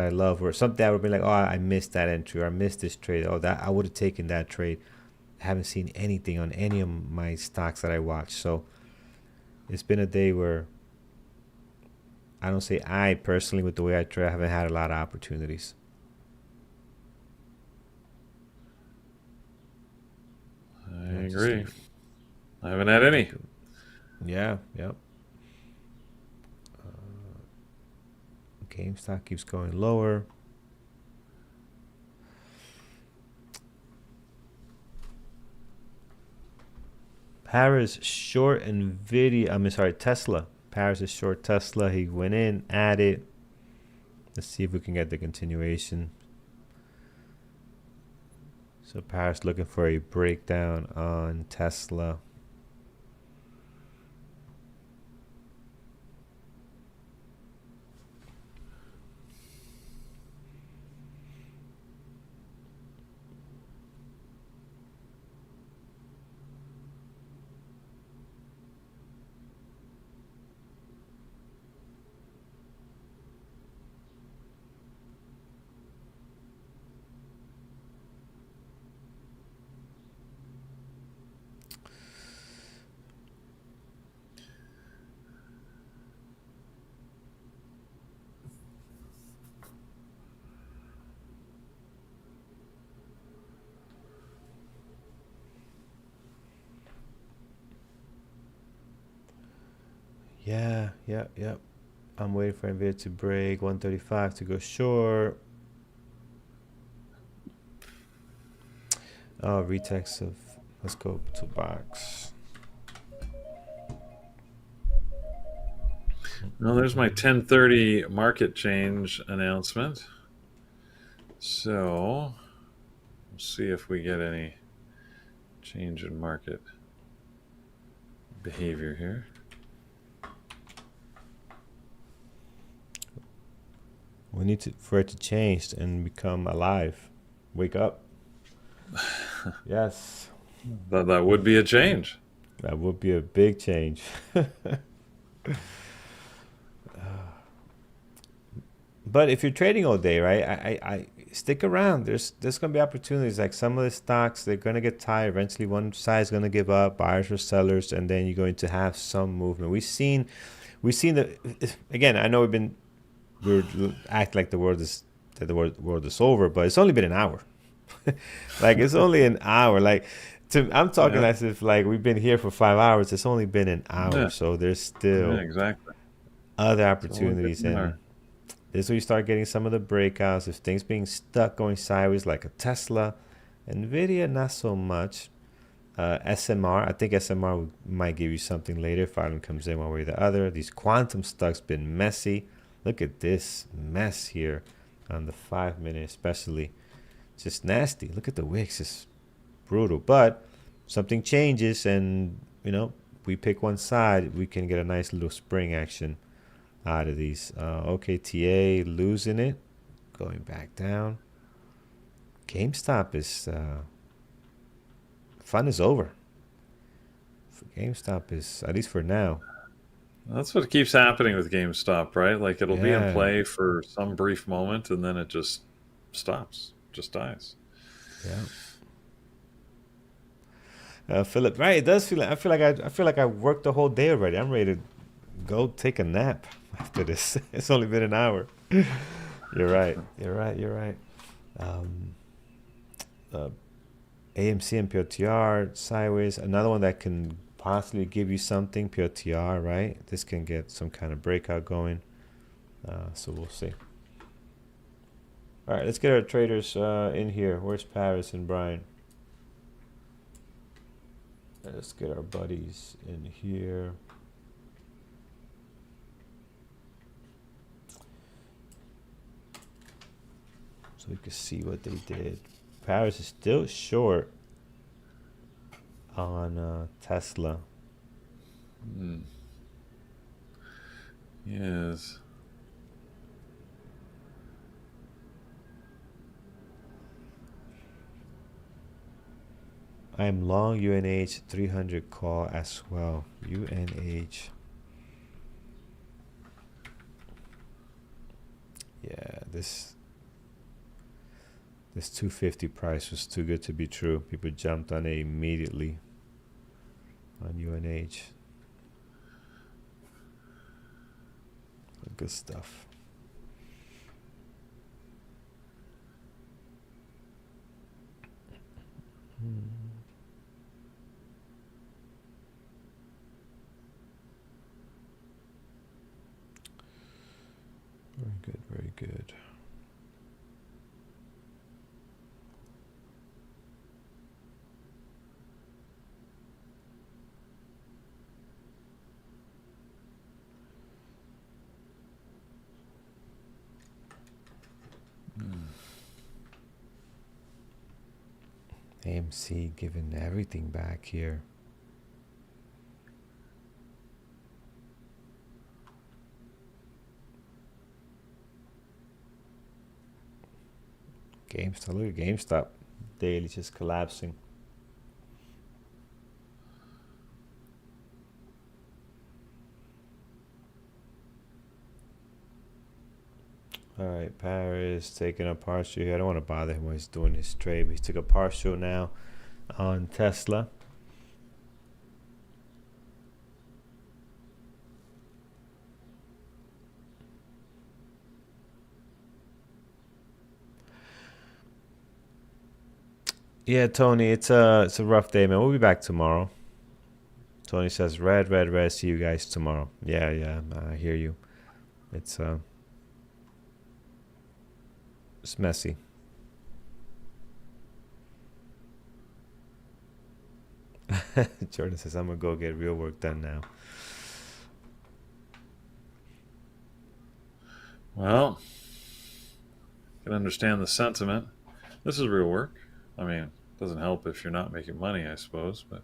love, or something that would be like, oh, I missed that entry, or I missed this trade. Oh, that I would have taken that trade. I haven't seen anything on any of my stocks that I watch. So it's been a day where I don't say I personally, with the way I trade, I haven't had a lot of opportunities. I agree. I haven't had any. Yeah, yep. GameStop keeps going lower. Paris short Nvidia. Tesla. Paris is short Tesla. He went in, added. Let's see if we can get the continuation. So Paris looking for a breakdown on Tesla. Yeah, yep. I'm waiting for Nvidia to break 135 to go short. Oh, retext of, let's go to box. Well, there's my 10:30 market change announcement. So we'll see if we get any change in market behavior here. We need for it to change and become alive. Wake up. Yes. That would be a change. That would be a big change. But if you're trading all day, right, I stick around. There's gonna be opportunities. Like some of the stocks, they're gonna get tired. Eventually, one side is gonna give up, buyers or sellers, and then you're going to have some movement. We've seen the again. I know we're act like the world is over, but it's only been an hour. Like it's only an hour. Like I'm talking as if like we've been here for 5 hours. It's only been an hour, so there's still exactly other opportunities, and this is where you start getting some of the breakouts. If things being stuck going sideways, like a Tesla, Nvidia, not so much. SMR, I think SMR might give you something later if item comes in one way or the other. These quantum stocks been messy. Look at this mess here on the 5 minute, especially. Just nasty. Look at the wicks, just brutal. But something changes, and we pick one side, we can get a nice little spring action out of these. OKTA losing it, going back down. GameStop is fun is over. GameStop is, at least for now. That's what keeps happening with GameStop, right? Like it'll be in play for some brief moment, and then it just stops, just dies. Yeah. Philip, right? It does feel like I feel like I worked the whole day already. I'm ready to go take a nap after this. It's only been an hour. You're right. AMC and POTR sideways. Another one that can possibly give you something. POTR, right? This can get some kind of breakout going. So we'll see. All right, let's get our traders in here. Where's Paris and Brian? Let's get our buddies in here. So we can see what they did. Paris is still short on Tesla. Yes. I am long UNH 300 call as well. UNH. Yeah, this 250 price was too good to be true. People jumped on it immediately on UNH. Good stuff. Very good. AMC giving everything back here. GameStop, look at GameStop. Daily just collapsing. All right, Paris taking a partial here. I don't want to bother him when he's doing his trade, but he took a partial now on Tesla. Yeah, Tony, it's a rough day, man. We'll be back tomorrow. Tony says, red, red, red. See you guys tomorrow. Yeah, I hear you. It's messy. Jordan says, I'm gonna go get real work done now. Well, I can understand the sentiment. This is real work. I mean, it doesn't help if you're not making money, I suppose, but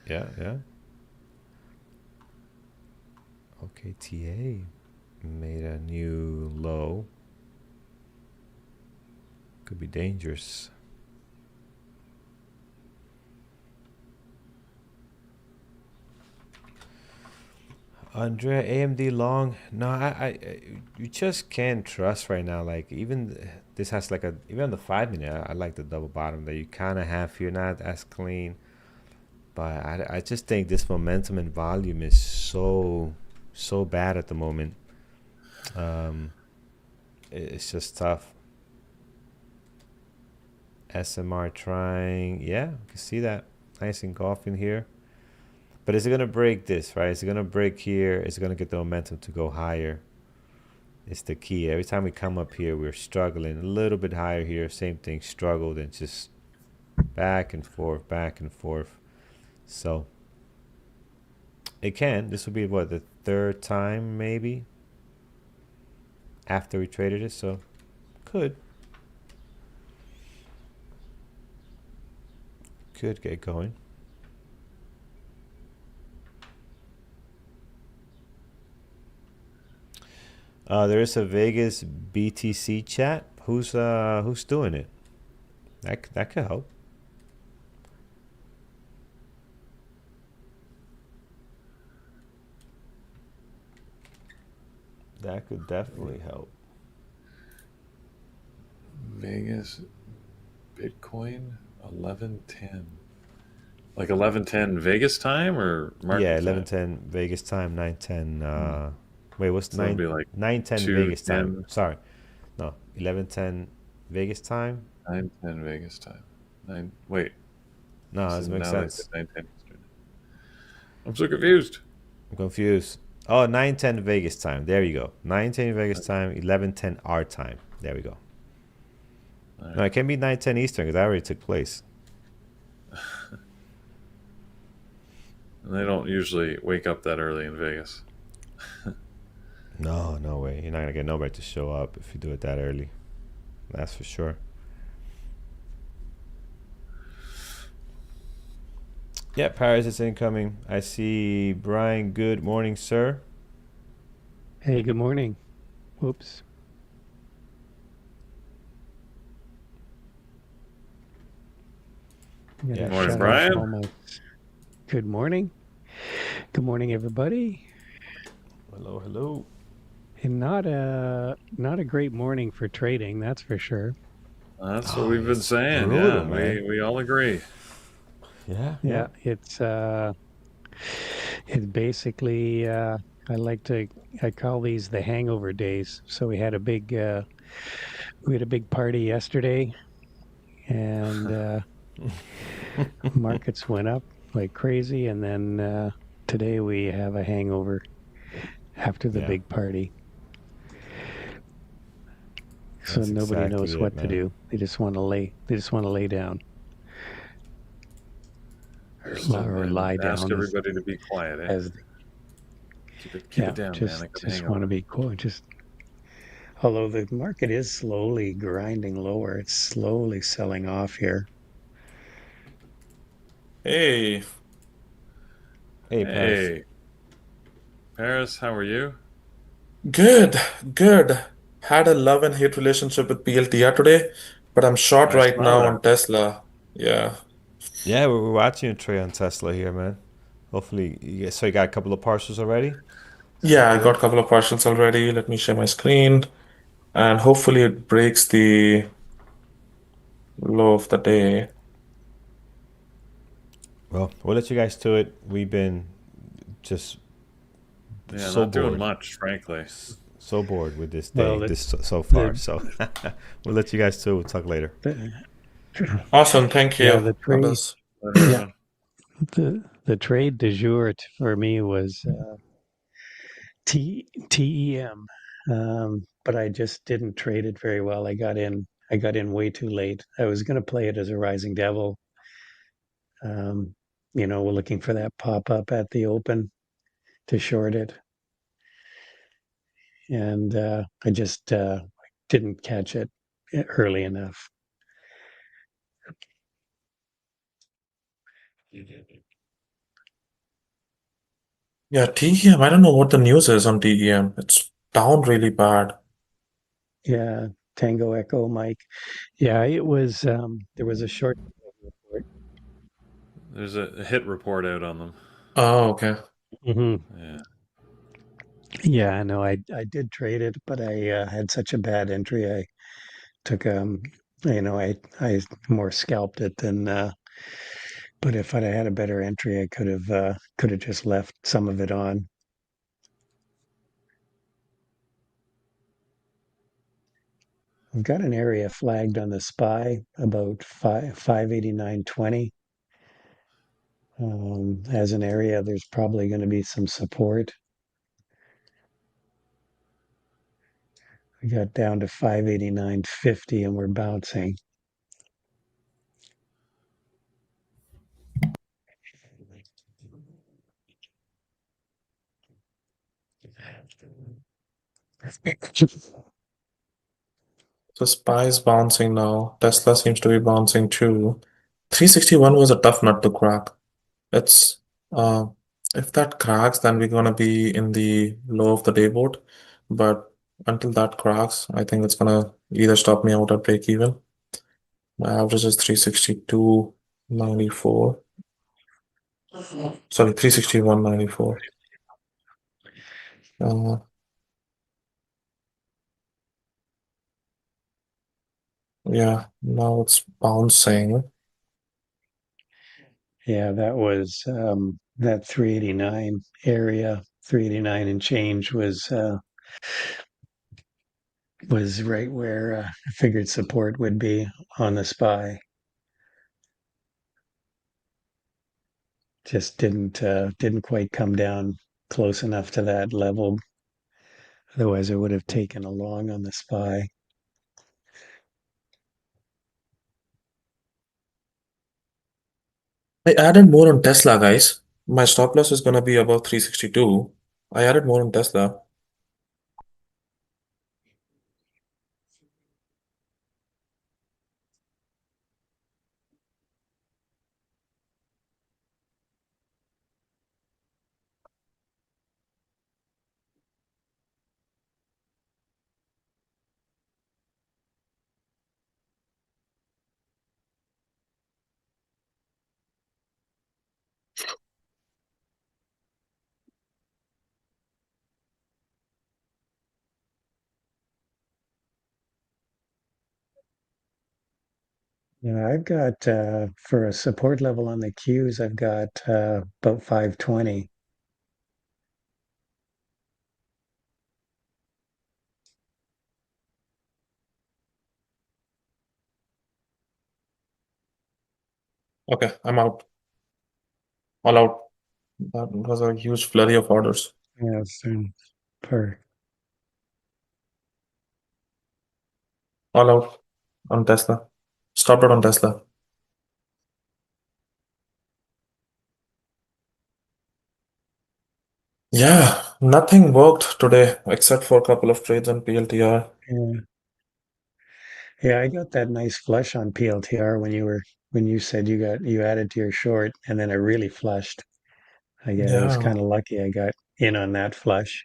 Yeah. OKTA made a new low. Could be dangerous. Andrea, AMD long. No, you just can't trust right now. Like even this has like even on the 5 minute, I like the double bottom that you kind of have here, not as clean. But I just think this momentum and volume is so bad at the moment. It's just tough. SMR trying, yeah, you can see that nice engulfing here. But is it gonna break this, right? Is it gonna break here? Is it gonna get the momentum to go higher? It's the key. Every time we come up here, we're struggling a little bit higher here. Same thing, struggled and just back and forth, back and forth. So it can. This will be what, the third time maybe after we traded it. So could get going. There is a Vegas BTC chat. Who's doing it? That could help. That could definitely help. Vegas Bitcoin 11:10. Like 11:10 Vegas time or market Yeah, time? 11:10 Vegas time, 9:10 wait, what's So it'll be like 9:10 Vegas time? 2:10, Sorry. No, 11:10 Vegas time? 9:10 Vegas time. Wait. No, that So doesn't make now they sense. said 9:10 Eastern. I'm so confused. I'm confused. Oh, 9:10 Vegas time. There you go. 9:10 Vegas time, 11:10 our time. There we go. All No, right. it can be 9:10 Eastern because that already took place. And they don't usually wake up that early in Vegas. No way. You're not gonna get nobody to show up if you do it that early. That's for sure. Yeah, Paris is incoming. I see Brian. Good morning, sir. Hey, good morning. Whoops. Yeah, Morning, Shut Brian. off all my... Good morning. Good morning, everybody. Hello. And not a great morning for trading, that's for sure. That's Oh, what we've been it's saying. brutal, Yeah, man. we all agree. Yeah. It's basically I call these the hangover days. So we had a big party yesterday, and markets went up like crazy, and then today we have a hangover after the Yeah. big party. So That's nobody exactly knows it, what to man. do. They just want to lay down or lie Ask down everybody to be quiet. as Keep it down, man. I got just want to be cool. Although the market is slowly grinding lower, it's slowly selling off here. Hey, Hey, Paris. Hey, Paris, how are you? good, good. Had a love and hate relationship with PLTR today, but I'm short I right saw now that. on Tesla. Yeah. Yeah, we're watching a trade on Tesla here, man. Hopefully, so you got a couple of parcels already? Sounds Yeah, I got good. a couple of partials already. Let me share my screen, and hopefully it breaks the low of the day. Well, we'll let you guys to it. We've been just Yeah, so not doing bored, much, frankly. so bored with this Well, day, this so far. the So we'll let you guys to it. We'll talk later. the Awesome, thank yeah you, the trade Abbas. Later, everyone. the trade du jour for me was TEM, but I just didn't trade it very well. I got in way too late. I was going to play it as a rising devil. Um, we're looking for that pop up at the open to short it, and I just didn't catch it early enough. Yeah, TEM. I don't know what the news is on TEM. It's down really bad. Yeah, Tango Echo Mike. Yeah, it was. There was a short report. There's a hit report out on them. Oh, okay. Hmm. Yeah. Yeah, I know. I did trade it, but I had such a bad entry. I took I more scalped it than. But if I'd had a better entry, I could have just left some of it on. I've got an area flagged on the SPY about 589.20. As an area, there's probably going to be some support. We got down to 589.50 and we're bouncing. So SPY is bouncing now. Tesla seems to be bouncing too. 361 was a tough nut to crack. It's uh if that cracks, then we're gonna be in the low of the day boat. But until that cracks, I think it's gonna either stop me out or break even. My average is 362.94. Sorry, 361.94. Uh, yeah, now it's bouncing. Yeah, that was that 389 area, 389 and change was right where I figured support would be on the SPY. Just didn't quite come down close enough to that level. Otherwise, I would have taken a long on the SPY. I added more on Tesla, guys. My stop loss is gonna be above 362. I added more on Tesla. Yeah, I've got for a support level on the Qs, I've got about 520. Okay, I'm out. All out. That was a huge flurry of orders. Yeah, soon per. All out on Tesla. Stopped it on Tesla. Yeah, nothing worked today except for a couple of trades on PLTR. Yeah, yeah, I got that nice flush on PLTR when you were when you said you added to your short and then it really flushed. I was Yeah, kind of lucky I got in on that flush.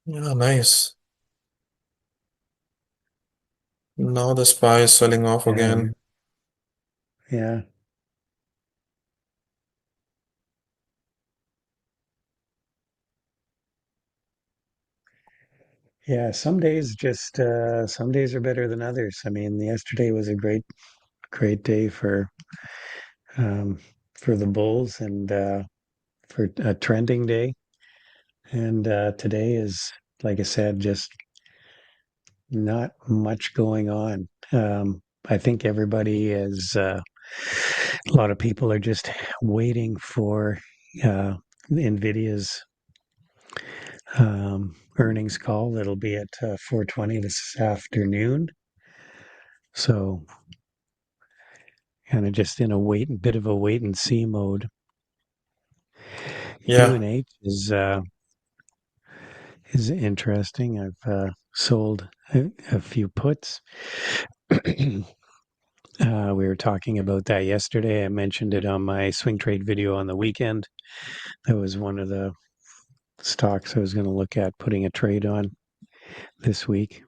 yeah, nice. Now the SPY is selling off Um, again. yeah. Yeah, some days are better than others. I mean, yesterday was a great day um, for the bulls and for a trending day. And today is, like I said, just not much going on. I think everybody is, a lot of people are just waiting for uh, Nvidia's earnings call. It'll be at 4:20 this afternoon. So kind of just in a bit of a wait and see mode. Yeah. UNH is interesting. I've sold a few puts. We were talking about that yesterday. I mentioned it on my swing trade video on the weekend. That was one of the stocks I was going to look at putting a trade on this week.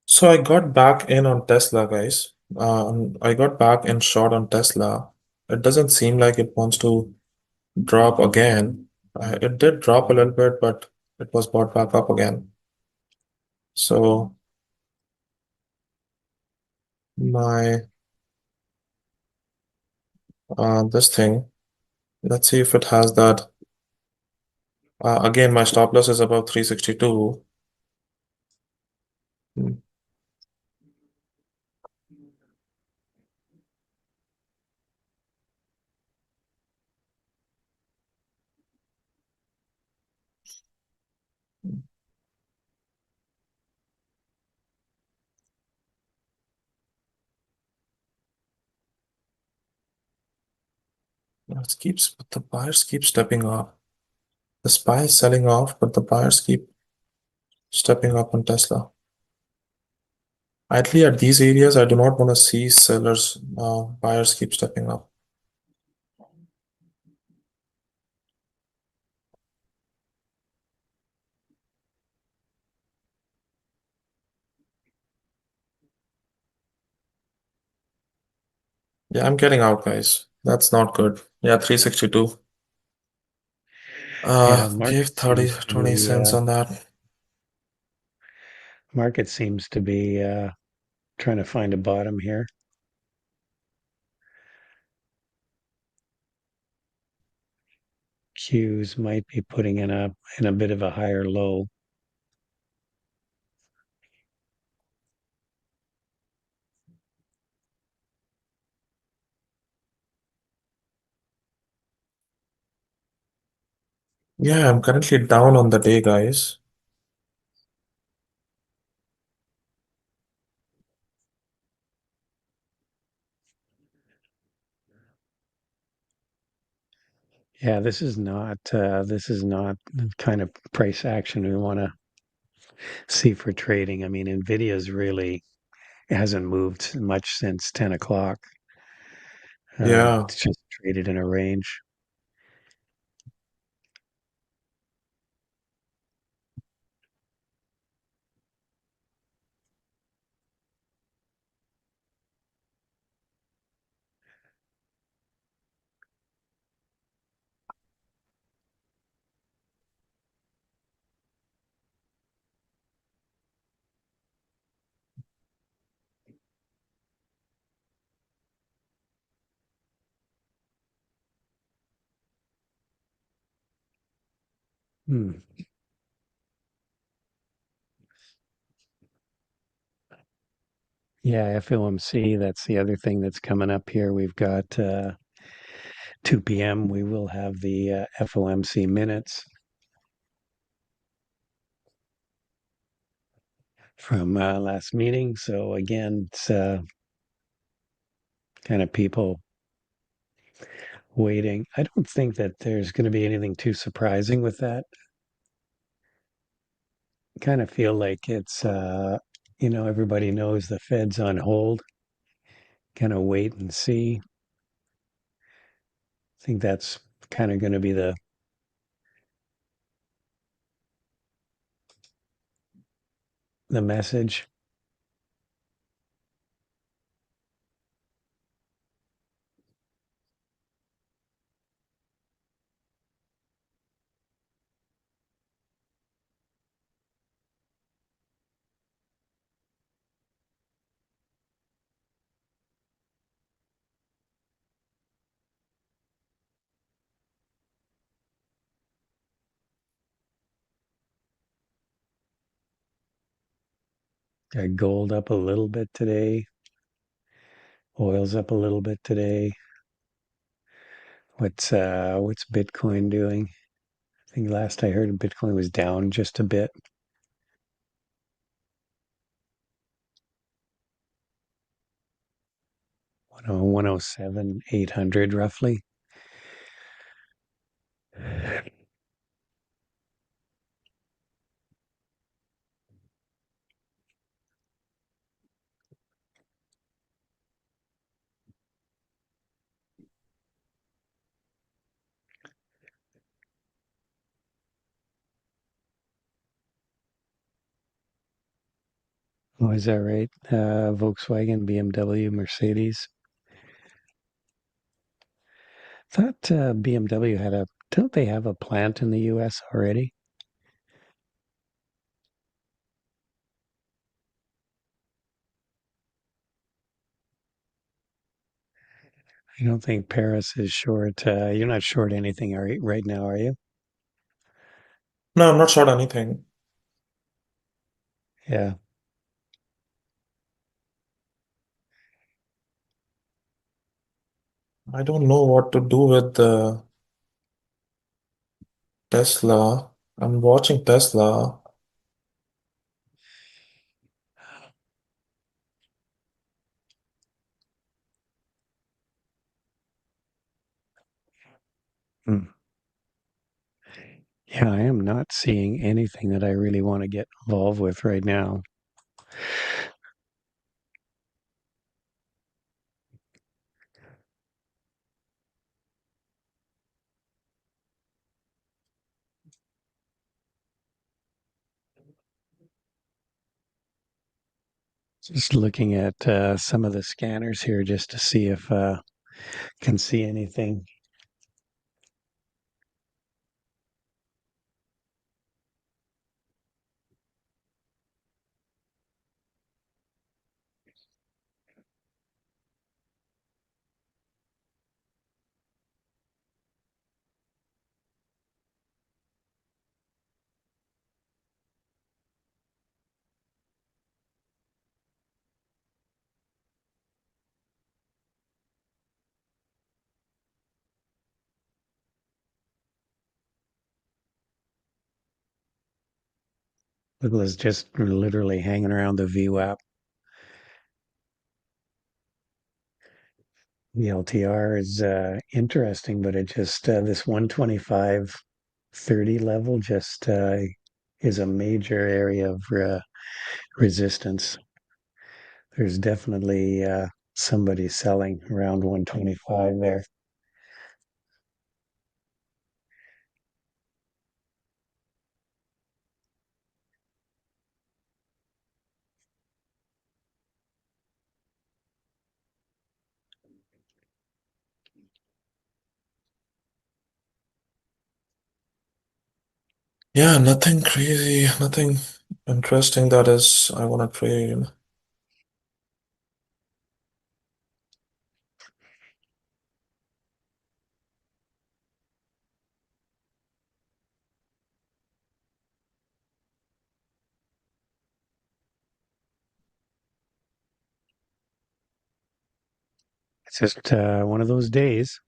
So I got back in on Tesla, guys. I got back in short on Tesla. It doesn't seem like it wants to drop again. It did drop a little bit, but it was bought back up again. So my this thing, let's see if it has that. Again, my stop loss is about 362. Hmm, but the buyers keep stepping up. The SPY is selling off, but the buyers keep stepping up on Tesla. Ideally, at these areas, I do not want to see buyers keep stepping up. Yeah, I'm getting out, guys. That's not good. Yeah, 362. Yeah, Gave 30, 20 cents on that. market seems to be trying to find a bottom here. Qs might be putting in a bit of a higher low. Yeah, I'm currently down on the day, guys. Yeah, this is not the kind of price action we want to see for trading. I mean, Nvidia's really hasn't moved much since 10 o'clock. Yeah. It's just traded in a range. Hmm. Yeah, FOMC, that's the other thing that's coming up here. We've got 2 p.m. We will have the FOMC minutes from last meeting. So again, it's kind of people waiting. I don't think that there's going to be anything too surprising with that. Kind of feel like it's, everybody knows the Fed's on hold. Kind of wait and see. I think that's kind of going to be the message. Got gold up a little bit today. Oil's up a little bit today. What's Bitcoin doing? I think last I heard Bitcoin was down just a bit. 107, 800 roughly. Oh, is that right? Volkswagen, BMW, Mercedes. Thought BMW don't they have a plant in the US already? I don't think Paris is short. You're not short anything right now, are you? No, I'm not short anything. Yeah. I don't know what to do with the Tesla. I'm watching Tesla. Hmm. Yeah, I am not seeing anything that I really want to get involved with right now. Just looking at some of the scanners here just to see if can see anything. It was just literally hanging around the VWAP. The LTR is interesting, but it just this 125.30 level just is a major area of resistance. There's definitely somebody selling around 125 there. Yeah, nothing crazy, nothing interesting that is I want to trade. It's just one of those days.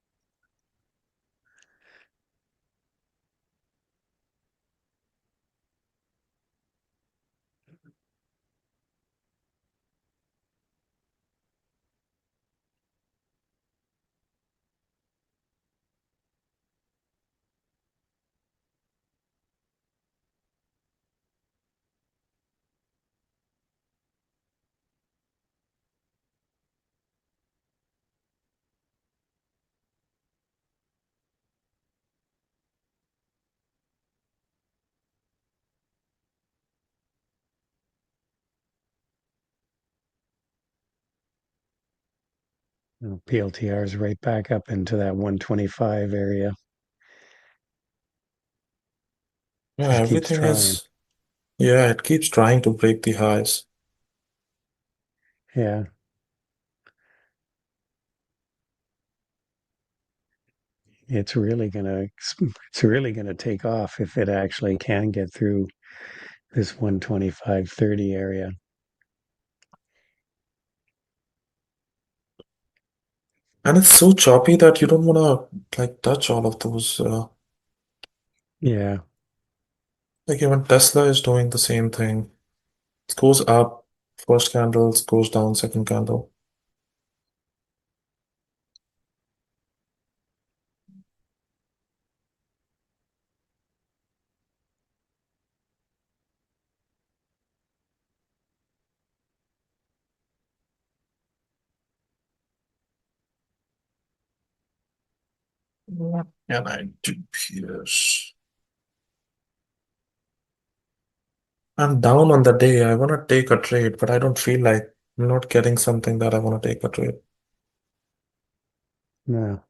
PLTR is right back up into that 125 area. Yeah, Just keeps everything trying. is, yeah, it keeps trying to break the highs. Yeah. It's really gonna take off if it actually can get through this 125.30 area. And it's so choppy that you don't want to like touch all of those. Yeah. Like even Tesla is doing the same thing. It goes up first candle, it goes down second candle. What can I do here? I'm down on the day. I want to take a trade, but I don't feel like I'm not getting something that I want to take a trade. No.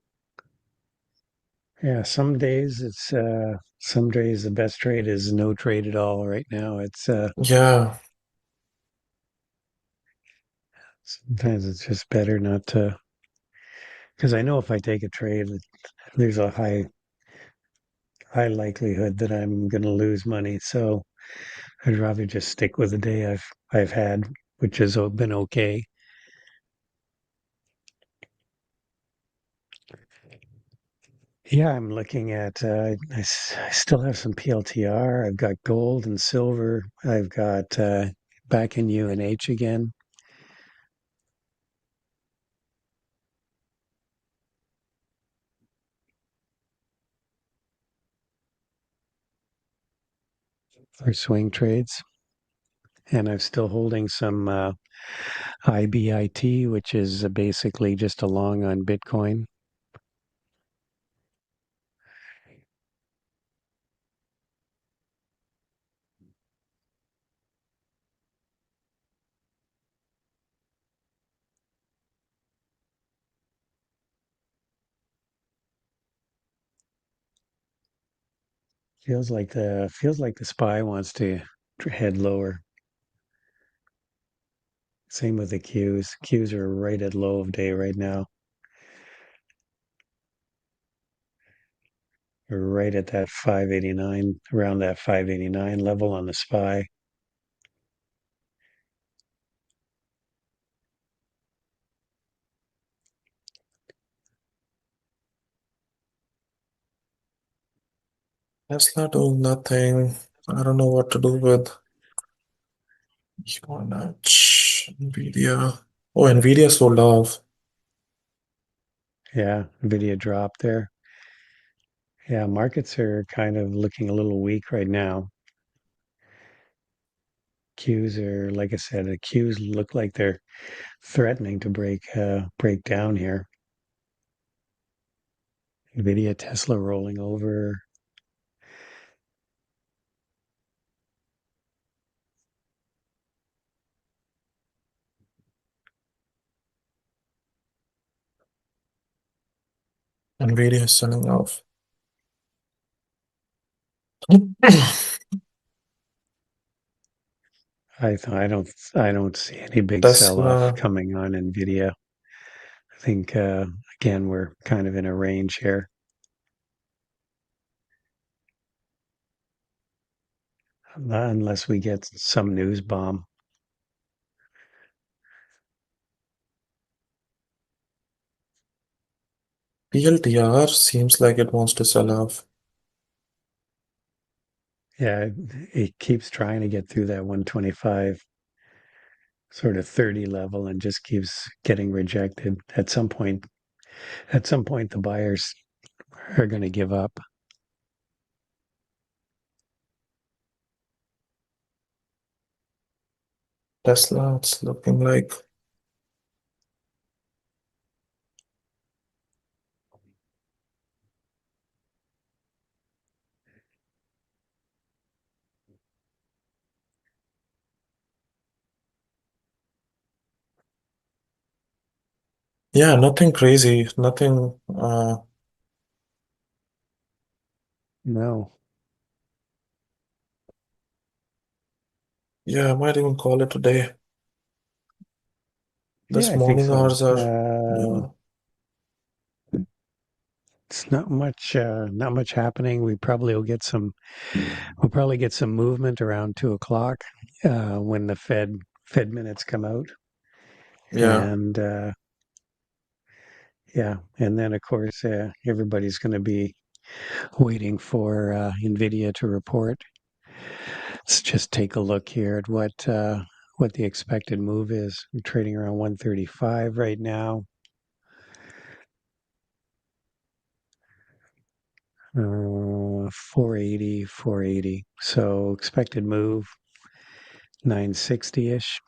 Yeah, some days the best trade is no trade at all right now. It's Yeah, sometimes it's just better not to, because I know if I take a trade, there's a high likelihood that I'm going to lose money. So I'd rather just stick with the day I've had, which has been okay. Yeah, I'm looking at. I still have some PLTR. I've got gold and silver. I've got back in UNH again. For swing trades, and I'm still holding some IBIT, which is basically just a long on Bitcoin. Feels like the SPY wants to head lower. Same with the Qs. Qs are right at low of day right now. We're right at that 589, around that 589 level on the SPY. Tesla doing nothing. I don't know what to do with UNH, Nvidia. Oh, Nvidia sold off. Yeah, Nvidia dropped there. Yeah, markets are kind of looking a little weak right now. Qs are, like I said, the Qs look like they're threatening to break down here. Nvidia, Tesla rolling over. Nvidia is selling off. I don't see any big sell-off Tesla, coming on Nvidia. I think again we're kind of in a range here. Unless we get some news bomb. PLTR seems like it wants to sell off. Yeah, it keeps trying to get through that 125 sort of 30 level and just keeps getting rejected. At some point the buyers are going to give up. Tesla, it's looking like Yeah, nothing crazy, nothing. No. Yeah, I might even call it a day. Yeah, This I think morning so. hours are, yeah, It's not much happening. We'll probably get some movement around 2 o'clock when the Fed minutes come out, yeah. and yeah, and then of course everybody's going to be waiting for Nvidia to report. Let's just take a look here at what the expected move is. We're trading around 135 right now. 480, 480. So expected move 960-ish.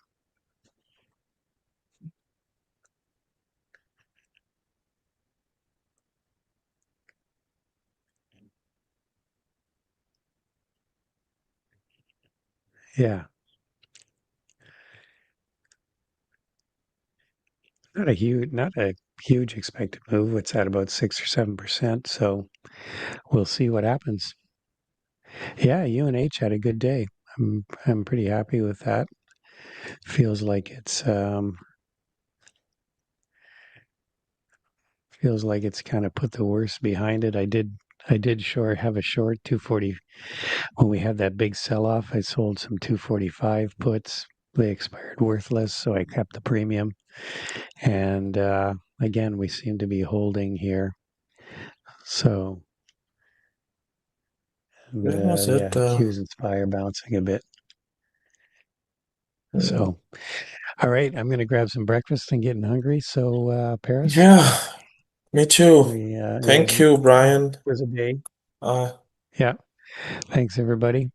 Yeah, not a huge expected move. It's at about 6 or 7%. So we'll see what happens. Yeah, UNH had a good day. I'm pretty happy with that. Feels like it's kind of put the worst behind it. I did have a short 240 when we had that big sell off. I sold some 245 puts. They expired worthless, so I kept the premium. And again, we seem to be holding here. So Where was it? yeah, Q's Inspire bouncing a bit. So all right, I'm gonna grab some breakfast and getting hungry. So Paris, Yeah, me too. Thank you, it Brian. was a day. Uh, Yeah, thanks everybody.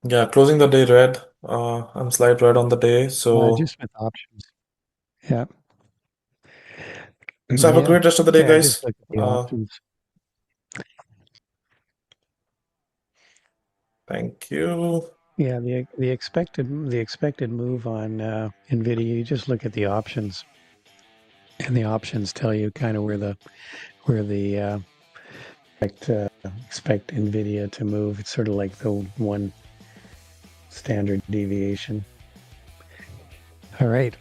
yeah, closing the day red. I'm slide red on the day. So, Just with options. Yeah. so have a Yeah. great rest of the day, Yeah, I just guys. look at the options. Thank you. Yeah, the expected move on Nvidia, you just look at the options, and the options tell you kind of where the expect Nvidia to move. It's sort of like the one standard deviation. All right.